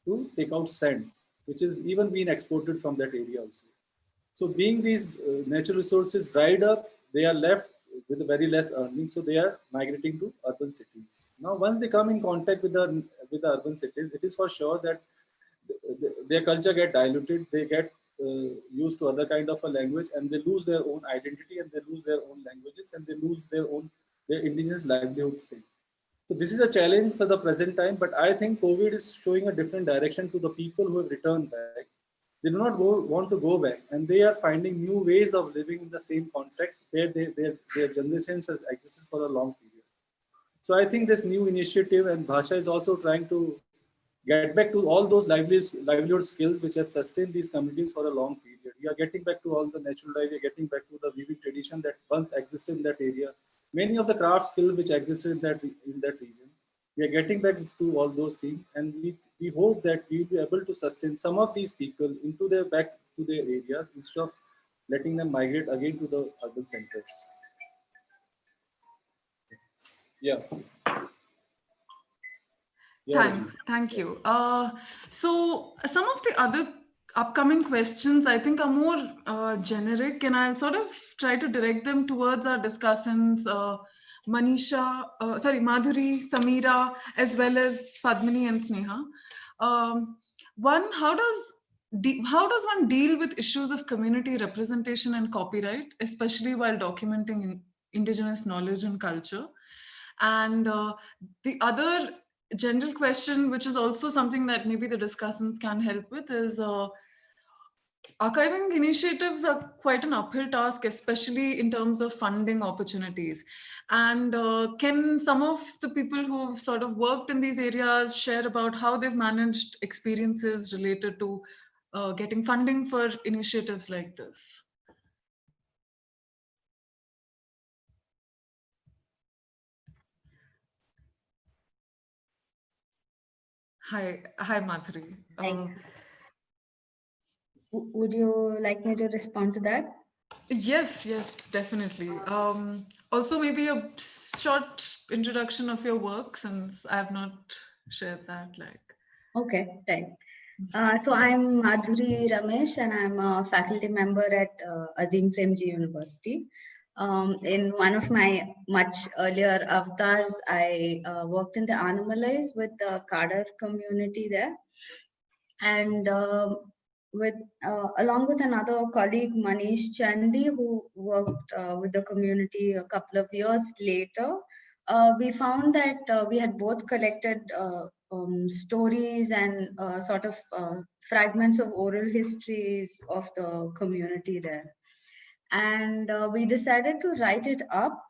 Speaker 4: to take out sand, which is even being exported from that area also. So being these natural resources dried up, they are left with very less earnings, so they are migrating to urban cities. Now, once they come in contact with the urban cities, it is for sure that their culture get diluted, they get used to other kind of a language, and they lose their own identity, and they lose their own languages, and they lose their indigenous livelihoods thing. So this is a challenge for the present time, but I think COVID is showing a different direction to the people who have returned back. They do not want to go back, and they are finding new ways of living in the same context where their generations has existed for a long period. So I think this new initiative, and Bhasha is also trying to get back to all those livelihood skills which has sustained these communities for a long period. We are getting back to all the natural life, we are getting back to the weaving tradition that once existed in that area. Many of the craft skills which existed in that region, we are getting back to all those things, and we hope that we will be able to sustain some of these people back to their areas instead of letting them migrate again to the urban centers. Yeah.
Speaker 2: Thank you. So some of the other upcoming questions I think are more generic, and I'll sort of try to direct them towards our discussants Manisha, Madhuri, Samira, as well as Padmini and Sneha. One, how does one deal with issues of community representation and copyright, especially while documenting indigenous knowledge and culture? And the other general question, which is also something that maybe the discussants can help with, is archiving initiatives are quite an uphill task, especially in terms of funding opportunities. And can some of the people who've sort of worked in these areas share about how they've managed experiences related to getting funding for initiatives like this? Hi, Madhuri.
Speaker 13: Would you like me to respond to that?
Speaker 2: Yes, definitely. Also, maybe a short introduction of your work, since I have not shared that.
Speaker 13: Okay, right. So I'm Madhuri Ramesh, and I'm a faculty member at Azim Premji University. In one of my much earlier avatars, I worked in the Animalize with the Kadar community there. And along with another colleague, Manish Chandi, who worked with the community a couple of years later, we found that we had both collected stories and sort of fragments of oral histories of the community there. And we decided to write it up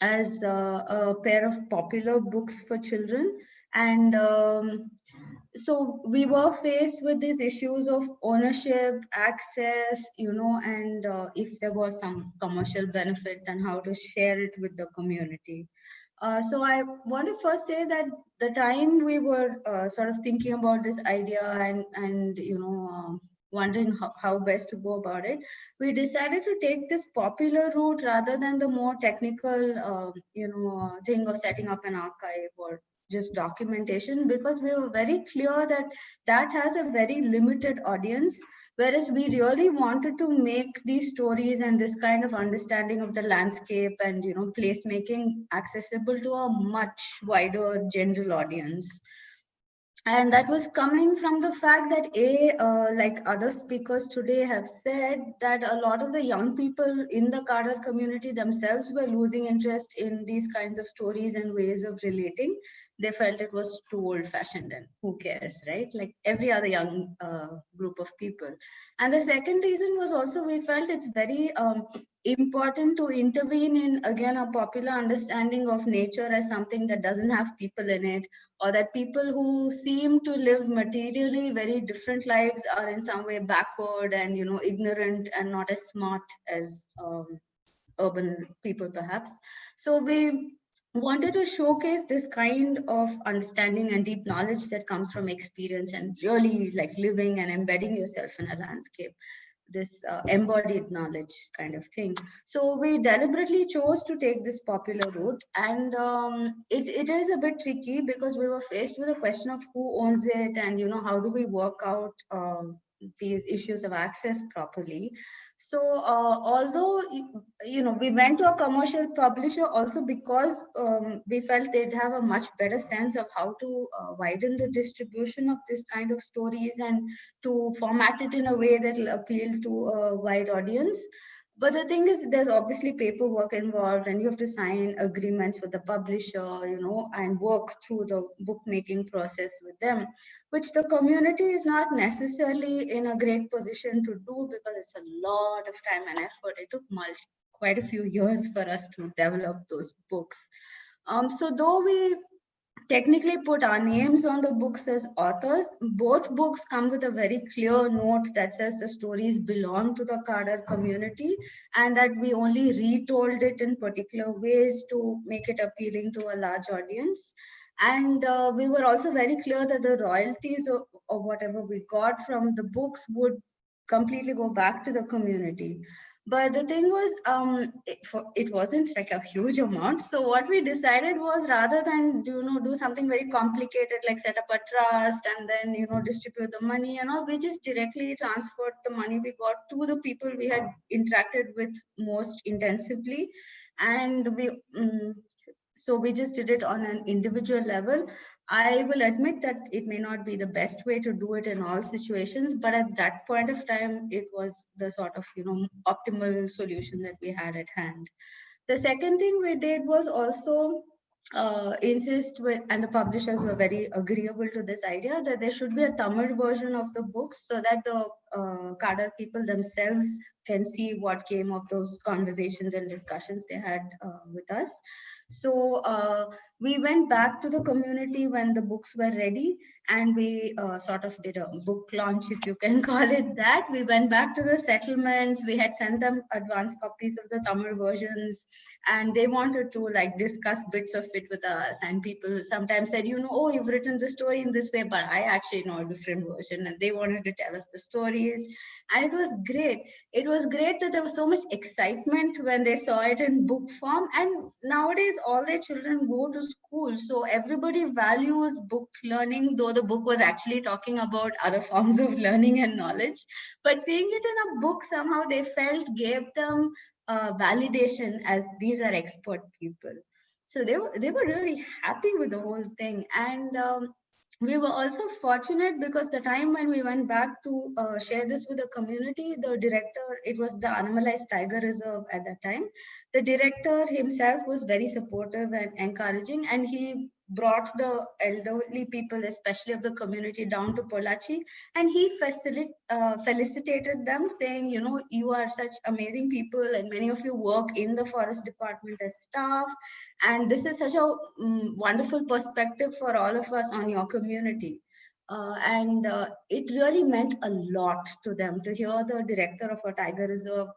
Speaker 13: as a pair of popular books for children. And so we were faced with these issues of ownership, access, and if there was some commercial benefit, then how to share it with the community. So I want to first say that the time we were sort of thinking about this idea and wondering how best to go about it, we decided to take this popular route rather than the more technical, thing of setting up an archive or just documentation, because we were very clear that that has a very limited audience, whereas we really wanted to make these stories and this kind of understanding of the landscape and placemaking accessible to a much wider general audience. And that was coming from the fact that like other speakers today have said, that a lot of the young people in the Kadar community themselves were losing interest in these kinds of stories and ways of relating. They felt it was too old-fashioned, and who cares, right? Like every other young group of people. And the second reason was also, we felt it's very important to intervene in, again, a popular understanding of nature as something that doesn't have people in it, or that people who seem to live materially very different lives are in some way backward and ignorant and not as smart as urban people perhaps. So we wanted to showcase this kind of understanding and deep knowledge that comes from experience and really like living and embedding yourself in a landscape, this embodied knowledge kind of thing. So we deliberately chose to take this popular route, and it is a bit tricky because we were faced with a question of who owns it, and how do we work out these issues of access properly. So although we went to a commercial publisher also because we felt they'd have a much better sense of how to widen the distribution of this kind of stories and to format it in a way that will appeal to a wide audience. But the thing is, there's obviously paperwork involved, and you have to sign agreements with the publisher, and work through the bookmaking process with them, which the community is not necessarily in a great position to do because it's a lot of time and effort. It took quite a few years for us to develop those books. So though we technically put our names on the books as authors, both books come with a very clear note that says the stories belong to the Kadar community and that we only retold it in particular ways to make it appealing to a large audience. And we were also very clear that the royalties or whatever we got from the books would completely go back to the community. But the thing was, it wasn't like a huge amount. So what we decided was, rather than do something very complicated like set up a trust and then distribute the money and all, we just directly transferred the money we got to the people we had interacted with most intensively. And so we just did it on an individual level. I will admit that it may not be the best way to do it in all situations, but at that point of time, it was the sort of, optimal solution that we had at hand. The second thing we did was also insist with, and the publishers were very agreeable to this idea, that there should be a Tamil version of the books so that the Kadar people themselves can see what came of those conversations and discussions they had with us. So we went back to the community when the books were ready, and we sort of did a book launch, if you can call it that. We went back to the settlements. We had sent them advance copies of the Tamil versions, and they wanted to like discuss bits of it with us. And people sometimes said, oh, you've written the story in this way, but I actually know a different version. And they wanted to tell us the stories. And it was great. It was great that there was so much excitement when they saw it in book form. And nowadays, all their children go to school. So everybody values book learning, though the book was actually talking about other forms of learning and knowledge. But seeing it in a book, somehow they felt gave them validation as these are expert people. So they were really happy with the whole thing. And we were also fortunate because the time when we went back to share this with the community, the director, it was the Animalized Tiger Reserve at that time. The director himself was very supportive and encouraging, and he brought the elderly people, especially of the community, down to Pollachi, and he felicitated them, saying, you are such amazing people, and many of you work in the forest department as staff, and this is such a wonderful perspective for all of us on your community. And it really meant a lot to them to hear the director of a tiger reserve,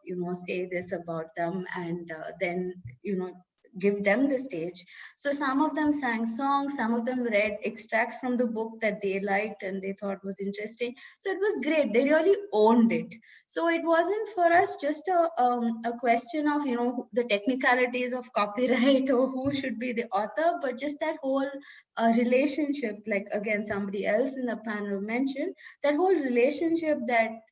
Speaker 13: say this about them, and then, give them the stage. So some of them sang songs, some of them read extracts from the book that they liked and they thought was interesting. So it was great. They really owned it. So it wasn't for us just a question of, the technicalities of copyright or who should be the author, but just that whole relationship, like again, somebody else in the panel mentioned, that whole relationship that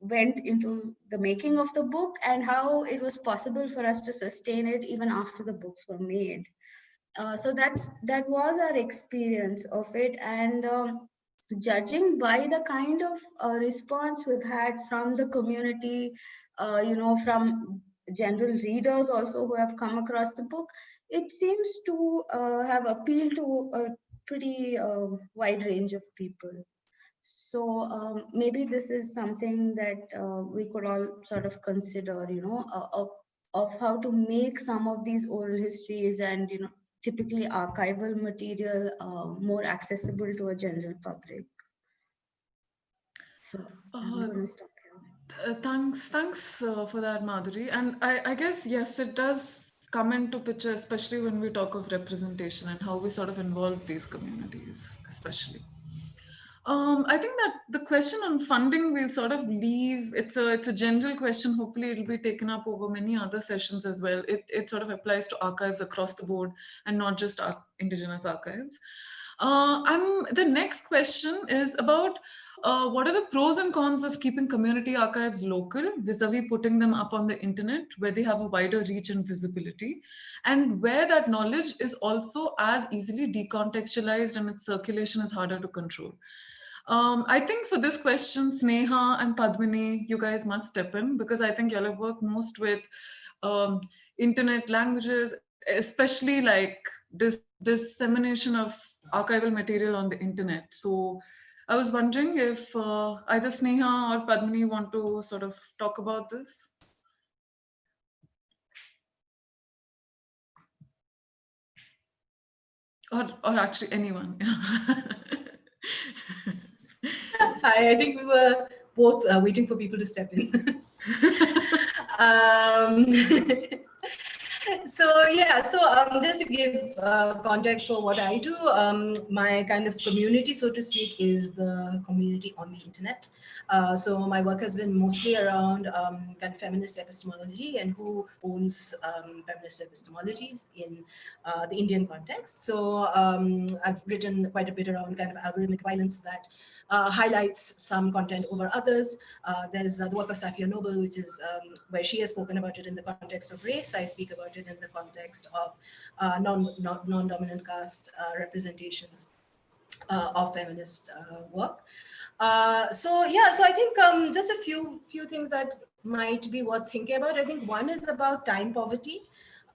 Speaker 13: went into the making of the book and how it was possible for us to sustain it even after the books were made. So that was our experience of it. And judging by the kind of response we've had from the community, from general readers also who have come across the book, it seems to have appealed to a pretty wide range of people. So maybe this is something that we could all sort of consider, of how to make some of these oral histories and, typically archival material more accessible to a general public. So I'm going to stop here.
Speaker 2: Thanks for that, Madhuri. And I guess, yes, it does come into picture, especially when we talk of representation and how we sort of involve these communities, especially. I think that the question on funding we'll sort of leave. It's a general question. Hopefully it'll be taken up over many other sessions as well. It sort of applies to archives across the board and not just indigenous archives. The next question is about what are the pros and cons of keeping community archives local vis-a-vis putting them up on the internet where they have a wider reach and visibility, and where that knowledge is also as easily decontextualized and its circulation is harder to control. I think for this question, Sneha and Padmini, you guys must step in, because I think y'all have worked most with internet languages, especially like this dissemination of archival material on the internet. So I was wondering if either Sneha or Padmini want to sort of talk about this. Or actually anyone.
Speaker 14: Hi, I think we were both waiting for people to step in. Just to give context for what I do, my kind of community, so to speak, is the community on the internet. So my work has been mostly around kind of feminist epistemology and who owns feminist epistemologies in the Indian context. So I've written quite a bit around kind of algorithmic violence that highlights some content over others. There's the work of Safia Noble, which is where she has spoken about it in the context of race. I speak about it in the context of non-dominant caste representations of feminist work. So I think just a few things that might be worth thinking about. I think one is about time poverty.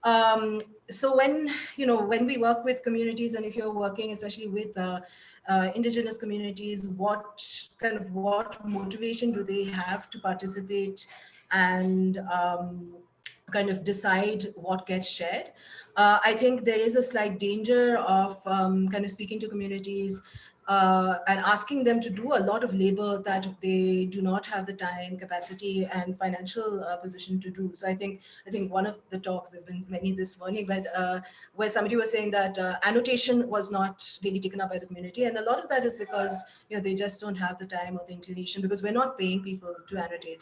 Speaker 14: So when we work with communities, and if you're working especially with indigenous communities, what motivation do they have to participate and kind of decide what gets shared? I think there is a slight danger of kind of speaking to communities and asking them to do a lot of labor that they do not have the time, capacity, and financial position to do. So I think one of the talks, there have been many this morning, but where somebody was saying that annotation was not really taken up by the community, and a lot of that is because they just don't have the time or the inclination, because we're not paying people to annotate,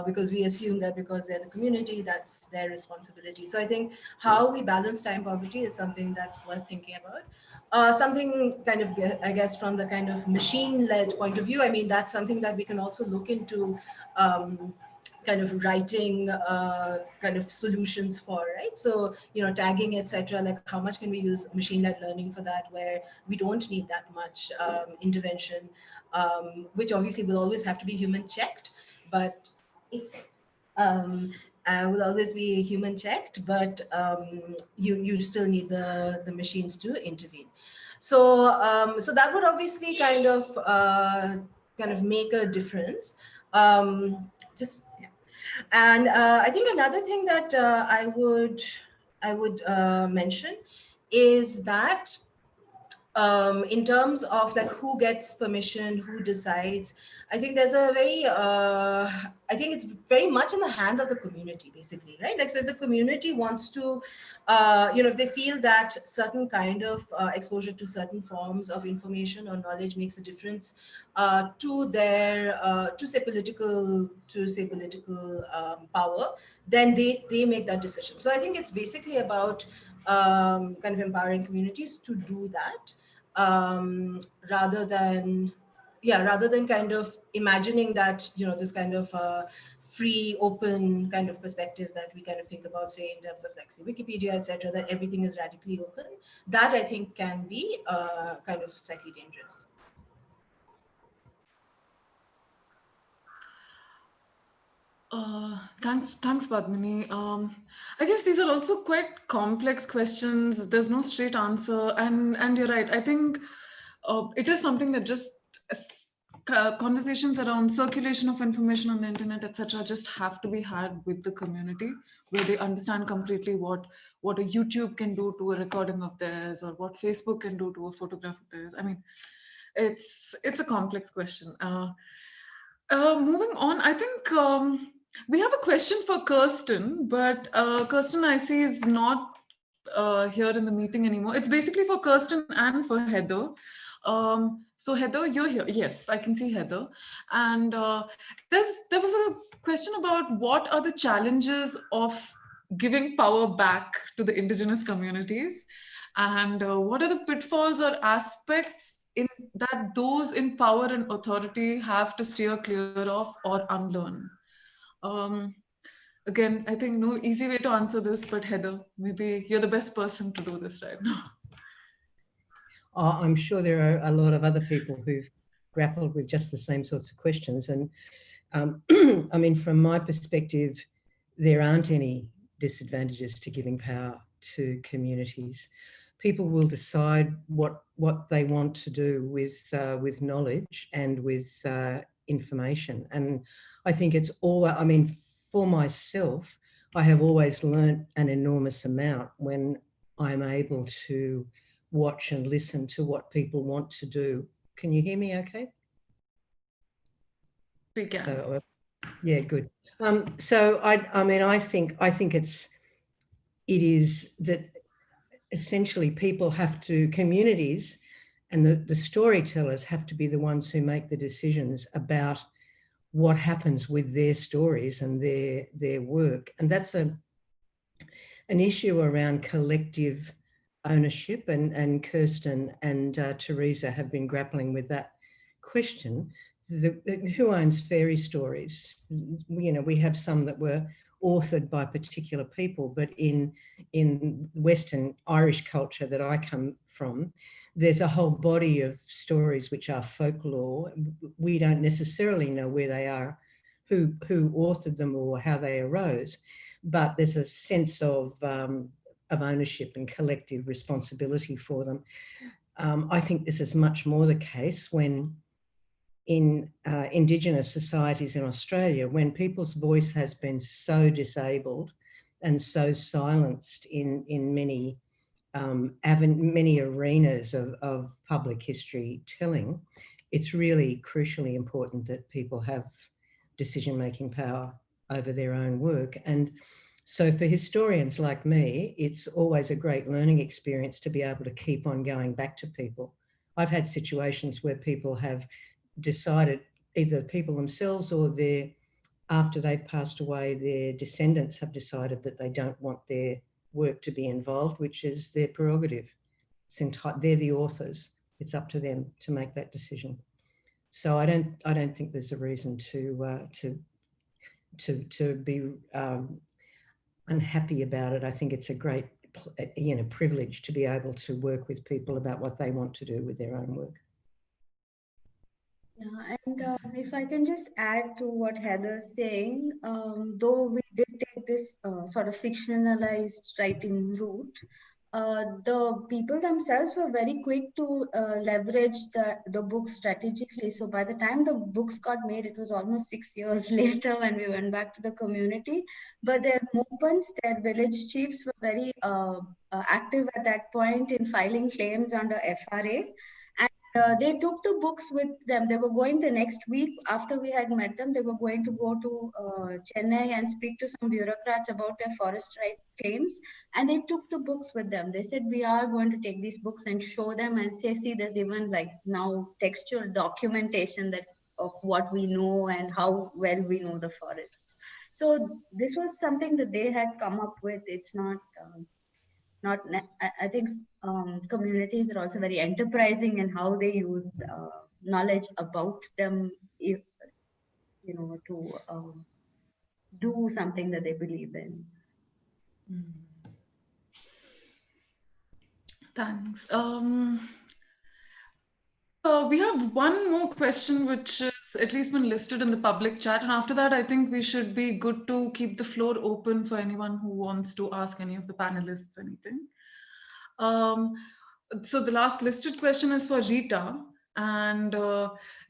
Speaker 14: because we assume that because they're the community, that's their responsibility. So I think how we balance time poverty is something that's worth thinking about. Something kind of, I guess, from the kind of machine-led point of view, I mean, that's something that we can also look into kind of writing kind of solutions for, right? So, tagging, etc. Like how much can we use machine-led learning for that, where we don't need that much intervention, which obviously will always have to be human checked, but will always be human checked, but you still need the machines to intervene. So that would obviously kind of make a difference. And I think another thing that I would mention is that in terms of like who gets permission, who decides, I think there's a very, I think it's very much in the hands of the community, basically, right? Like, so if the community wants to, if they feel that certain kind of exposure to certain forms of information or knowledge makes a difference to their, to say political power, then they make that decision. So I think it's basically about kind of empowering communities to do that. Rather than kind of imagining that, this kind of free, open kind of perspective that we kind of think about, say, in terms of like, say, Wikipedia, etc., that everything is radically open. That I think can be kind of slightly dangerous.
Speaker 2: Thanks, Padmini. I guess these are also quite complex questions. There's no straight answer, and you're right. I think it is something that just conversations around circulation of information on the internet, etc., just have to be had with the community, where they understand completely what a YouTube can do to a recording of theirs, or what Facebook can do to a photograph of theirs. I mean, it's a complex question. Moving on, I think we have a question for Kirsten, but Kirsten, I see, is not here in the meeting anymore. It's basically for Kirsten and for Heather. So Heather, you're here. Yes, I can see Heather. And there was a question about what are the challenges of giving power back to the indigenous communities, and what are the pitfalls or aspects in that those in power and authority have to steer clear of or unlearn. Again, I think no easy way to answer this, but Heather, maybe you're the best person to do this right now.
Speaker 9: I'm sure there are a lot of other people who've grappled with just the same sorts of questions. And I mean, from my perspective, there aren't any disadvantages to giving power to communities. People will decide what they want to do with knowledge and with information. And I think it's all, I mean, for myself, I have always learnt an enormous amount when I'm able to watch and listen to what people want to do. Can you hear me okay?
Speaker 2: We can.
Speaker 9: So, yeah, good. So I mean, I think it's it is that essentially people have to, communities and the storytellers have to be the ones who make the decisions about what happens with their stories and their work. And that's an issue around collective ownership, and Kirsten and Theresa have been grappling with that question. Who owns fairy stories? You know, we have some that were authored by particular people, but in Western Irish culture that I come from, there's a whole body of stories which are folklore. We don't necessarily know where they are, who authored them or how they arose, but there's a sense of ownership and collective responsibility for them. I think this is much more the case when in Indigenous societies in Australia, when people's voice has been so disabled and so silenced in many many arenas of public history telling, it's really crucially important that people have decision-making power over their own work. And so for historians like me, it's always a great learning experience to be able to keep on going back to people. I've had situations where people have decided, either people themselves or after they've passed away, their descendants have decided that they don't want their work to be involved, which is their prerogative. They're the authors. It's up to them to make that decision. So I don't think there's a reason to be unhappy about it. I think it's a great, privilege to be able to work with people about what they want to do with their own work.
Speaker 13: Yeah, and if I can just add to what Heather's saying, though we did take this sort of fictionalized writing route, the people themselves were very quick to leverage the book strategically. So by the time the books got made, it was almost 6 years later when we went back to the community. But their movements, their village chiefs were very active at that point in filing claims under FRA. They took the books with them. They were going the next week after we had met them. They were going to go to Chennai and speak to some bureaucrats about their forest right claims. And they took the books with them. They said, we are going to take these books and show them and say, see, there's even like now textual documentation of what we know and how well we know the forests. So this was something that they had come up with. It's not... I think communities are also very enterprising in how they use knowledge about them, to do something that they believe in.
Speaker 2: Thanks. We have one more question, which is at least been listed in the public chat. And after that, I think we should be good to keep the floor open for anyone who wants to ask any of the panelists anything. So the last listed question is for Rita. And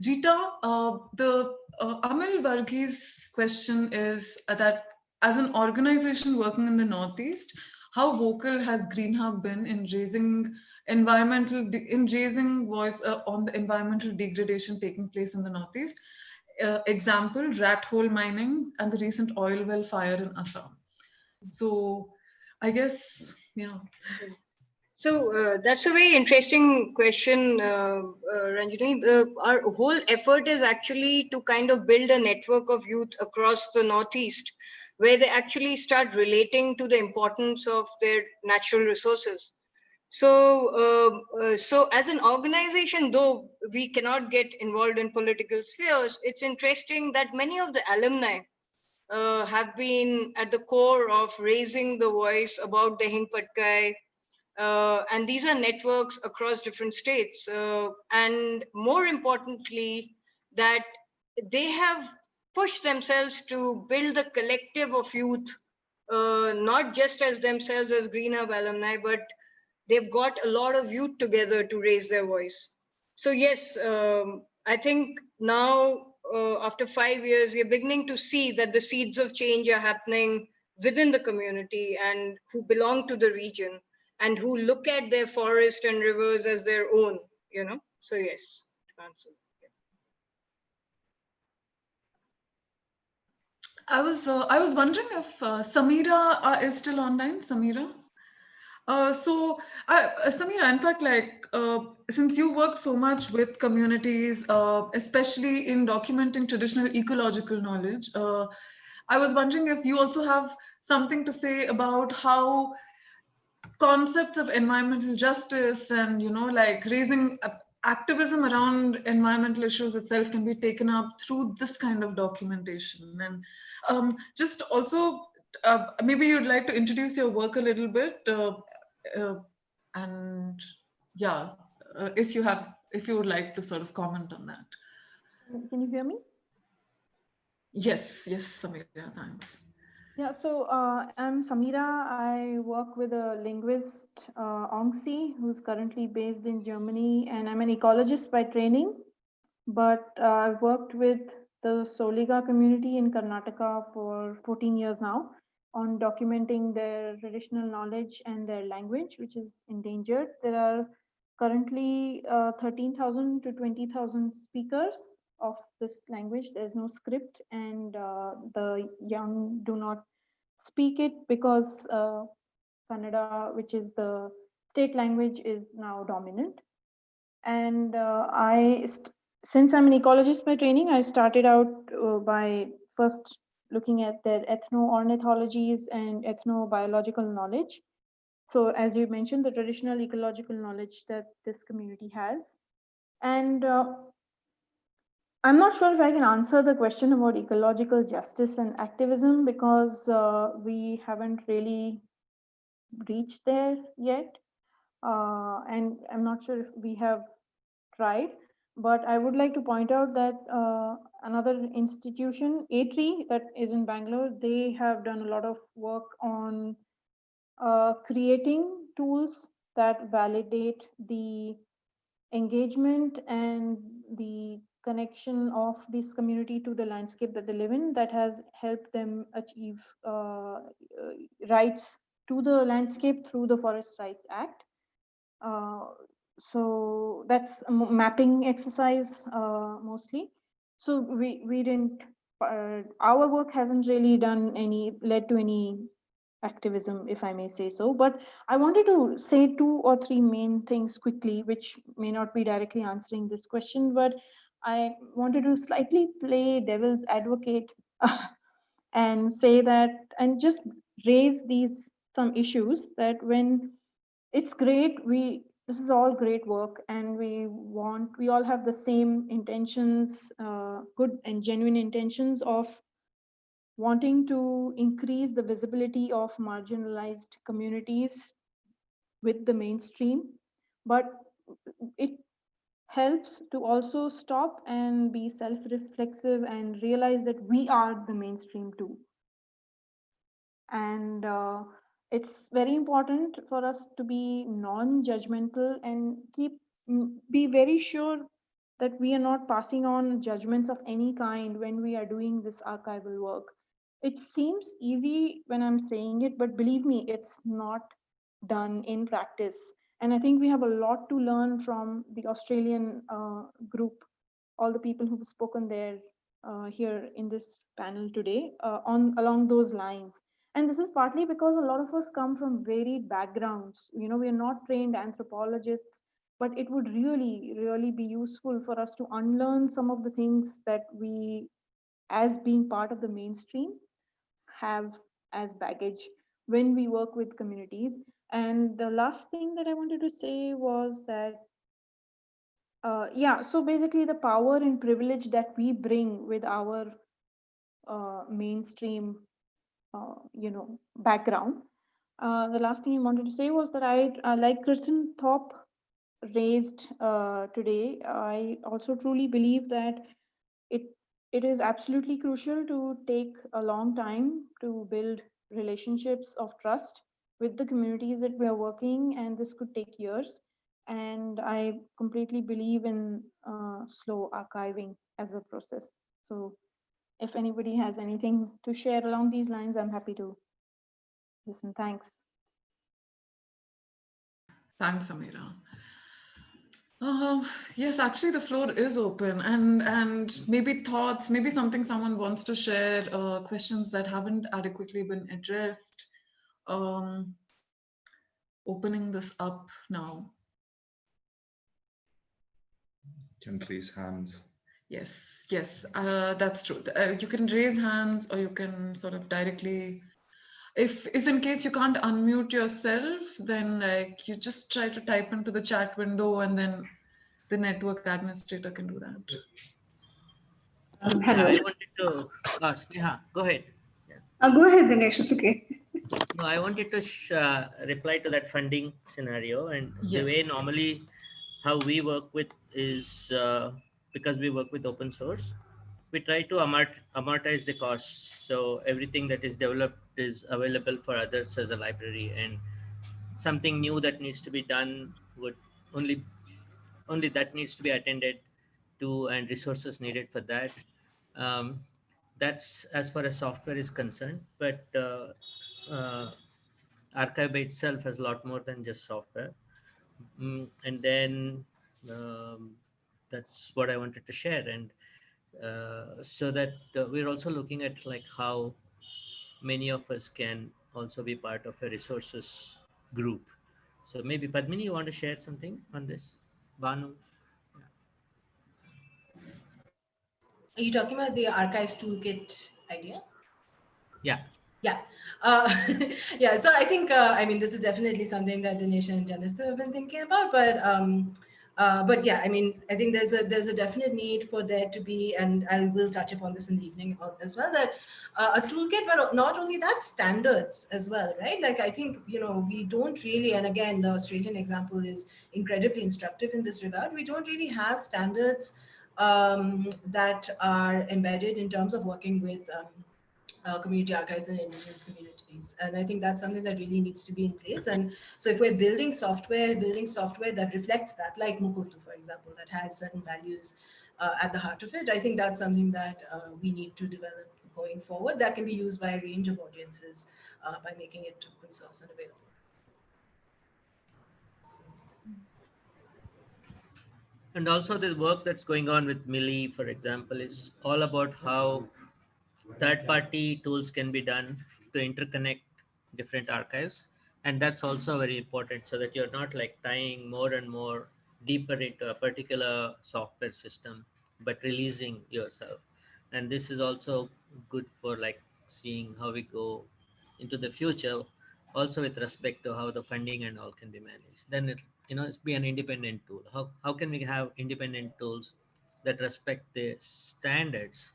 Speaker 2: Rita, Amil Varghese question is that as an organization working in the Northeast, how vocal has Green Hub been in raising voice on the environmental degradation taking place in the Northeast? Example, rat hole mining and the recent oil well fire in Assam. So I guess, yeah.
Speaker 5: So that's a very interesting question, Ranjani. Our whole effort is actually to kind of build a network of youth across the Northeast, where they actually start relating to the importance of their natural resources. So, so as an organization, though we cannot get involved in political spheres, it's interesting that many of the alumni have been at the core of raising the voice about the Hingpatkai. And these are networks across different states. And more importantly, that they have pushed themselves to build a collective of youth, not just as themselves as Green Hub alumni, but they've got a lot of youth together to raise their voice. So yes, I think now, after 5 years, we're beginning to see that the seeds of change are happening within the community and who belong to the region and who look at their forest and rivers as their own, So yes, to answer.
Speaker 2: I was wondering if Samira is still online. Samira. Samira, in fact, since you worked so much with communities, especially in documenting traditional ecological knowledge, I was wondering if you also have something to say about how concepts of environmental justice and, raising activism around environmental issues itself can be taken up through this kind of documentation. And just also, maybe you'd like to introduce your work a little bit. And yeah, if you would like to sort of comment on that.
Speaker 15: Can you hear me?
Speaker 2: Yes, Samira, thanks.
Speaker 15: Yeah, so I'm Samira. I work with a linguist, Ongsi, who's currently based in Germany, and I'm an ecologist by training, but I've worked with the Soliga community in Karnataka for 14 years now on documenting their traditional knowledge and their language, which is endangered. There are currently 13,000 to 20,000 speakers of this language. There's no script, and the young do not speak it because Kannada, which is the state language, is now dominant. And since I'm an ecologist by training, I started out by first looking at their ethno-ornithologies and ethno-biological knowledge. So as you mentioned, the traditional ecological knowledge that this community has. And I'm not sure if I can answer the question about ecological justice and activism because we haven't really reached there yet. And I'm not sure if we have tried, but I would like to point out that another institution, A3, that is in Bangalore, they have done a lot of work on creating tools that validate the engagement and the connection of this community to the landscape that they live in, that has helped them achieve rights to the landscape through the Forest Rights Act. So that's a mapping exercise mostly. So we didn't, our work hasn't really led to any activism, if I may say so. But I wanted to say 2 or 3 main things quickly, which may not be directly answering this question, but I wanted to slightly play devil's advocate and say that, and just raise some issues that when it's great, this is all great work, and we all have the same intentions, good and genuine intentions of wanting to increase the visibility of marginalized communities with the mainstream, but it helps to also stop and be self-reflexive and realize that we are the mainstream too. And it's very important for us to be non-judgmental and be very sure that we are not passing on judgments of any kind when we are doing this archival work. It seems easy when I'm saying it, but believe me, it's not done in practice. And I think we have a lot to learn from the Australian group, all the people who've spoken there here in this panel today along those lines. And this is partly because a lot of us come from varied backgrounds. We are not trained anthropologists, but it would really, really be useful for us to unlearn some of the things that we, as being part of the mainstream, have as baggage when we work with communities. And the last thing that I wanted to say was that, so basically the power and privilege that we bring with our mainstream background. The last thing I wanted to say was that I like Kirsten Thorpe raised today. I also truly believe that it is absolutely crucial to take a long time to build relationships of trust with the communities that we are working, and this could take years. And I completely believe in slow archiving as a process. So if anybody has anything to share along these lines, I'm happy to listen. Thanks.
Speaker 2: Thanks, Amira. Yes, actually, the floor is open, and maybe thoughts, maybe something someone wants to share, questions that haven't adequately been addressed. Um, Opening this up now.
Speaker 1: Can raise hands.
Speaker 2: Yes, yes, that's true. You can raise hands, or you can sort of directly. If in case you can't unmute yourself, then like you just try to type into the chat window, and then the network administrator can do that.
Speaker 6: Yeah,
Speaker 13: Hello.
Speaker 6: I wanted to, Sneha, go ahead. Yeah.
Speaker 13: Go ahead, Dinesh. It's okay.
Speaker 6: No, I wanted to reply to that funding scenario, and the way normally how we work with is because we work with open source, we try to amortize the costs. So everything that is developed is available for others as a library, and something new that needs to be done would only that needs to be attended to, and resources needed for that. Um, that's as far as software is concerned, but archive by itself has a lot more than just software. And then that's what I wanted to share. And so that we're also looking at like how many of us can also be part of a resources group. So maybe Padmini, you want to share something on this? Banu?
Speaker 14: Are you talking about the archives toolkit idea?
Speaker 6: Yeah.
Speaker 14: Yeah. Yeah. So I think, I mean, this is definitely something that Dinesh and Janastu have been thinking about, but yeah, I mean, I think there's a definite need for there to be, and I will touch upon this in the evening as well, that a toolkit, but not only that, standards as well, right? Like, I think, you know, we don't really, and again, the Australian example is incredibly instructive in this regard. We don't really have standards that are embedded in terms of working with community archives and indigenous communities. And I think that's something that really needs to be in place. And so if we're building software that reflects that, like Mukurtu, for example, that has certain values at the heart of it, I think that's something that we need to develop going forward that can be used by a range of audiences by making it open source and available.
Speaker 6: And also the work that's going on with Milli, for example, is all about how third-party tools can be done to interconnect different archives. And that's also very important, so that you're not like tying more and more deeper into a particular software system, but releasing yourself. And this is also good for like seeing how we go into the future, also with respect to how the funding and all can be managed. Then it, you know, it's be an independent tool. How can we have independent tools that respect the standards,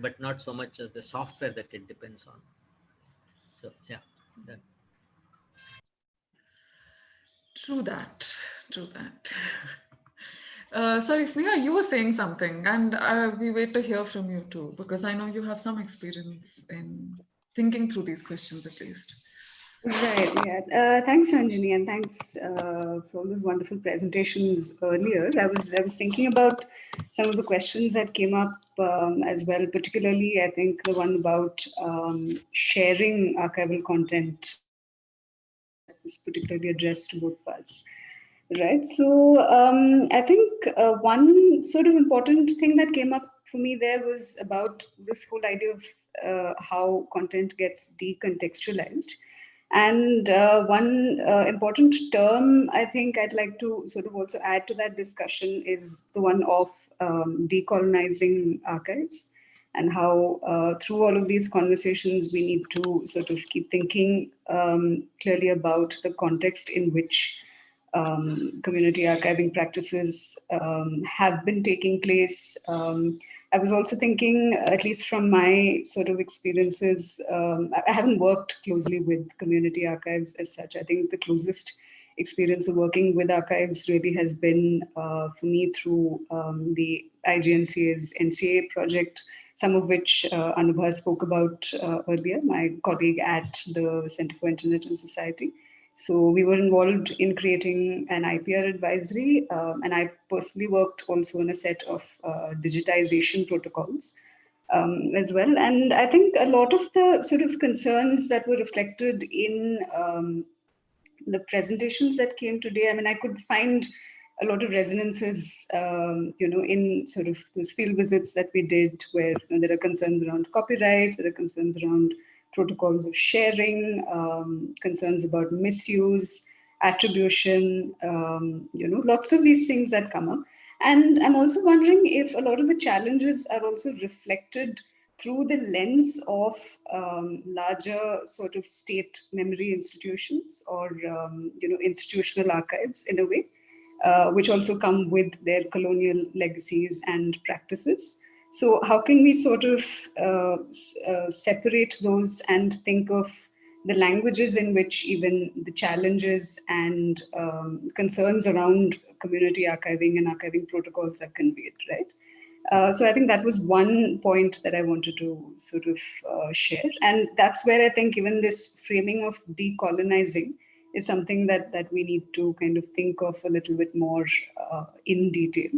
Speaker 6: but not so much as the software that it depends on. So yeah, that.
Speaker 2: True that. True that. Sorry, Sneha, you were saying something, and we wait to hear from you too, because I know you have some experience in thinking through these questions at least.
Speaker 13: Right, yeah. Thanks, Ranjani, and thanks for all those wonderful presentations earlier. I was thinking about some of the questions that came up as well, particularly I think the one about sharing archival content is particularly addressed to both of us. Right. So I think one sort of important thing that came up for me there was about this whole idea of how content gets decontextualized. And one important term I think I'd like to sort of also add to that discussion is the one of decolonizing archives, and how through all of these conversations we need to sort of keep thinking clearly about the context in which community archiving practices have been taking place. I was also thinking, at least from my sort of experiences, I haven't worked closely with community archives as such. I think the closest experience of working with archives really has been for me through the IGNCA's NCA project, some of which Anubha spoke about earlier, my colleague at the Center for Internet and Society. So we were involved in creating an IPR advisory, and I personally worked also on a set of digitization protocols as well. And I think a lot of the sort of concerns that were reflected in the presentations that came today, I mean, I could find
Speaker 16: a lot of resonances, in sort of those field visits that we did, where there are concerns around copyright, there are concerns around protocols of sharing, concerns about misuse, attribution, lots of these things that come up. And I'm also wondering if a lot of the challenges are also reflected through the lens of larger sort of state memory institutions or, institutional archives in a way, which also come with their colonial legacies and practices. So how can we sort of separate those and think of the languages in which even the challenges and concerns around community archiving and archiving protocols are conveyed, right? So I think that was one point that I wanted to sort of share. And that's where I think even this framing of decolonizing is something that we need to kind of think of a little bit more in detail.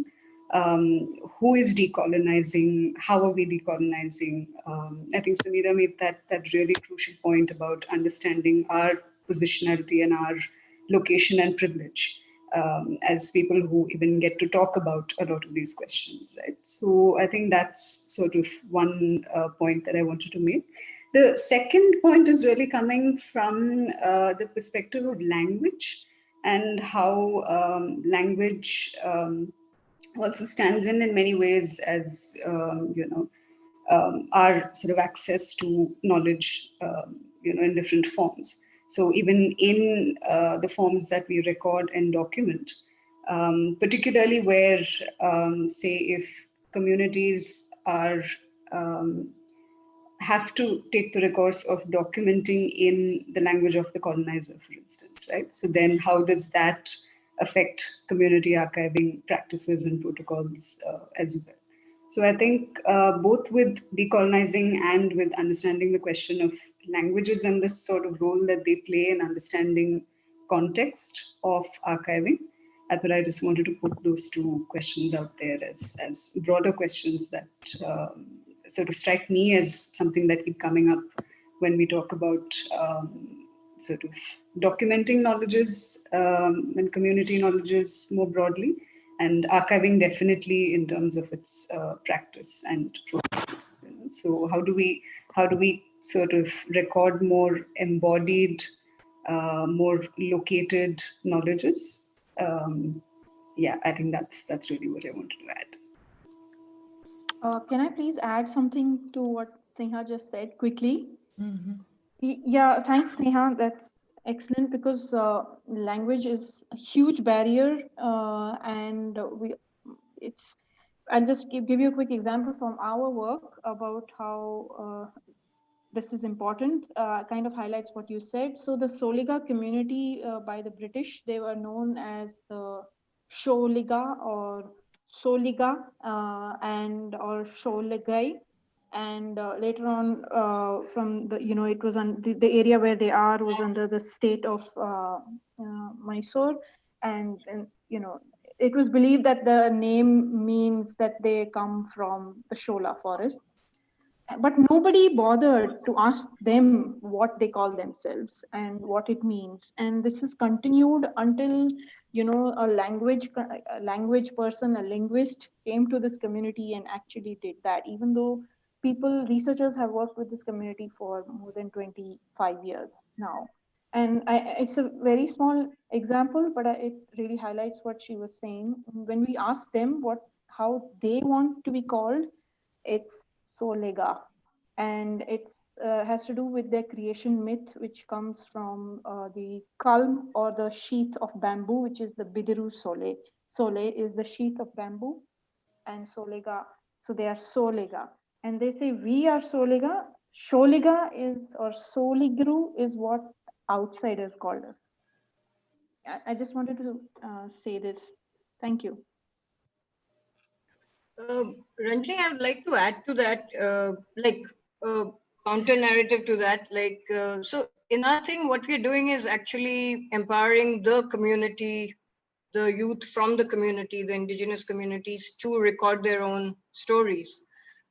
Speaker 16: Who is decolonizing? How are we decolonizing? I think Samira made that really crucial point about understanding our positionality and our location and privilege as people who even get to talk about a lot of these questions, right? So I think that's sort of one point that I wanted to make. The second point is really coming from the perspective of language and how language also stands in many ways as, our sort of access to knowledge, in different forms. So even in the forms that we record and document, particularly where, say, if communities are have to take the recourse of documenting in the language of the colonizer, for instance, right? So then how does that affect community archiving practices and protocols as well? So I think both with decolonizing and with understanding the question of languages and the sort of role that they play in understanding context of archiving, I thought I just wanted to put those two questions out there as broader questions that sort of strike me as something that keep coming up when we talk about sort of documenting knowledges and community knowledges more broadly, and archiving definitely in terms of its practice and protocols. So how do we sort of record more embodied, more located knowledges? Yeah, I think that's really what I wanted to add.
Speaker 15: Can I please add something to what Sneha just said quickly?
Speaker 9: Mm-hmm.
Speaker 15: Yeah, thanks, Sneha. That's excellent, because language is a huge barrier, and I'll just give you a quick example from our work about how this is important. Kind of highlights what you said. So the Soliga community by the British, they were known as the Sholiga or Soliga or Sholigai. And later on, from the, it was on the area where they are was under the state of Mysore, and it was believed that the name means that they come from the Shola forests, but nobody bothered to ask them what they call themselves and what it means. And this is continued until a language person, a linguist, came to this community and actually did that, even though researchers have worked with this community for more than 25 years now. And it's a very small example, but it really highlights what she was saying. When we ask them how they want to be called, it's Solega, and it has to do with their creation myth, which comes from the kalm or the sheath of bamboo, which is the Bidiru Sole. Sole is the sheath of bamboo, and Solega, so they are Solega. And they say we are Solega. Sholiga is, or Soligru is what outsiders called us. I just wanted to say this. Thank you.
Speaker 5: Ranjani, I would like to add to that, counter narrative to that. So in our thing, what we're doing is actually empowering the community, the youth from the community, the indigenous communities, to record their own stories.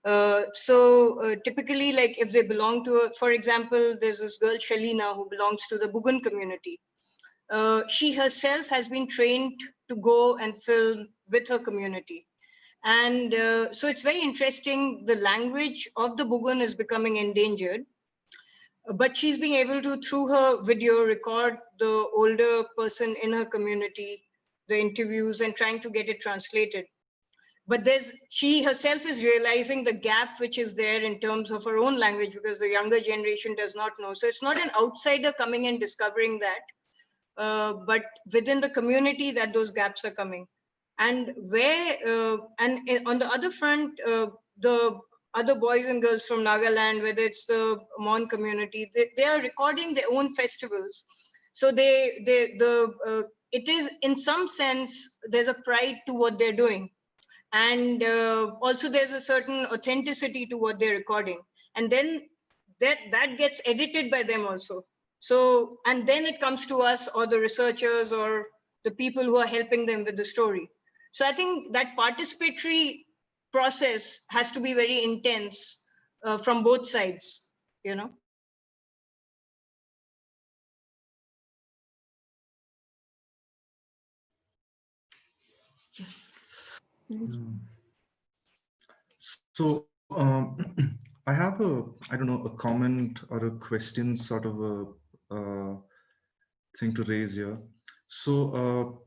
Speaker 5: Typically, if they belong to, for example, there's this girl Shalina who belongs to the Bugun community. She herself has been trained to go and film with her community. And so it's very interesting. The language of the Bugun is becoming endangered, but she's being able to, through her video, record the older person in her community, the interviews, and trying to get it translated. But she herself is realizing the gap which is there in terms of her own language, because the younger generation does not know. So it's not an outsider coming and discovering that, but within the community that those gaps are coming. And on the other front, the other boys and girls from Nagaland, whether it's the Mon community, they are recording their own festivals. So it is, in some sense, there's a pride to what they're doing. And also there's a certain authenticity to what they're recording. And then that gets edited by them also. So, and then it comes to us, or the researchers, or the people who are helping them with the story. So I think that participatory process has to be very intense from both sides, you know.
Speaker 2: Yes.
Speaker 1: So I have I don't know, a comment or a question, sort of a thing to raise here. So,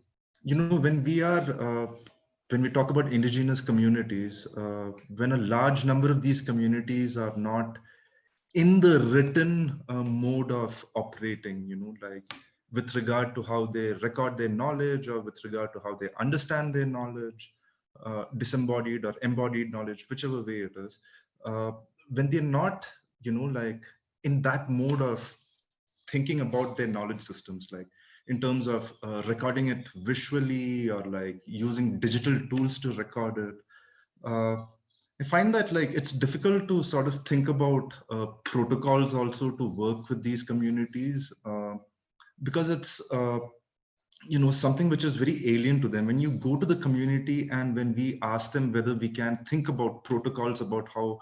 Speaker 1: you know, when we talk about indigenous communities, when a large number of these communities are not in the written mode of operating, you know, like with regard to how they record their knowledge, or with regard to how they understand their knowledge, disembodied or embodied knowledge, whichever way it is, when they're not, you know, like in that mode of thinking about their knowledge systems, like in terms of recording it visually, or like using digital tools to record it, I find that like it's difficult to sort of think about protocols also to work with these communities, because it's you know, something which is very alien to them. When you go to the community and when we ask them whether we can think about protocols about how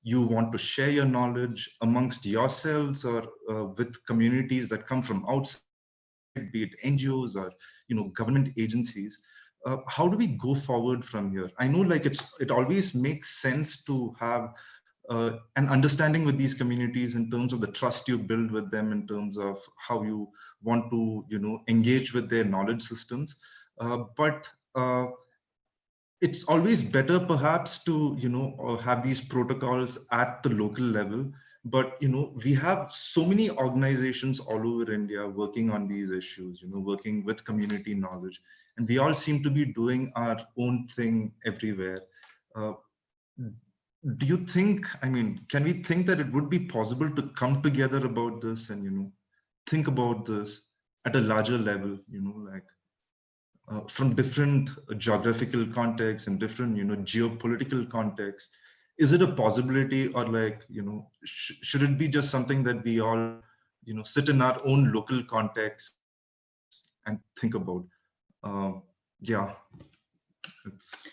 Speaker 1: you want to share your knowledge amongst yourselves, or with communities that come from outside, be it NGOs or, you know, government agencies, how do we go forward from here? I know like it always makes sense to have an understanding with these communities in terms of the trust you build with them, in terms of how you want to, you know, engage with their knowledge systems. But it's always better perhaps to, you know, have these protocols at the local level. But, you know, we have so many organizations all over India working on these issues, you know, working with community knowledge, and we all seem to be doing our own thing everywhere. Do you think, I mean, can we think that it would be possible to come together about this and, you know, think about this at a larger level, you know, like from different geographical contexts and different, you know, geopolitical contexts? Is it a possibility, or like, you know, should it be just something that we all, you know, sit in our own local context and think about? Yeah, it's...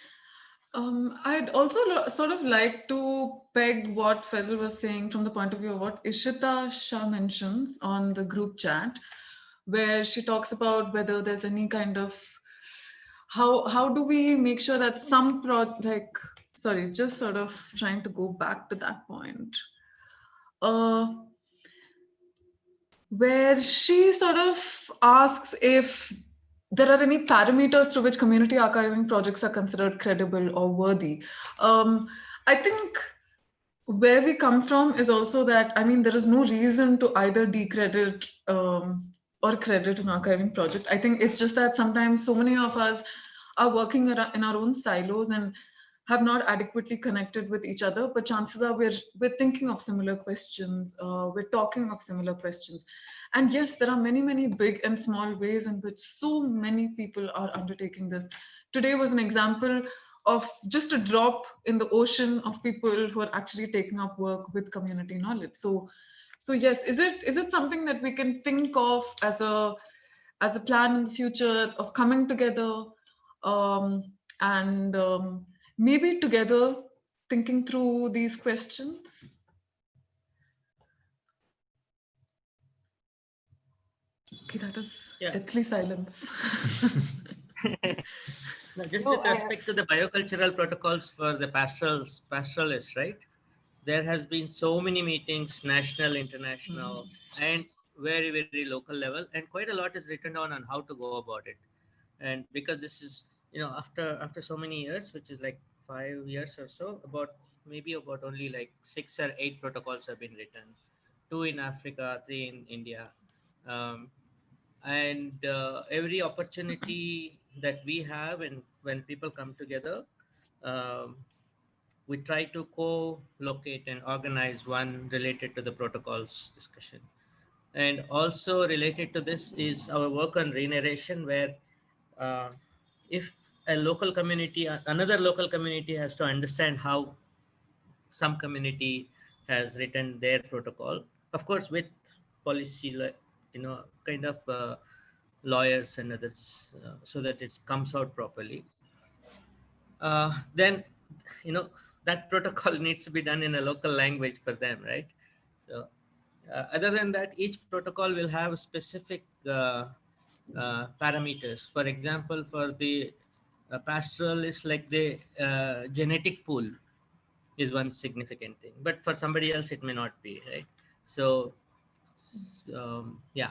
Speaker 2: I'd also sort of like to peg what Faisal was saying from the point of view of what Ishita Shah mentions on the group chat, where she talks about whether there's any kind of, how do we make sure that some just sort of trying to go back to that point, where she sort of asks if there are any parameters through which community archiving projects are considered credible or worthy. I think where we come from is also that, I mean, there is no reason to either decredit or credit an archiving project. I think it's just that sometimes so many of us are working in our own silos and have not adequately connected with each other, but chances are we're thinking of similar questions, we're talking of similar questions. And yes, there are many, many big and small ways in which so many people are undertaking this. Today was an example of just a drop in the ocean of people who are actually taking up work with community knowledge. So yes, is it something that we can think of as a plan in the future of coming together and maybe together thinking through these questions? Okay, that is deathly silence.
Speaker 6: No, just with respect to the biocultural protocols for the pastoralists, right? There has been so many meetings, national, international, and very, very local level, and quite a lot is written down on how to go about it. And because this is, after so many years, which is like 5 years or so, maybe about only like 6 or 8 protocols have been written, 2 in Africa, 3 in India. And every opportunity that we have, and when people come together, we try to co-locate and organize one related to the protocols discussion. And also related to this is our work on renarration, where if a local community, another local community has to understand how some community has written their protocol, of course with policy, kind of lawyers and others, so that it comes out properly, then that protocol needs to be done in a local language for them, right? So other than that, each protocol will have specific parameters. For example, for the pastoralists, like the genetic pool is one significant thing, but for somebody else it may not be, right? So yeah,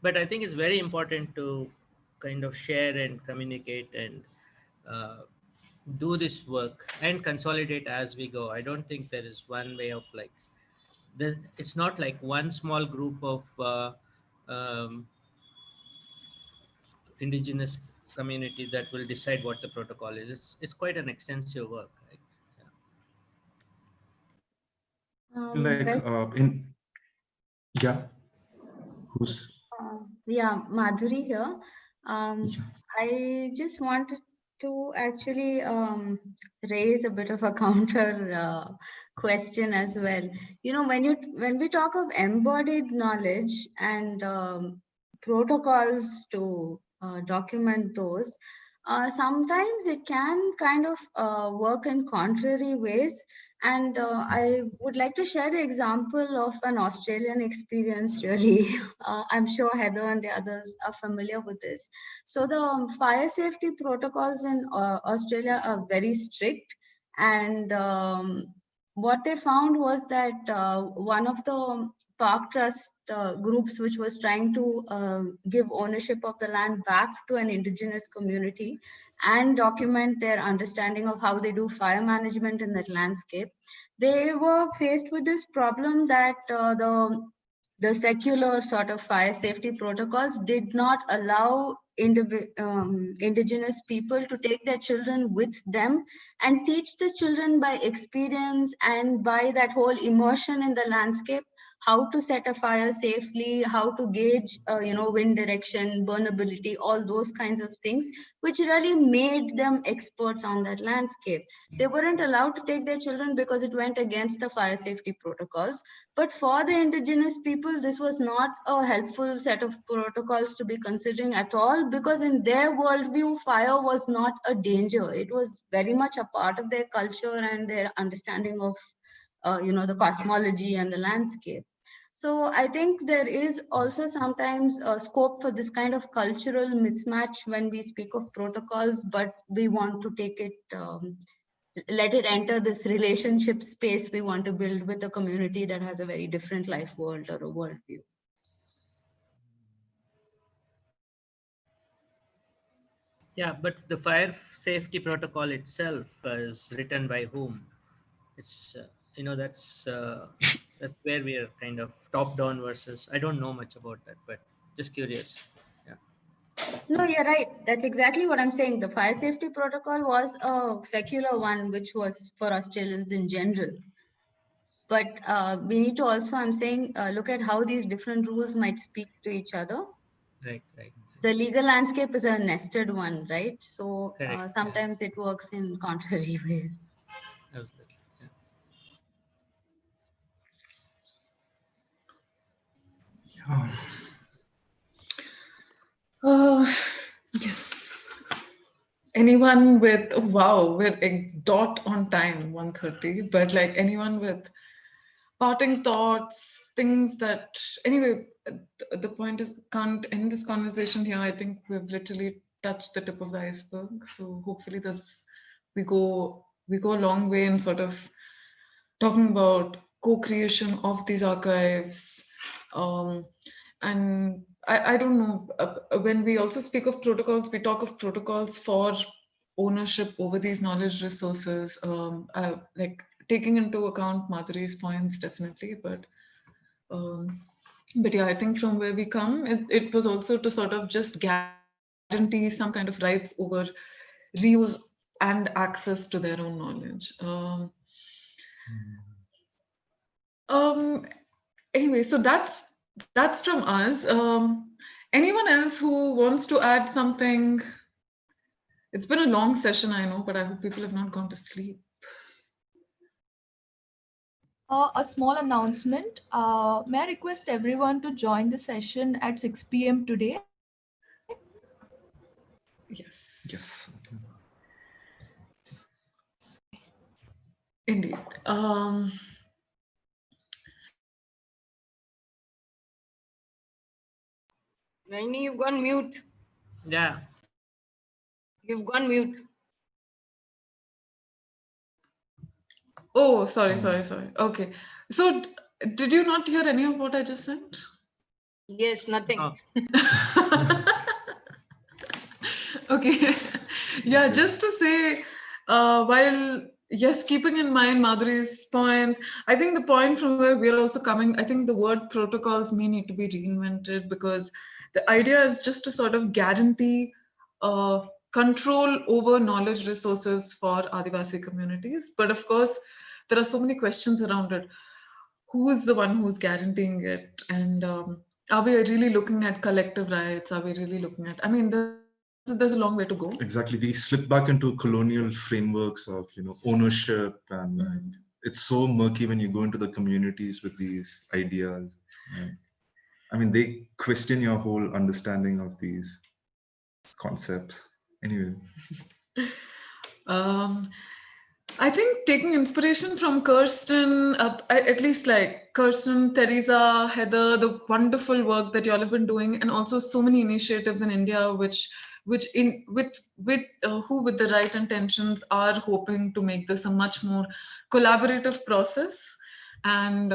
Speaker 6: but I think it's very important to kind of share and communicate and do this work and consolidate as we go. I don't think there is one way of like it's not like one small group of indigenous community that will decide what the protocol is. It's quite an extensive work, right?
Speaker 13: Yeah, Madhuri here. I just wanted to actually raise a bit of a counter question as well. When we talk of embodied knowledge and protocols to document those, sometimes it can kind of work in contrary ways. And I would like to share the example of an Australian experience, really. I'm sure Heather and the others are familiar with this. So the fire safety protocols in Australia are very strict. And what they found was that one of the park trust groups which was trying to give ownership of the land back to an indigenous community and document their understanding of how they do fire management in that landscape, they were faced with this problem that the secular sort of fire safety protocols did not allow indigenous people to take their children with them and teach the children by experience and by that whole immersion in the landscape how to set a fire safely, how to gauge wind direction, burnability, all those kinds of things, which really made them experts on that landscape. They weren't allowed to take their children because it went against the fire safety protocols. But for the indigenous people, this was not a helpful set of protocols to be considering at all, because in their worldview, fire was not a danger. It was very much a part of their culture and their understanding of the cosmology and the landscape. So I think there is also sometimes a scope for this kind of cultural mismatch when we speak of protocols, but we want to take it, let it enter this relationship space we want to build with a community that has a very different life world or a worldview.
Speaker 6: Yeah, but the fire safety protocol itself is written by whom? It's that's where we are kind of top down versus. I don't know much about that, but just curious. Yeah.
Speaker 13: No, you're right. That's exactly what I'm saying. The fire safety protocol was a secular one, which was for Australians in general. But we need to also, I'm saying, look at how these different rules might speak to each other.
Speaker 6: Right.
Speaker 13: The legal landscape is a nested one, right? So sometimes it works in contrary ways.
Speaker 6: Absolutely.
Speaker 2: Yes. Anyone with, wow, we're a dot on time, 1:30, but like anyone with parting thoughts, things that, anyway, the point is, can't end this conversation here. I think we've literally touched the tip of the iceberg. So hopefully we go a long way in sort of talking about co-creation of these archives. And I don't know, when we also speak of protocols, we talk of protocols for ownership over these knowledge resources, like taking into account Madhuri's points, definitely, but yeah, I think from where we come, it was also to sort of just guarantee some kind of rights over reuse and access to their own knowledge. Anyway, so that's from us. Anyone else who wants to add something? It's been a long session, I know, but I hope people have not gone to sleep.
Speaker 3: A small announcement. May I request everyone to join the session at 6 p.m. today?
Speaker 2: Yes.
Speaker 1: Yes.
Speaker 2: Indeed.
Speaker 5: Rainy, you've gone mute.
Speaker 6: Yeah.
Speaker 5: You've gone mute.
Speaker 2: Oh, sorry. Okay. So did you not hear any of what I just said?
Speaker 5: Yes, nothing.
Speaker 6: Oh.
Speaker 2: Okay. Yeah, just to say, while, yes, keeping in mind Madhuri's points, I think the point from where we're also coming, I think the word protocols may need to be reinvented, because the idea is just to sort of guarantee control over knowledge resources for Adivasi communities. But of course, there are so many questions around it. Who is the one who's guaranteeing it? And are we really looking at collective rights? Are we really looking at, I mean, there's a long way to go.
Speaker 1: Exactly. We slip back into colonial frameworks of, ownership, and it's so murky when you go into the communities with these ideas. I mean, they question your whole understanding of these concepts. Anyway.
Speaker 2: I think taking inspiration from Kirsten, at least like Kirsten, Theresa, Heather, the wonderful work that y'all have been doing, and also so many initiatives in India, with the right intentions are hoping to make this a much more collaborative process, and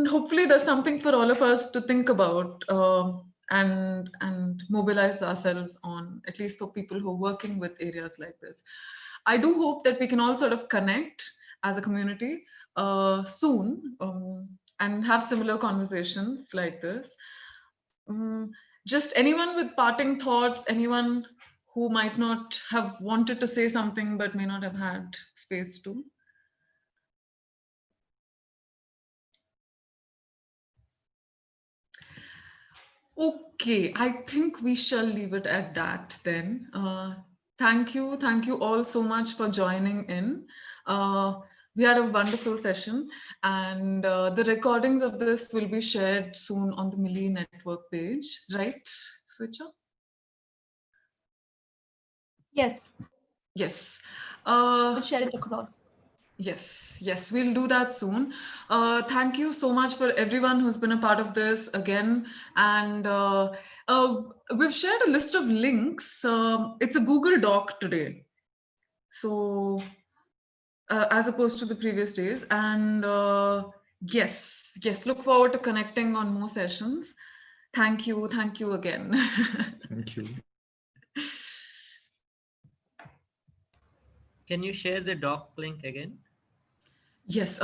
Speaker 2: hopefully there's something for all of us to think about. And mobilize ourselves on, at least for people who are working with areas like this. I do hope that we can all sort of connect as a community soon, and have similar conversations like this. Just anyone with parting thoughts, anyone who might not have wanted to say something but may not have had space to. Okay, I think we shall leave it at that then. Thank you all so much for joining in. We had a wonderful session, and the recordings of this will be shared soon on the Milli network page, right, Switcha?
Speaker 3: Yes.
Speaker 2: Yes.
Speaker 3: We'll share it across.
Speaker 2: Yes, we'll do that soon. Thank you so much for everyone who's been a part of this again. And we've shared a list of links. It's a Google Doc today. So as opposed to the previous days. And yes, look forward to connecting on more sessions. Thank you again.
Speaker 1: Thank you.
Speaker 6: Can you share the doc link again?
Speaker 2: Yes.